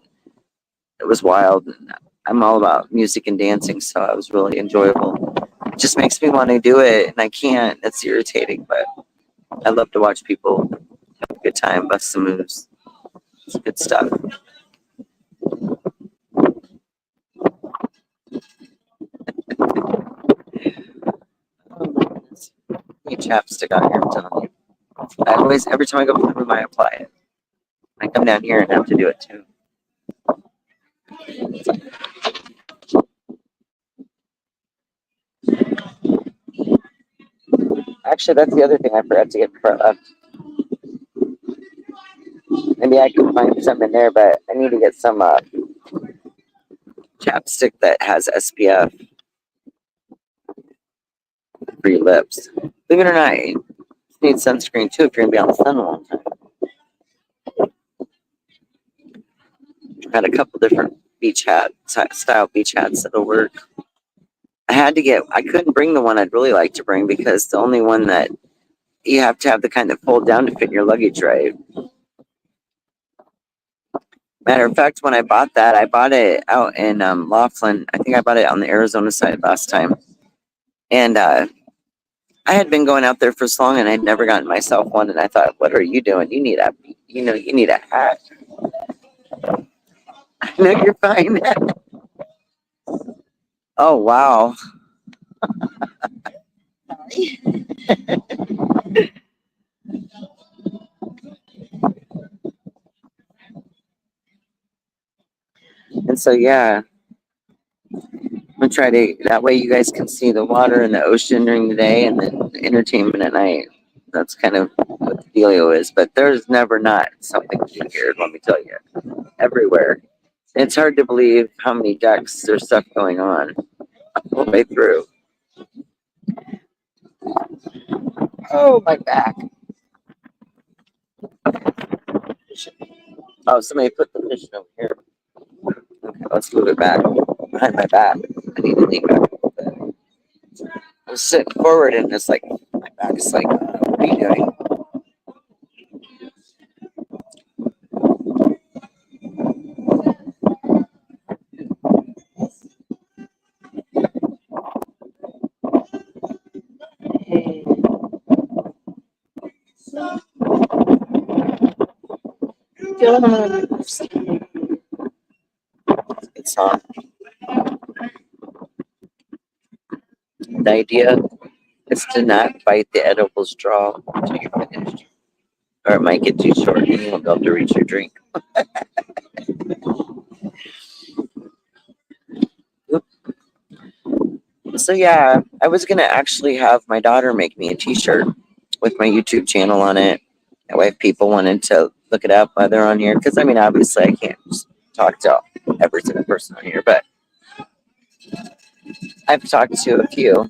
It was wild. And I'm all about music and dancing, so it was really enjoyable. It just makes me want to do it, and I can't. It's irritating, but I love to watch people have a good time, bust some moves. It's good stuff. Oh my goodness. Need chapstick out here, I'm telling you. Every time I go to the room, I apply it. I come down here and have to do it too. Actually, that's the other thing I forgot to get before I left. Maybe I can find some in there, but I need to get some chapstick that has SPF for your lips. Believe it or not, you need sunscreen too if you're gonna be on the sun a long time. I've got a couple different beach hat style beach hats that'll work. I couldn't bring the one I'd really like to bring because the only one that you have to have the kind that fold down to fit in your luggage, right? Matter of fact, when I bought that, I bought it out in Laughlin. I think I bought it on the Arizona side last time. And I had been going out there for so long and I'd never gotten myself one. And I thought, what are you doing? You need a hat. No, you're fine. Oh, wow. And so, yeah, I'm gonna try to, that way you guys can see the water and the ocean during the day and then entertainment at night. That's kind of what the dealio is. But there's never not something to do here, let me tell you. Everywhere. It's hard to believe how many decks there's stuff going on all the way through. Oh, my back. Oh, somebody put the fish over here. Okay, let's move it back behind my back. I need to lean back a little bit. I'm sitting forward and it's like my back is like, what are you doing? Good song. The idea is to not bite the edible straw until you're finished, or it might get too short and you won't be able to reach your drink. So yeah, I was gonna actually have my daughter make me a T-shirt with my YouTube channel on it. That way, if people wanted to look it up while they're on here, because I mean, obviously, I can't just talk to every single person on here, but I've talked to a few,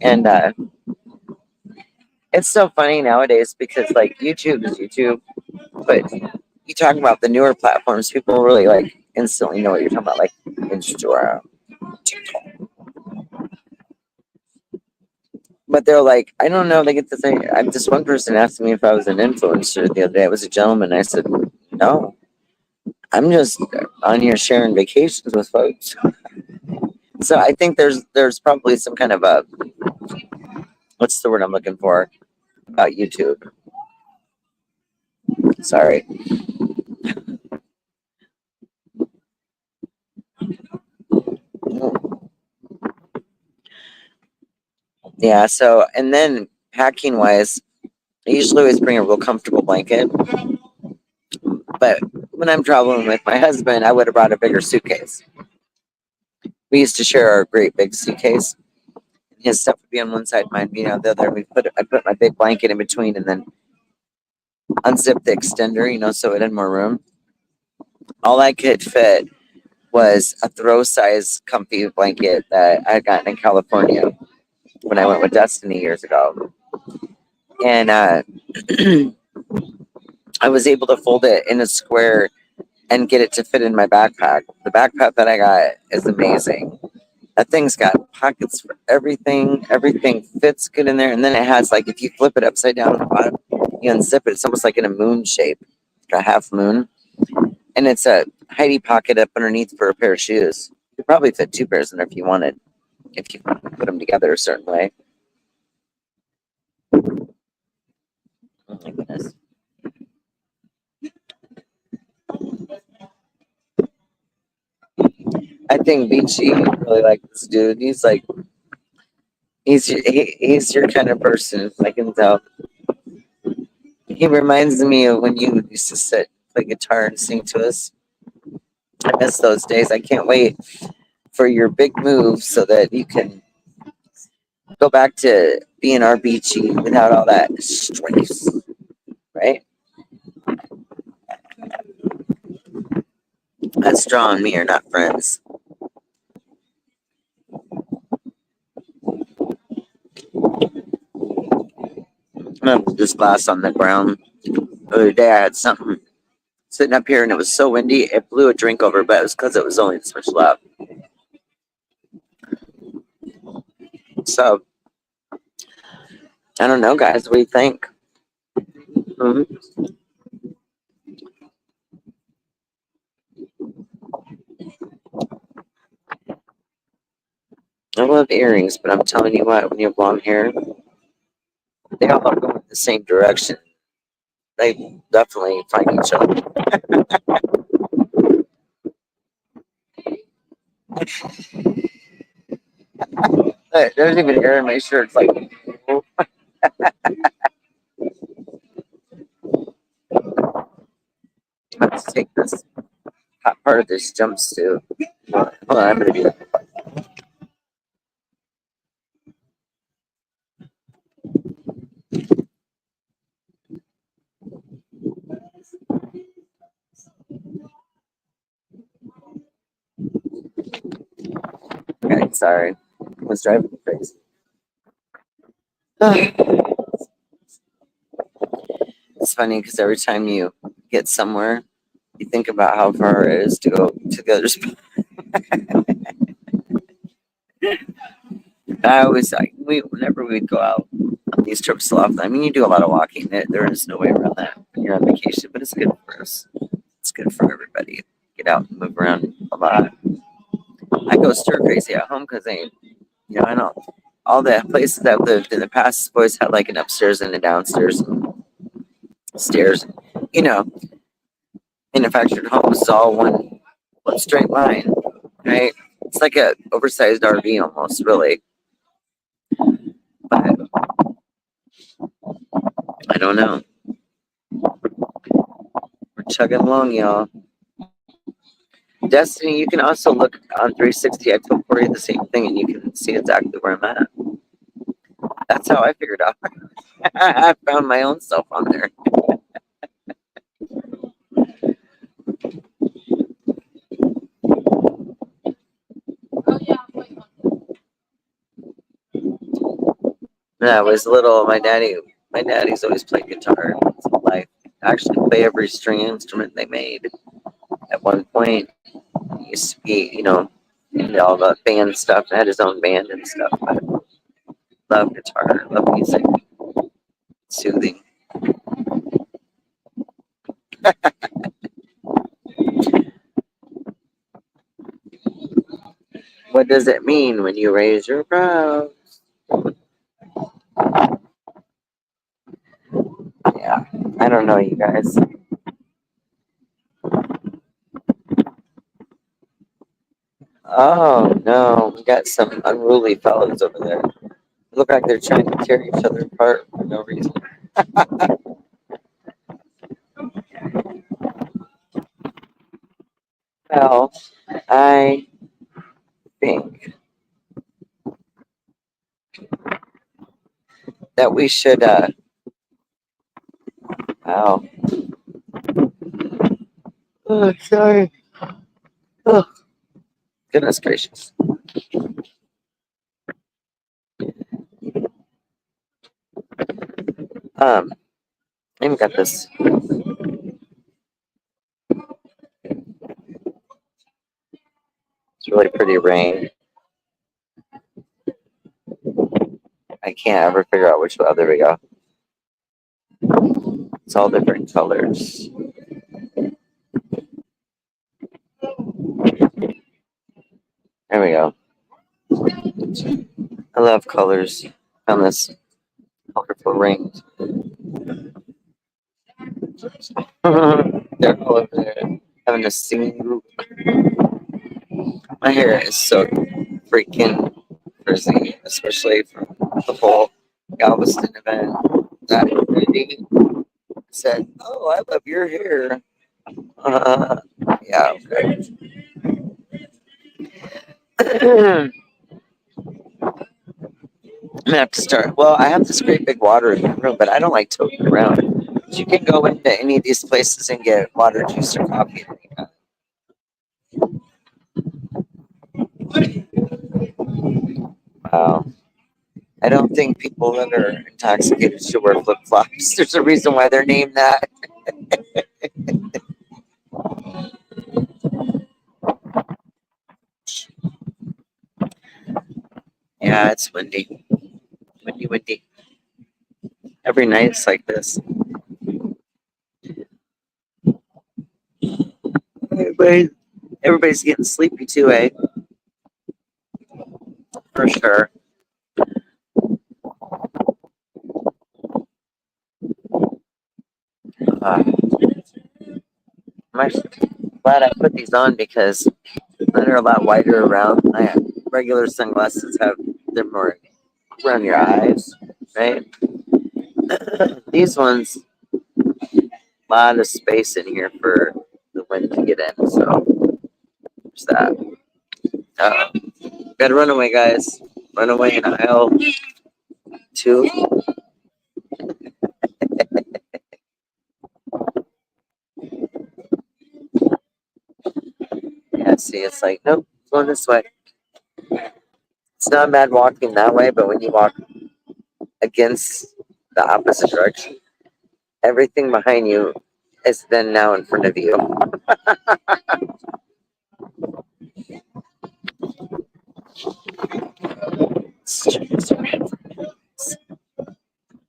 and it's so funny nowadays because like YouTube is YouTube, but you talk about the newer platforms, people really like instantly know what you're talking about, like Instagram, TikTok. But they're like, I don't know. They get to say, this one person asked me if I was an influencer the other day. It was a gentleman. I said, no, I'm just on here sharing vacations with folks. So I think there's probably some kind of a, what's the word I'm looking for about YouTube? Sorry. Yeah. So, and then packing wise, I usually always bring a real comfortable blanket. But when I'm traveling with my husband, I would have brought a bigger suitcase. We used to share our great big suitcase. His stuff would be on one side, mine be on the other. I put my big blanket in between and then unzip the extender, so it had more room. All I could fit was a throw size comfy blanket that I got in California when I went with Destiny years ago. And I was able to fold it in a square and get it to fit in my backpack. The backpack that I got is amazing. That thing's got pockets for everything. Everything fits good in there. And then it has, like, if you flip it upside down on the bottom, you unzip it. It's almost like in a moon shape, like a half moon. And it's a Heidi pocket up underneath for a pair of shoes. You could probably fit two pairs in there if you wanted, if you put them together a certain way. Oh my goodness. I think Beachy really like this dude. He's like, he's your kind of person. I can tell. He reminds me of when you used to sit, play guitar, and sing to us. I miss those days. I can't wait for your big move so that you can go back to being our Beachy without all that stress, right? That's Straw and me are not friends. I'm gonna put this glass on the ground. The other day I had something sitting up here and it was so windy it blew a drink over, but it was because it was only this much left. So I don't know, guys. What do you think? I love earrings, but I'm telling you what, when you have long hair, they all go in the same direction. They definitely find each other. There's even air in my shirt. It's like, I have to take this hot part of this jumpsuit. Hold on, I'm gonna do that. Okay, sorry. I was driving me crazy. It's funny because every time you get somewhere, you think about how far it is to go to the other spot. I always like whenever we'd go out on these trips so often. I mean, you do a lot of walking. There is no way around that when you're on vacation, but it's good for us. It's good for everybody. Get out and move around a lot. I go stir crazy at home because I know all the places that I've lived in the past always had like an upstairs and a downstairs and stairs. You know, manufactured homes is all one straight line, right? It's like a oversized RV almost, really. But I don't know. We're chugging along, y'all. Destiny, you can also look on 360. I put for you the same thing, and you can see exactly where I'm at. That's how I figured out. I found my own self on there. When I was little, my daddy's always played guitar. Like, actually play every string instrument they made. At one point, he used to be, into all the band stuff. I had his own band and stuff. But love guitar, love music, soothing. What does it mean when you raise your brows? Yeah, I don't know, you guys. Oh no, we got some unruly fellows over there. Look like they're trying to tear each other apart for no reason. Well, I think that we should. Wow. Oh, sorry. Oh, goodness gracious. I even got this. It's really pretty rain. I can't ever figure out which one. Oh, there we go. It's all different colors. There we go. I love colors. Found this colorful ring. They're all over there having a singing group. My hair is so freaking frizzy, especially from the whole Galveston event. That lady said, "Oh, I love your hair." Uh, yeah, okay. I'm gonna have to start. Well, I have this great big water in the room, but I don't like toting it around. But you can go into any of these places and get water, juice, or coffee at any time. Wow. I don't think people that are intoxicated should wear flip flops. There's a reason why they're named that. Yeah, it's windy. Windy, windy. Every night it's like this. Everybody, everybody's getting sleepy too, eh? For sure. Uh, I'm actually glad I put these on because they're a lot wider around. My regular sunglasses have they're more around your eyes, right? These ones, a lot of space in here for the wind to get in. So there's that. Gotta run away, guys. Run away in aisle 2. Yeah, see, it's like, nope, going this way. It's not bad walking that way, but when you walk against the opposite direction, everything behind you is then now in front of you.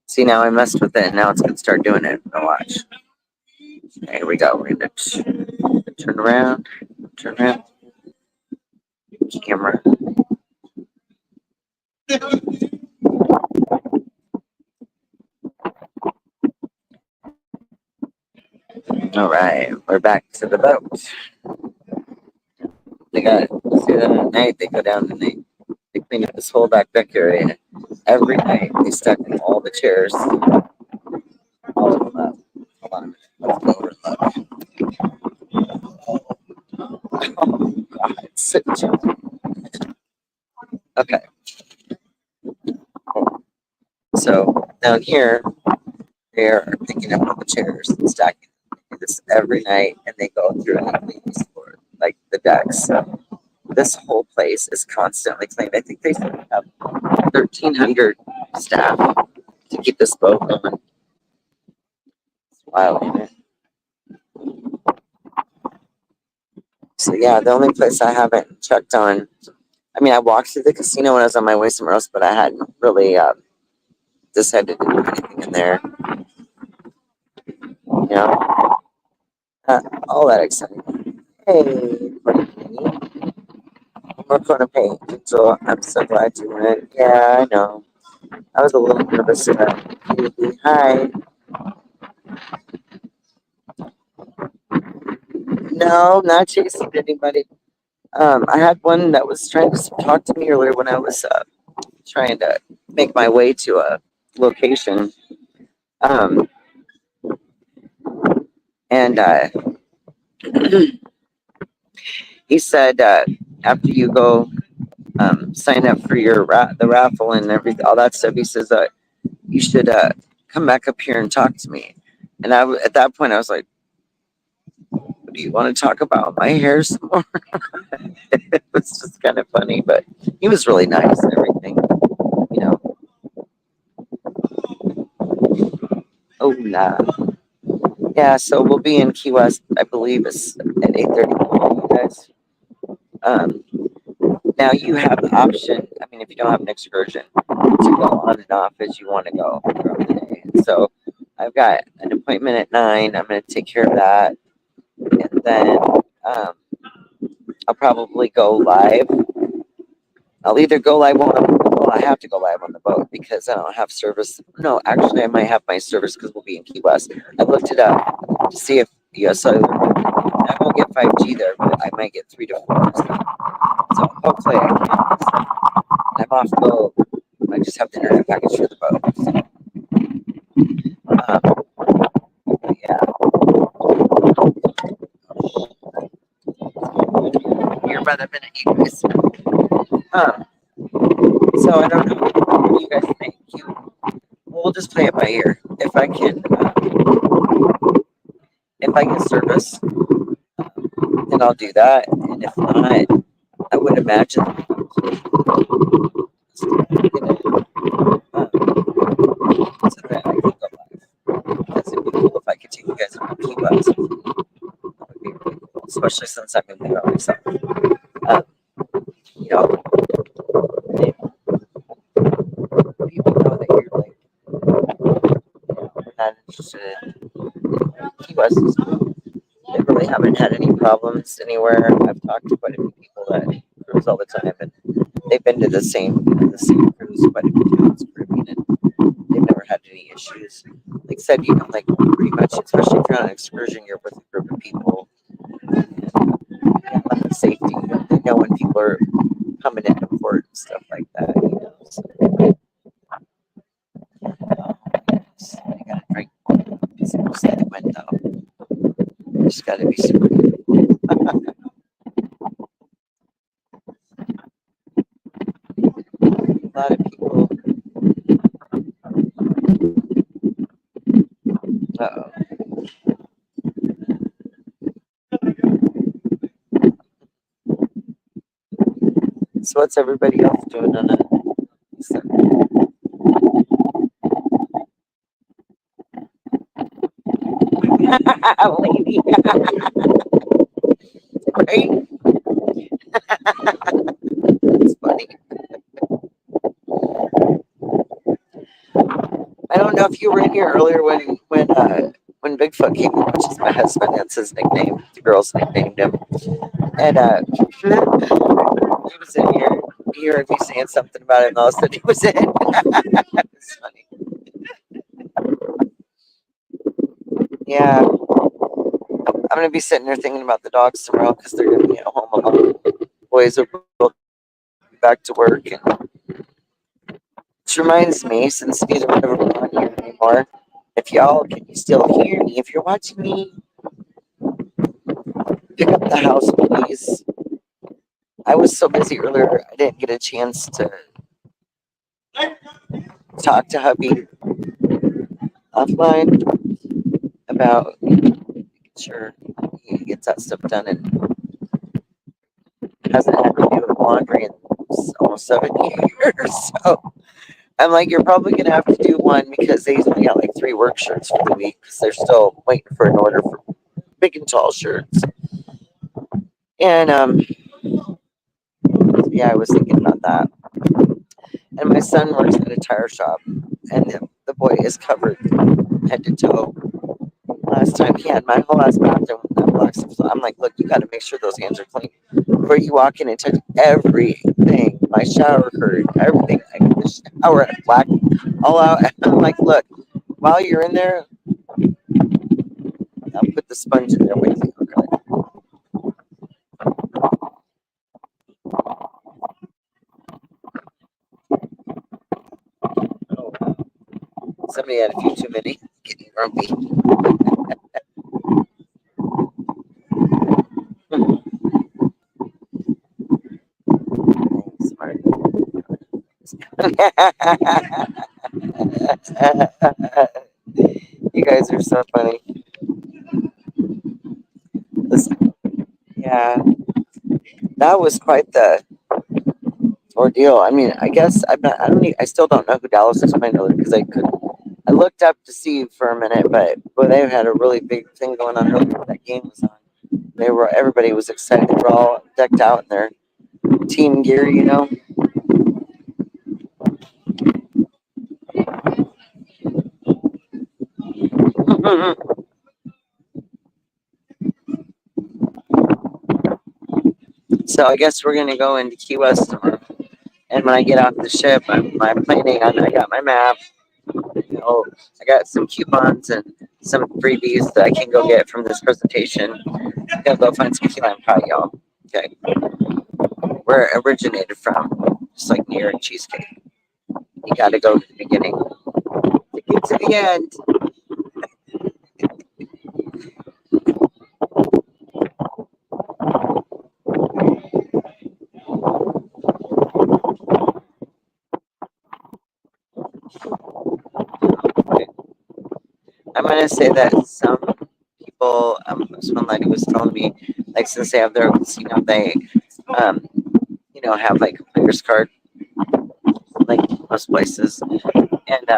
See, now I messed with it, and now it's going to start doing it. Now watch. Here we go. We're going to turn around. Turn around. Camera. All right. We're back to the boat. They got, see that at night, they go down and they clean up this whole back deck area. Every night, they stack all the chairs. All of them up. Hold on a minute. Let's go over and look. Oh, God. Sit down. Okay. So down here, they're picking up all the chairs and stacking them. They do this every night, and they go through and clean these floors, like the decks. So this whole place is constantly cleaned. I think they have 1,300 staff to keep this boat going. It's wild, isn't it? So yeah, the only place I haven't checked on, I mean, I walked through the casino when I was on my way somewhere else, but I hadn't really decided to do anything in there. You know, all that exciting. Hey, Brittany. We're going to paint, so I'm so glad you went. Yeah, I know. I was a little nervous about it. Hi. No, not chasing anybody. I had one that was trying to talk to me earlier when I was trying to make my way to a location. Um, and he said after you go sign up for your the raffle and everything, all that stuff, he says you should come back up here and talk to me. And at that point, I was like, do you want to talk about my hair some more? It was just kind of funny, but he was really nice and everything, you know. Oh, nah. Yeah, so we'll be in Key West, I believe it's at 8:30, you guys. Um, Now you have the option, I mean, if you don't have an excursion, to go on and off as you want to go throughout the day. So I've got an appointment at 9. I'm going to take care of that. And then I'll probably go live. I'll either go live well, I have to go live on the boat because I don't have service. No, actually, I might have my service because we'll be in Key West. I looked it up to see if US Cellular, I won't get 5G there, but I might get 3 to 4. So hopefully I can. I'm off the boat. I just have the internet package for the boat. So, yeah. You're about a minute, you guys. So I don't know. What do you guys think? We'll just play it by ear. If I get service, then I'll do that. And if not, I would imagine so that I can go live. Because it'd be cool if I could take you guys on Key West. That would be really cool, especially since I'm in there myself. You know, people know that you're like, not interested in Key West is cool. They really haven't had any problems anywhere. I've talked to quite a few people that cruise all the time, and they've been to the same cruise quite a few times, Caribbean, and they've never had any issues. Like I said, like pretty much, especially if you're on an excursion, you're with a group of people. And safety, they know when people are coming into port and stuff like that. gotta be super good. A lot of people. Uh-oh. So what's everybody else doing on it? Lady, right? It's funny. I don't know if you were in here earlier when Bigfoot came in, which is my husband. That's his nickname. The girls nicknamed him. And he was in here. You heard me saying something about him, and all of a sudden he was in. It's funny. Yeah, I'm gonna be sitting there thinking about the dogs tomorrow because they're gonna be at home alone. Boys will go back to work, and which reminds me, since neither one of them are on here anymore, if y'all can you still hear me? If you're watching me, pick up the house, please. I was so busy earlier, I didn't get a chance to talk to hubby offline about making sure he gets that stuff done and hasn't had to do laundry in almost 7 years. So I'm like, you're probably gonna have to do one because they only got like 3 work shirts for the week because they're still waiting for an order for big and tall shirts. And yeah, I was thinking about that. And my son works at a tire shop, and the boy is covered head to toe. Last time he had my whole ass bathroom with that black stuff. So I'm like, look, you got to make sure those hands are clean before you walk in and touch everything. My shower curtain, everything. Like the shower had black all out. And I'm like, look, while you're in there, I'll put the sponge in there with you. Okay. Oh, wow. Somebody had a few too many. Getting grumpy. Smart. You guys are so funny. Listen, yeah, that was quite the ordeal. I mean, I guess I'm not. I don't. I still don't know who Dallas is playing because I could. I looked up to see for a minute, but they had a really big thing going on earlier when that game was on. Everybody was excited. They were all decked out in their team gear, you know. So I guess we're gonna go into Key West tomorrow. And when I get off the ship, I'm planning on. I got my map. You know, I got some coupons and some freebies that I can go get from this presentation. I'm gonna go find some key lime pie, y'all. Okay, where it originated from, just like New York cheesecake. You got to go to the beginning to get to the end. I'm gonna say that some people, this one lady was telling me, like since they have their casino, they, um, have like a player's card, like most places, and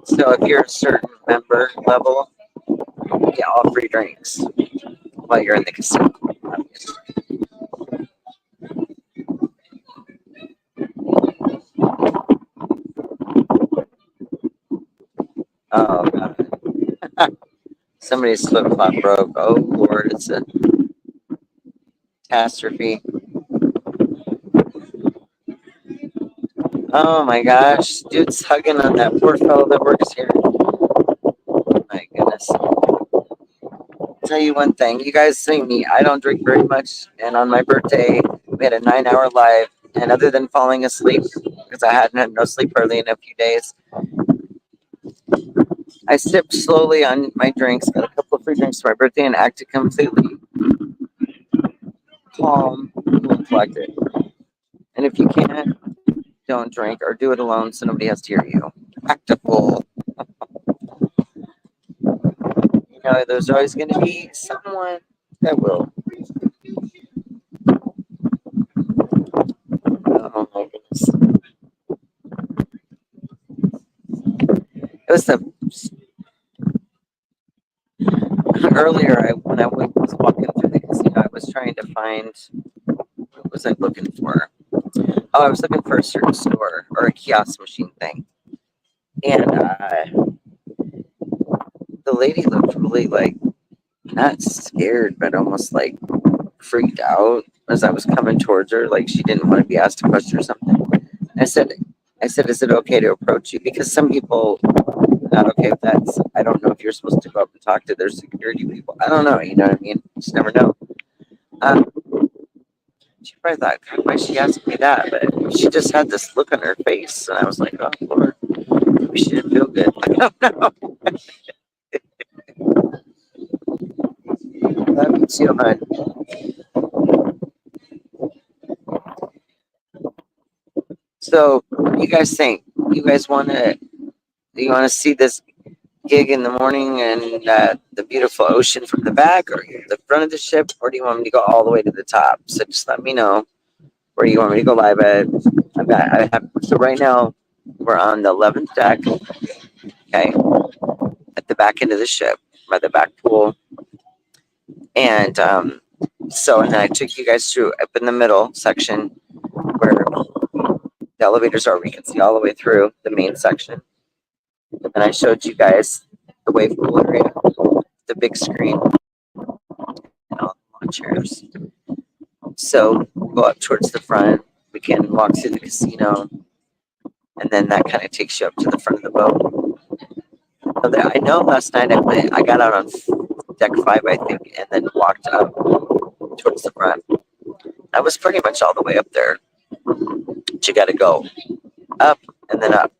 so if you're a certain member level, you get all free drinks while you're in the casino. Oh god, somebody's flip flop broke. Oh lord, it's a catastrophe. Oh my gosh, dude's hugging on that poor fellow that works here. My goodness. Tell you one thing, you guys see me. I don't drink very much, and on my birthday, we had a 9-hour live. And other than falling asleep, because I hadn't had no sleep hardly in a few days, I sipped slowly on my drinks, got a couple of free drinks for my birthday and acted completely calm and collected. And if you can't, don't drink or do it alone so nobody has to hear you. Act a fool. You know, there's always going to be someone that will. Oh my goodness. It was the earlier when I was walking through the casino, I was trying to find what was I looking for? Oh, I was looking for a certain store or a kiosk machine thing, and the lady looked really like not scared, but almost like freaked out as I was coming towards her, like she didn't want to be asked a question or something. I said, is it okay to approach you? Because some people not okay with that. So I don't know if you're supposed to go up and talk to their security people. I don't know. You know what I mean? You just never know. Um, she probably thought, God, why is she asking me that? But she just had this look on her face, and I was like, oh Lord, maybe she didn't feel good. I don't know. Love you too, hon. So, what do you guys think? You guys want to? Do you want to see this gig in the morning and the beautiful ocean from the back, or the front of the ship, or do you want me to go all the way to the top? So just let me know where you want me to go live at. So right now we're on the 11th deck, okay, at the back end of the ship by the back pool, and and then I took you guys through up in the middle section where the elevators are. We can see all the way through the main section, and then I showed you guys the wave pool area, the big screen, and all the lawn chairs. So we'll go up towards the front. We can walk through the casino, and then that kind of takes you up to the front of the boat. So I know last night I got out on deck 5, I think, and then walked up towards the front. I was pretty much all the way up there. But you got to go up and then up.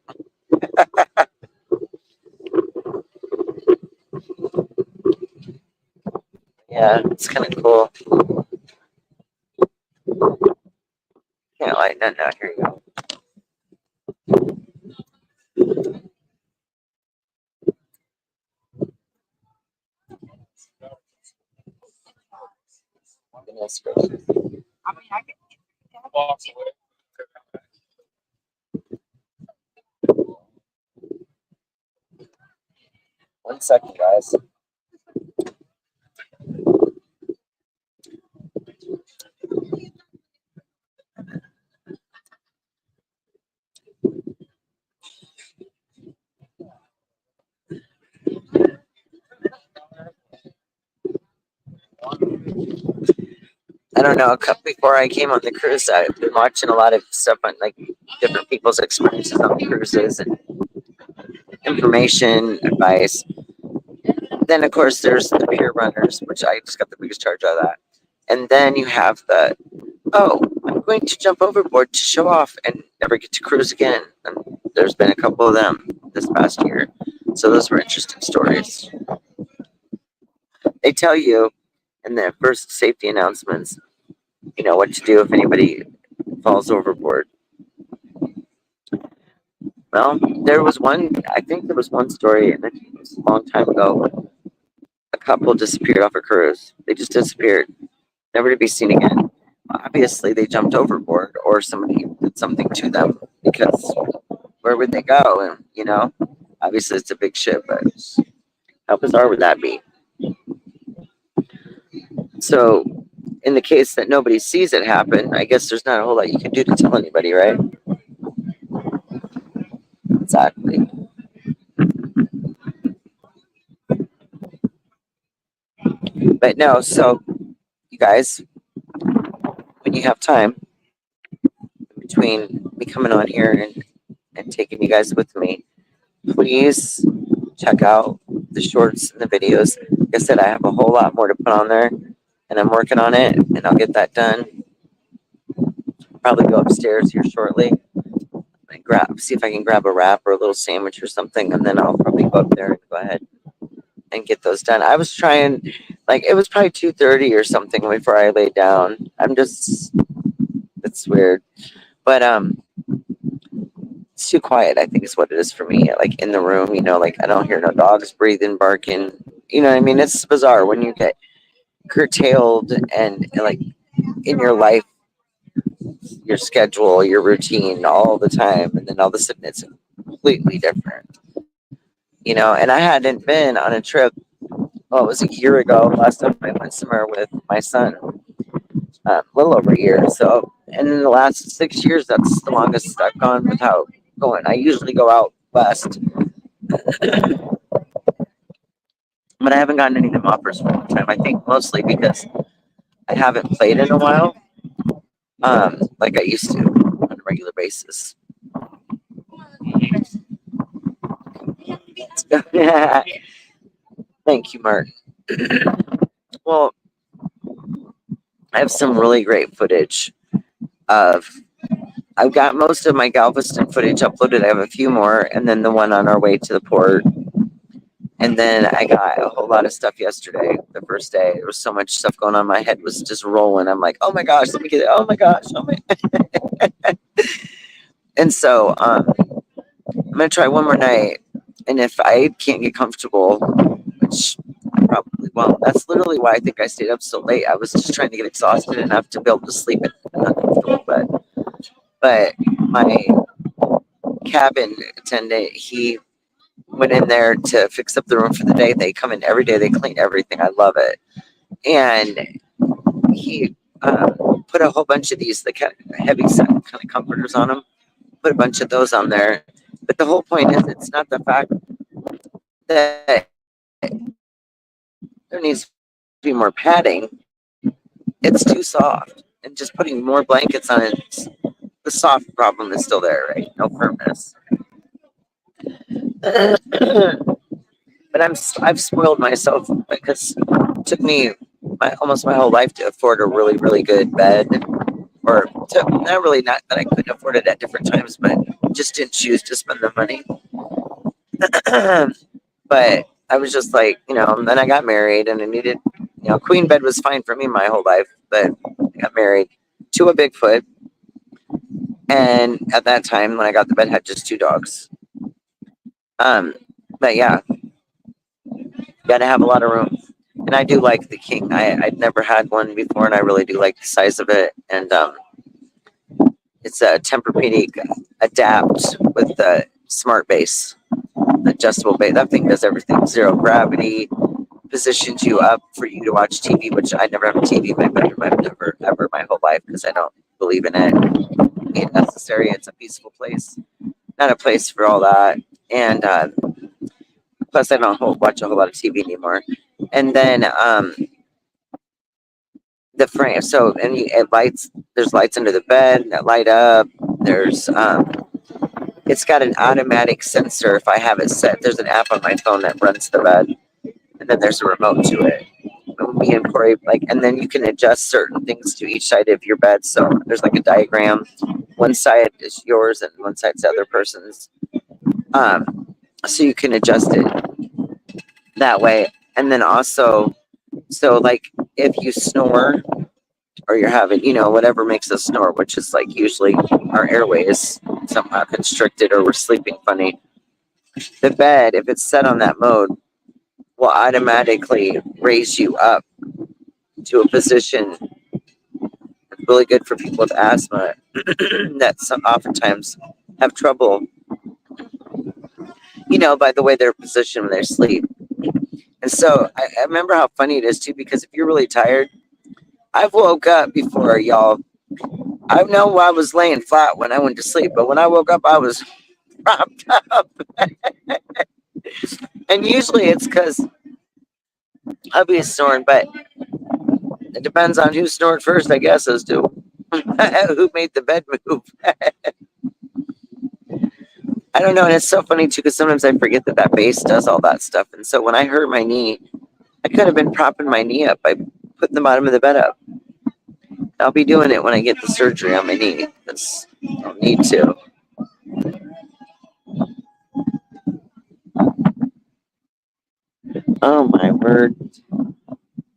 Yeah, it's kind of cool. Can't light that now. Here you go. Goodness gracious. One second, guys. I don't know. Before I came on the cruise, I've been watching a lot of stuff on like different people's experiences on the cruises and information, advice. Then, of course, there's the pier runners, which I just got the biggest charge out of that. And then you have I'm going to jump overboard to show off and never get to cruise again. And there's been a couple of them this past year. So those were interesting stories. They tell you in the first safety announcements, you know, what to do if anybody falls overboard. Well, I think there was one story, and it was a long time ago. A couple disappeared off a cruise. They just disappeared, never to be seen again. Obviously, they jumped overboard or somebody did something to them because where would they go? And, you know, obviously it's a big ship, but how bizarre would that be? So, in the case that nobody sees it happen, I guess there's not a whole lot you can do to tell anybody, right? Exactly. But no, so you guys, when you have time between me coming on here and taking you guys with me, please check out the shorts and the videos. Like I said, I have a whole lot more to put on there, and I'm working on it, and I'll get that done. Probably go upstairs here shortly and see if I can grab a wrap or a little sandwich or something, and then I'll probably go up there and go ahead and get those done. I was trying, like it was probably 2:30 or something before I laid down. It's weird, but it's too quiet. I think is what it is for me. Like in the room, like I don't hear no dogs breathing, barking. You know what I mean? It's bizarre when you get curtailed and like in your life, your schedule, your routine all the time, and then all of a sudden it's completely different. And I hadn't been on a trip. Well, it was a year ago. Last time I went somewhere with my son, a little over a year. So, and in the last 6 years, that's the longest I've gone without going. I usually go out west, but I haven't gotten any of them offers for a long time. I think mostly because I haven't played in a while, like I used to on a regular basis. Thank you, Martin. Well, I have some really great footage of. I've got most of my Galveston footage uploaded. I have a few more, and then the one on our way to the port. And then I got a whole lot of stuff yesterday, the first day. There was so much stuff going on. My head was just rolling. I'm like, oh my gosh, let me get it. Oh my gosh. Oh my. And so I'm going to try one more night. And if I can't get comfortable, which I probably won't, that's literally why I think I stayed up so late. I was just trying to get exhausted enough to be able to sleep in an uncomfortable bed. But my cabin attendant, he went in there to fix up the room for the day. They come in every day. They clean everything. I love it. And he put a whole bunch of these, the kind of heavy set kind of comforters on them. Put a bunch of those on there. But the whole point is, it's not the fact that there needs to be more padding. It's too soft. And just putting more blankets on it, the soft problem is still there, right? No firmness. But I've spoiled myself because it took me almost my whole life to afford a really really good bed, or not really, not that I couldn't afford it at different times, but just didn't choose to spend the money. But I was just like, and then I got married and I needed, queen bed was fine for me my whole life, but I got married to a Bigfoot, and at that time when I got the bed, had just two dogs. But yeah, got to have a lot of room. And I do like the king. I'd never had one before, and I really do like the size of it. And it's a Tempur-Pedic Adapt with the smart base, adjustable base. That thing does everything. Zero gravity, positions you up for you to watch TV, which I never have a TV in my bedroom. I've never, ever my whole life, because I don't believe in it being necessary. It's a peaceful place, not a place for all that. And plus, I don't watch a whole lot of TV anymore. And then the frame. So, and it lights. There's lights under the bed that light up. There's it's got an automatic sensor. If I have it set, there's an app on my phone that runs the bed, and then there's a remote to it. Me and Corey, and then you can adjust certain things to each side of your bed. So there's like a diagram. One side is yours, and one side's the other person's. So you can adjust it that way. And then also, so like if you snore or you're having, whatever makes us snore, which is like usually our airway is somehow constricted or we're sleeping funny, the bed, if it's set on that mode, will automatically raise you up to a position really good for people with asthma that oftentimes have trouble, by the way they're positioned when they sleep. And so I remember how funny it is too, because if you're really tired, I've woke up before, y'all. I know I was laying flat when I went to sleep, but when I woke up, I was propped up. And usually it's because hubby is snoring, but it depends on who snored first, I guess, as to who made the bed move. I don't know, and it's so funny too, because sometimes I forget that base does all that stuff. And so when I hurt my knee, I could have been propping my knee up by putting the bottom of the bed up. I'll be doing it when I get the surgery on my knee, because I'll need to. Oh my word.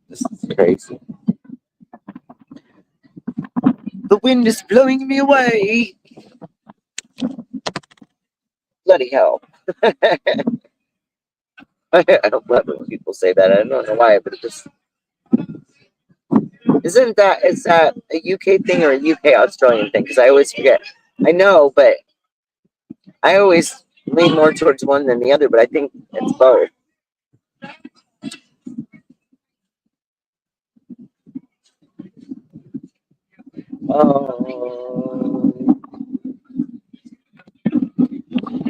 This is crazy. The wind is blowing me away. Bloody hell. I don't love it when people say that. I don't know why, but it just isn't that, is that a UK thing or a UK Australian thing? Because I always forget. I know, but I always lean more towards one than the other, but I think it's both. Oh,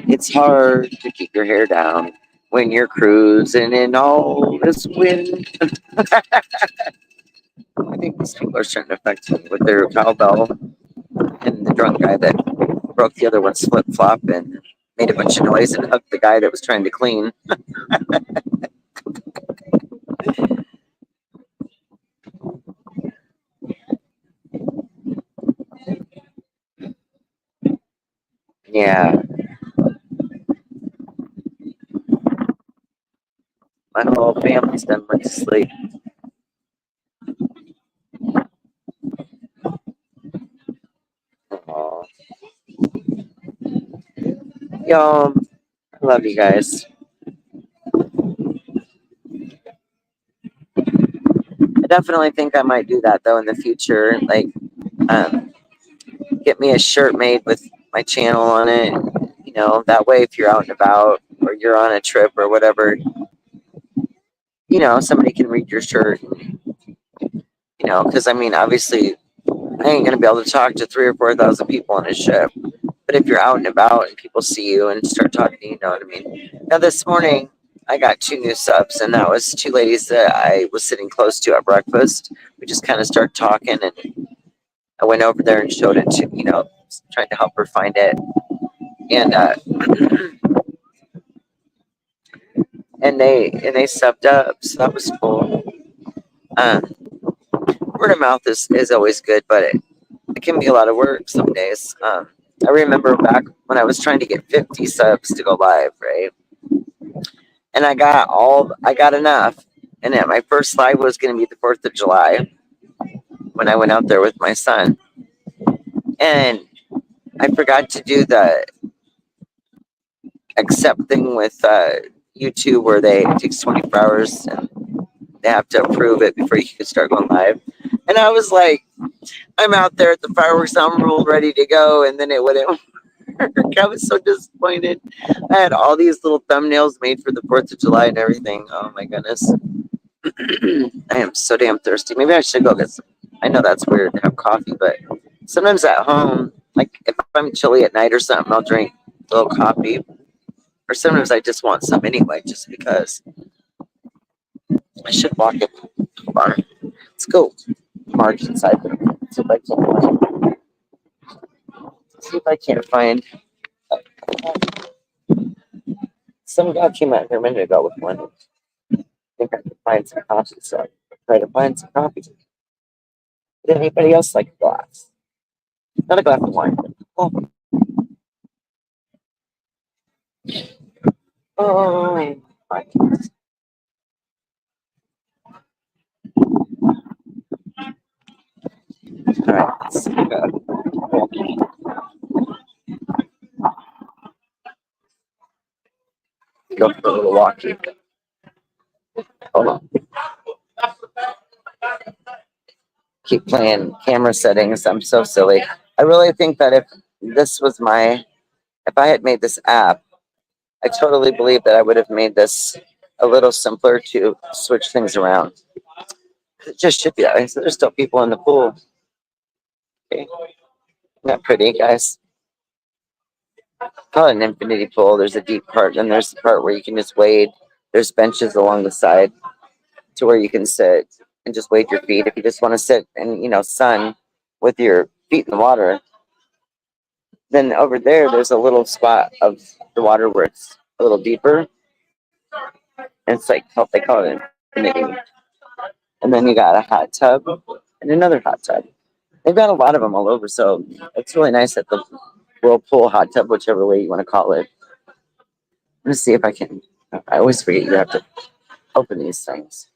it's hard to keep your hair down when you're cruising in all this wind. I think these people are starting to affect me with their cowbell, and the drunk guy that broke the other one's flip flop and made a bunch of noise and hugged the guy that was trying to clean. Yeah, my whole family's done went to sleep. Aw. Y'all, I love you guys. I definitely think I might do that though in the future. Like, um, get me a shirt made with my channel on it. You know, that way if you're out and about or you're on a trip or whatever, you know, somebody can read your shirt. You know, because I mean, obviously, I ain't gonna be able to talk to 3 or 4 thousand people on a ship. But if you're out and about and people see you and start talking, you know what I mean. Now this morning, I got 2 new subs, and that was 2 ladies that I was sitting close to at breakfast. We just kind of started talking, and I went over there and showed it to, you know, trying to help her find it, and and they subbed up, so that was cool. Um, Word of mouth is always good, but it can be a lot of work some days. I remember back when I was trying to get 50 subs to go live, right? And I got enough. And then my first live was going to be the 4th of July when I went out there with my son. And I forgot to do the accept thing with YouTube where it takes 24 hours and they have to approve it before you can start going live. And I was like, I'm out there at the fireworks, I'm rolled ready to go. And then it wouldn't work. I was so disappointed. I had all these little thumbnails made for the 4th of July and everything. Oh my goodness. I am so damn thirsty. Maybe I should go get some. I know that's weird to have coffee, but sometimes at home, like if I'm chilly at night or something, I'll drink a little coffee. Or sometimes I just want some anyway, just because. I should walk it. Hold on. Let's go. March inside. See if I can. See if I can't find. Some guy came out here a minute ago with one. I think I can find some coffee, so I try to find some coffee. Did anybody else like a glass? Not a glass of wine, but coffee. Oh, my. All right, let's go for a little walk here. Hold on. Keep playing camera settings. I'm so silly. I really think that this was if I had made this app, I totally believe that I would have made this a little simpler to switch things around. It just should be. So there's still people in the pool. Okay. Not pretty, guys. Call it an infinity pool. There's a deep part, and there's the part where you can just wade. There's benches along the side to where you can sit and just wade your feet. If you just want to sit and, you know, sun with your feet in the water, then over there's a little spot of the water where it's a little deeper. And it's like, they call it infinity. And then you got a hot tub and another hot tub. They've got a lot of them all over, so it's really nice at the whirlpool, hot tub, whichever way you want to call it. Let me see if I can. I always forget you have to Open these things.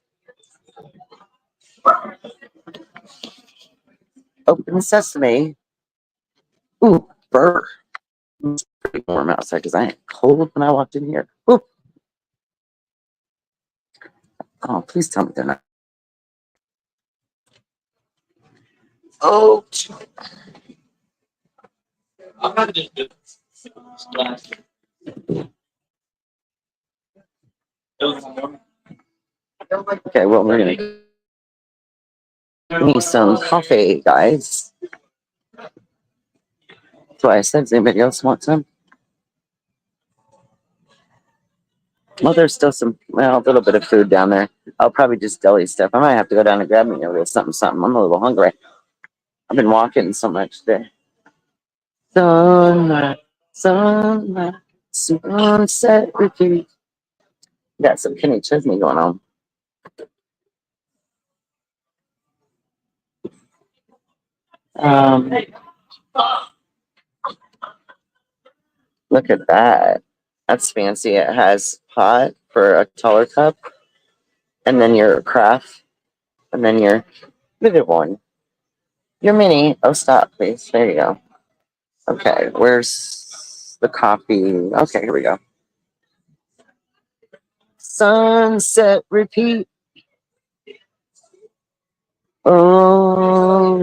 Open sesame. Ooh, burr. It's pretty warm outside because I ain't cold when I walked in here. Ooh. Oh, please tell me they're not. Oh, okay. Well, we're gonna give me some coffee, guys. That's why I said, does anybody else want some? Well, there's still some, well, a little bit of food down there. I'll probably just deli stuff. I might have to go down and grab me a little something, something. I'm a little hungry. I've been walking so much today. Sunlight, sunlight, sunset repeat. Got some Kenny Chesney going on. Um, Look at that. That's fancy. It has pot for a taller cup, and then your craft, and then your bigger one. Your mini. Oh, stop, please. There you go. Okay, where's the coffee? Okay, here we go. Sunset repeat. Oh,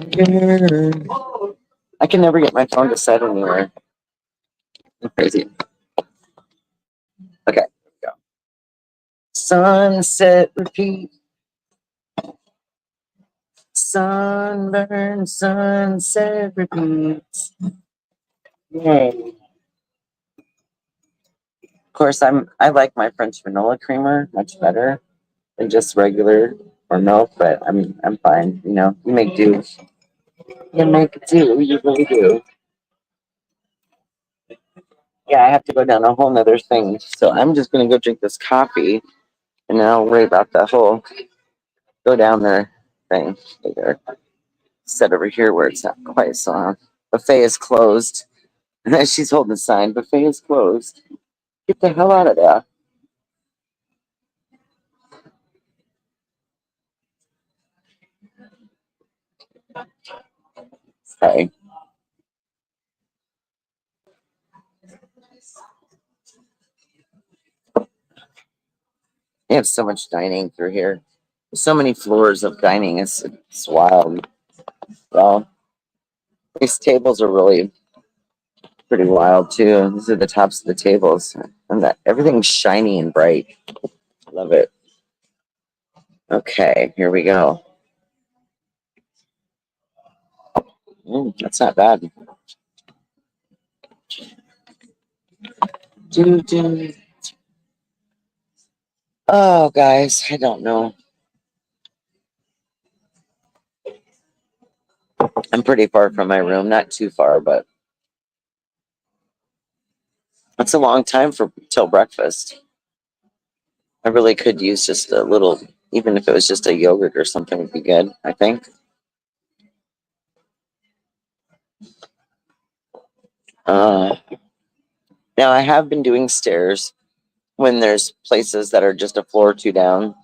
yeah. I can never get my phone to set anywhere. I'm crazy. Okay, here we go. Sunset repeat. Sunburn, sunset repeats. Yay. Of course, I like my French vanilla creamer much better than just regular or milk, but I'm fine. You know, you make do. You make do. You really do. Yeah, I have to go down a whole nother thing. So I'm just gonna go drink this coffee, and then I'll worry about the whole go down there thing later. Set over here where it's not quite so loud. Buffet is closed. She's holding the sign. Buffet is closed. Get the hell out of there. Okay. They have so much dining through here. So many floors of dining. It's wild. Well, these tables are really pretty wild too. These are the tops of the tables, and that everything's shiny and bright. Love it. Okay, here we go. That's not bad. Do. Oh, guys, I don't know. I'm pretty far from my room. Not too far, but that's a long time for till breakfast. I really could use just a little, even if it was just a yogurt or something would be good, I think. Uh, Now, I have been doing stairs when there's places that are just a floor or two down.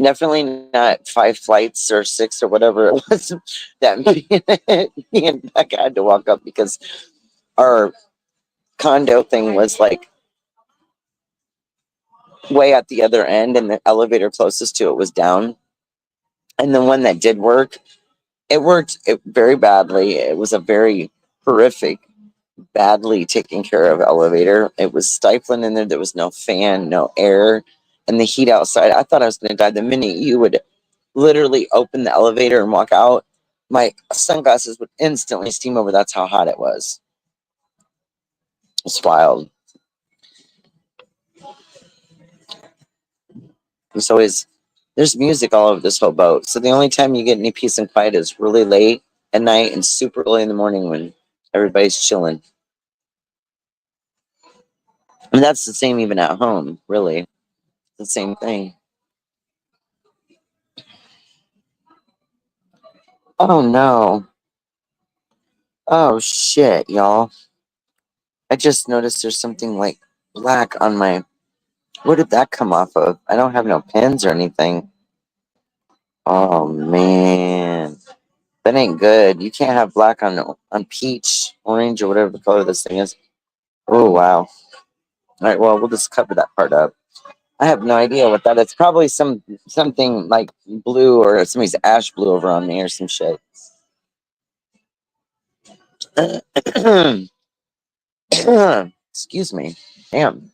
Definitely not 5 flights or 6 or whatever it was that me and Becca had to walk up because our condo thing was like way at the other end and the elevator closest to it was down. And the one that did work, it worked very badly. It was a very horrific, badly taken care of elevator. It was stifling in there. There was no fan, no air, and the heat outside. I thought I was going to die. The minute you would literally open the elevator and walk out, my sunglasses would instantly steam over. That's how hot it was. It's wild. It's always there's music all over this whole boat. So the only time you get any peace and quiet is really late at night and super early in the morning when everybody's chilling. I mean, that's the same even at home, really. It's the same thing. Oh no. Oh shit, y'all. I just noticed there's something like black on my. Where did that come off of? I don't have no pins or anything. Oh man, that ain't good. You can't have black on peach, orange, or whatever the color this thing is. Oh wow. All right, well we'll just cover that part up. I have no idea what that is. Probably something like blue or somebody's ash blue over on me or some shit. Excuse me. Damn.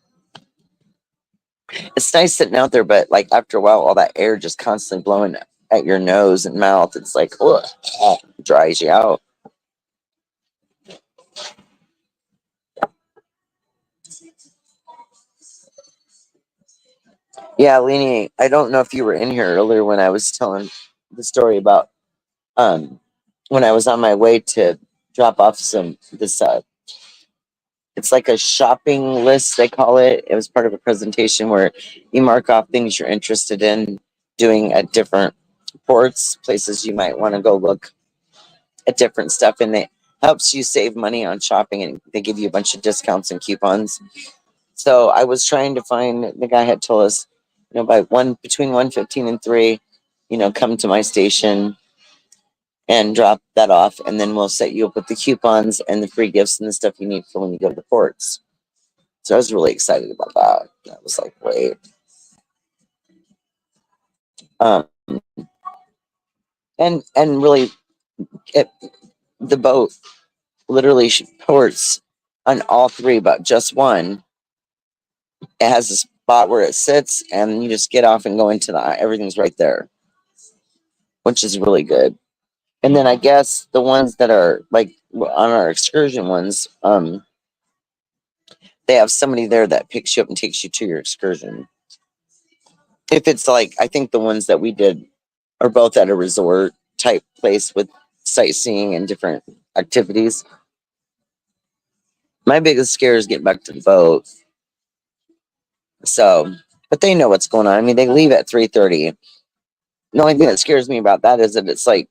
It's nice sitting out there, but like after a while, all that air just constantly blowing at your nose and mouth. It's like, ugh, dries you out. Yeah, Leni, I don't know if you were in here earlier when I was telling the story about um when I was on my way to drop off some this it's like a shopping list, they call it. It was part of a presentation where you mark off things you're interested in doing at different ports, places you might want to go look at different stuff, and it helps you save money on shopping, and they give you a bunch of discounts and coupons. So I was trying to find, the guy had told us, by between 1:15 and 3, come to my station and drop that off, and then we'll set you up with the coupons and the free gifts and the stuff you need for when you go to the ports. So I was really excited about that. I was like, wait. Um, and really, it, the boat literally ports on all three, but just one. It has a spot where it sits, and you just get off and go into everything's right there, which is really good. And then I guess the ones that are like on our excursion ones, they have somebody there that picks you up and takes you to your excursion. If it's like, I think the ones that we did are both at a resort type place with sightseeing and different activities. My biggest scare is getting back to the boat. So, but they know what's going on. I mean, they leave at 3:30. The only thing that scares me about that is that it's like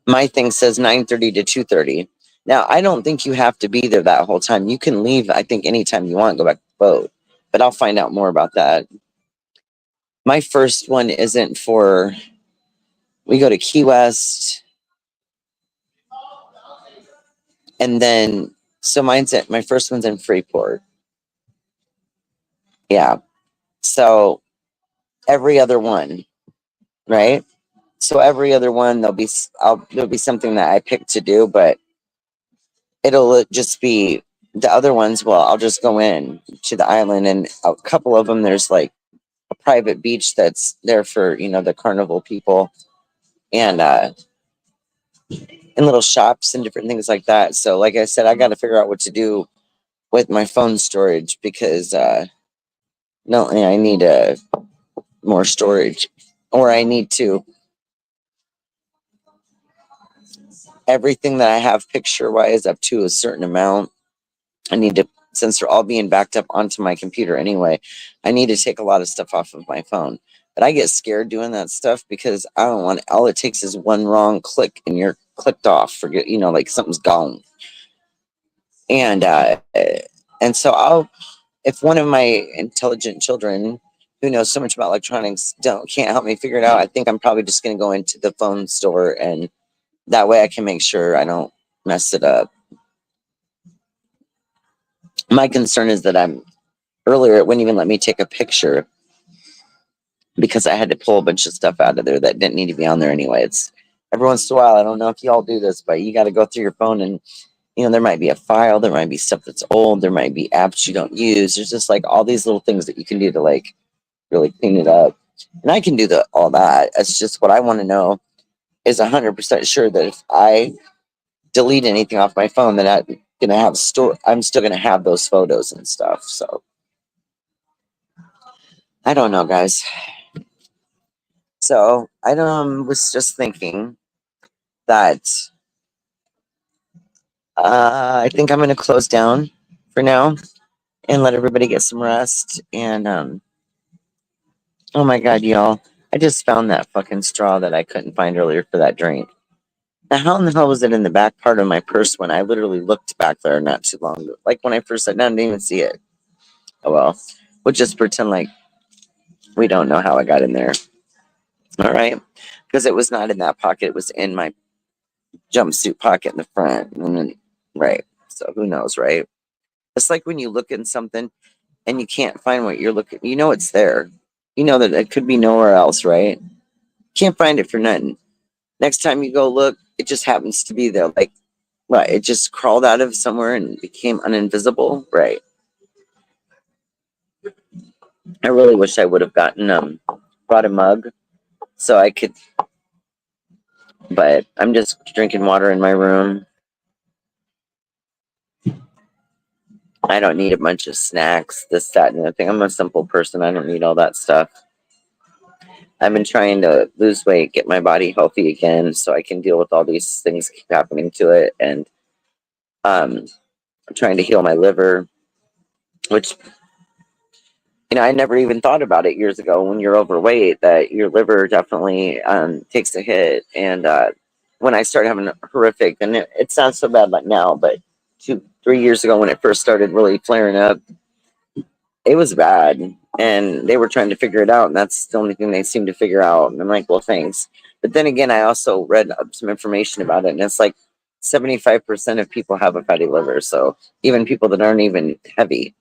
my thing says 9:30 to 2:30. Now, I don't think you have to be there that whole time. You can leave, I think, anytime you want, go back to the boat. But I'll find out more about that. My first one isn't for, we go to Key West, and then, so my first one's in Freeport. Yeah. So every other one, right? So every other one, there'll be something that I pick to do, but it'll just be the other ones. Well, I'll just go in to the island, and a couple of them, there's like a private beach that's there for the carnival people, and and little shops and different things like that. So, like I said, I got to figure out what to do with my phone storage because no, I need more storage, or I need to everything that I have picture wise up to a certain amount. I need to, since they're all being backed up onto my computer anyway, I need to take a lot of stuff off of my phone. But I get scared doing that stuff because I don't want, all it takes is one wrong click and you're clicked off, forget, like something's gone. And so if one of my intelligent children who knows so much about electronics can't help me figure it out, I think I'm probably just going to go into the phone store, and that way I can make sure I don't mess it up. My concern is that earlier it wouldn't even let me take a picture because I had to pull a bunch of stuff out of there that didn't need to be on there anyway. It's every once in a while, I don't know if y'all do this, but you got to go through your phone, and there might be a file, there might be stuff that's old, there might be apps you don't use. There's just like all these little things that you can do to like really clean it up. And I can do all that. It's just what I want to know is 100% sure that if I delete anything off my phone, then I'm still gonna have those photos and stuff. So I don't know, guys. So I was just thinking that I think I'm gonna close down for now and let everybody get some rest. And oh my god, y'all, I just found that fucking straw that I couldn't find earlier for that drink. Now, how in the hell was it in the back part of my purse when I literally looked back there not too long ago? Like when I first sat down, I didn't even see it. Oh well. We'll just pretend like we don't know how I got in there. All right. Because it was not in that pocket, it was in my jumpsuit pocket in the front. And then, right. So who knows, right? It's like when you look in something and you can't find what you're looking, you know it's there. You know that it could be nowhere else, right? Can't find it for nothing. Next time you go look, it just happens to be there. Like, what? It just crawled out of somewhere and became uninvisible, right? I really wish I would have gotten brought a mug so I could, but I'm just drinking water in my room. I don't need a bunch of snacks, this, that, and the other thing. I'm a simple person. I don't need all that stuff. I've been trying to lose weight, get my body healthy again, so I can deal with all these things keep happening to it, and I'm trying to heal my liver, which I never even thought about it years ago. When you're overweight, that your liver definitely takes a hit, and when I started having horrific, and it sounds so bad like now, but 2-3 years ago when it first started really flaring up, it was bad, and they were trying to figure it out, and that's the only thing they seem to figure out. And I'm like, well, thanks. But then again, I also read up some information about it, and it's like 75% of people have a fatty liver, so even people that aren't even heavy.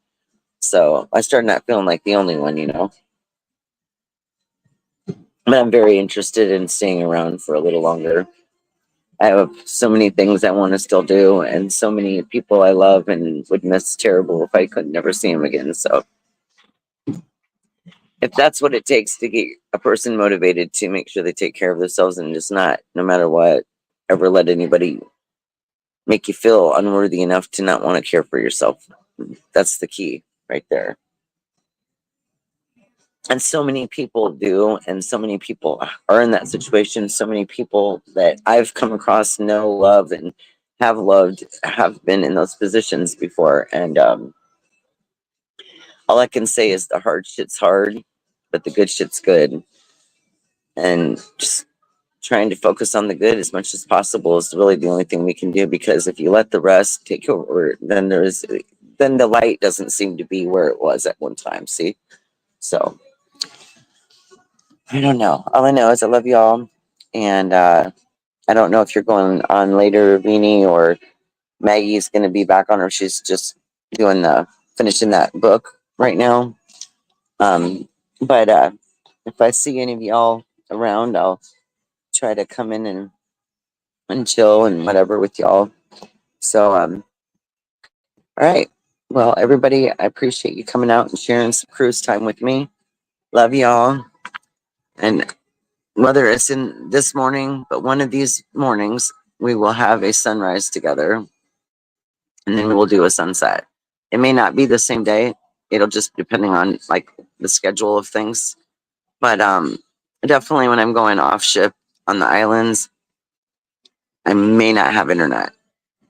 So I started not feeling like the only one. But I'm very interested in staying around for a little longer. I have so many things I want to still do, and so many people I love and would miss terrible if I could never see them again. So if that's what it takes to get a person motivated to make sure they take care of themselves and just not, no matter what, ever let anybody make you feel unworthy enough to not want to care for yourself, that's the key right there. And so many people do, and so many people are in that situation. So many people that I've come across know, love, and have loved have been in those positions before. And all I can say is the hard shit's hard, but the good shit's good. And just trying to focus on the good as much as possible is really the only thing we can do, because if you let the rest take over, then the light doesn't seem to be where it was at one time. See? So I don't know. All I know is I love y'all, and I don't know if you're going on later, Beanie, or Maggie's going to be back on, or she's just doing finishing that book right now. Um, but if I see any of y'all around, I'll try to come in and chill and whatever with y'all. So all right. Well, everybody, I appreciate you coming out and sharing some cruise time with me. Love y'all, and whether it's in this morning, but one of these mornings, we will have a sunrise together, and then we'll do a sunset. It may not be the same day. It'll just depending on like the schedule of things. But definitely when I'm going off ship on the islands, I may not have internet.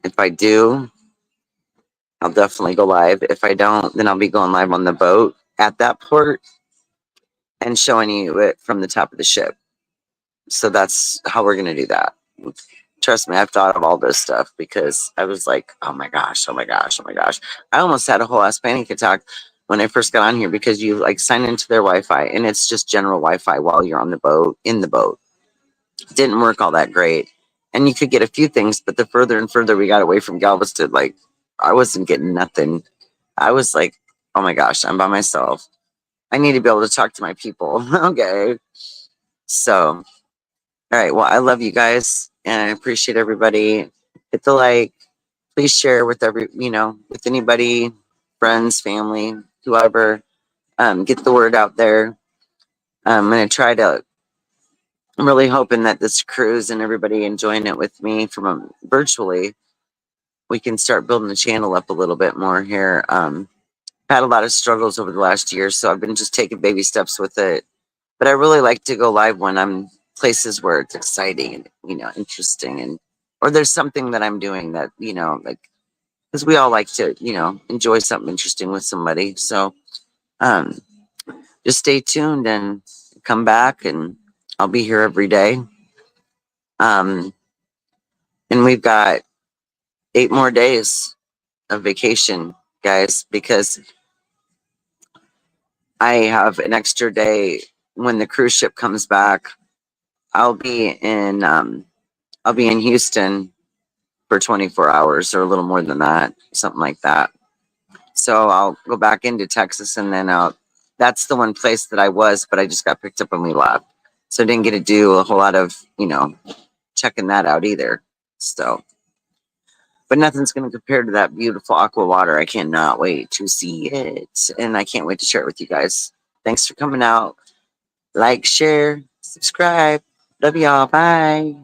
If I do, I'll definitely go live. If I don't, then I'll be going live on the boat at that port and showing you it from the top of the ship. So that's how we're gonna do that. Trust me, I've thought of all this stuff because I was like, oh my gosh, oh my gosh, oh my gosh. I almost had a whole ass panic attack when I first got on here, because you like sign into their Wi-Fi and it's just general Wi-Fi while you're on the boat, in the boat. It didn't work all that great. And you could get a few things, but the further and further we got away from Galveston, like I wasn't getting nothing. I was like, oh my gosh, I'm by myself. I need to be able to talk to my people. Okay. So all right. Well, I love you guys, and I appreciate everybody. Hit the like. Please share with with anybody, friends, family, whoever. Get the word out there. I'm gonna try to. I'm really hoping that this cruise and everybody enjoying it with me from virtually, we can start building the channel up a little bit more here. Had a lot of struggles over the last year, so I've been just taking baby steps with it. But I really like to go live when I'm places where it's exciting and interesting, and or there's something that I'm doing that like, because we all like to enjoy something interesting with somebody. So um just stay tuned and come back, and I'll be here every day. um And we've got 8 more days of vacation, guys, because I have an extra day when the cruise ship comes back. I'll be in Houston for 24 hours or a little more than that, something like that. So I'll go back into Texas, and then that's the one place that I was, but I just got picked up when we left. So I didn't get to do a whole lot of, checking that out either. So, but nothing's going to compare to that beautiful aqua water. I cannot wait to see it. And I can't wait to share it with you guys. Thanks for coming out. Like, share, subscribe. Love y'all. Bye.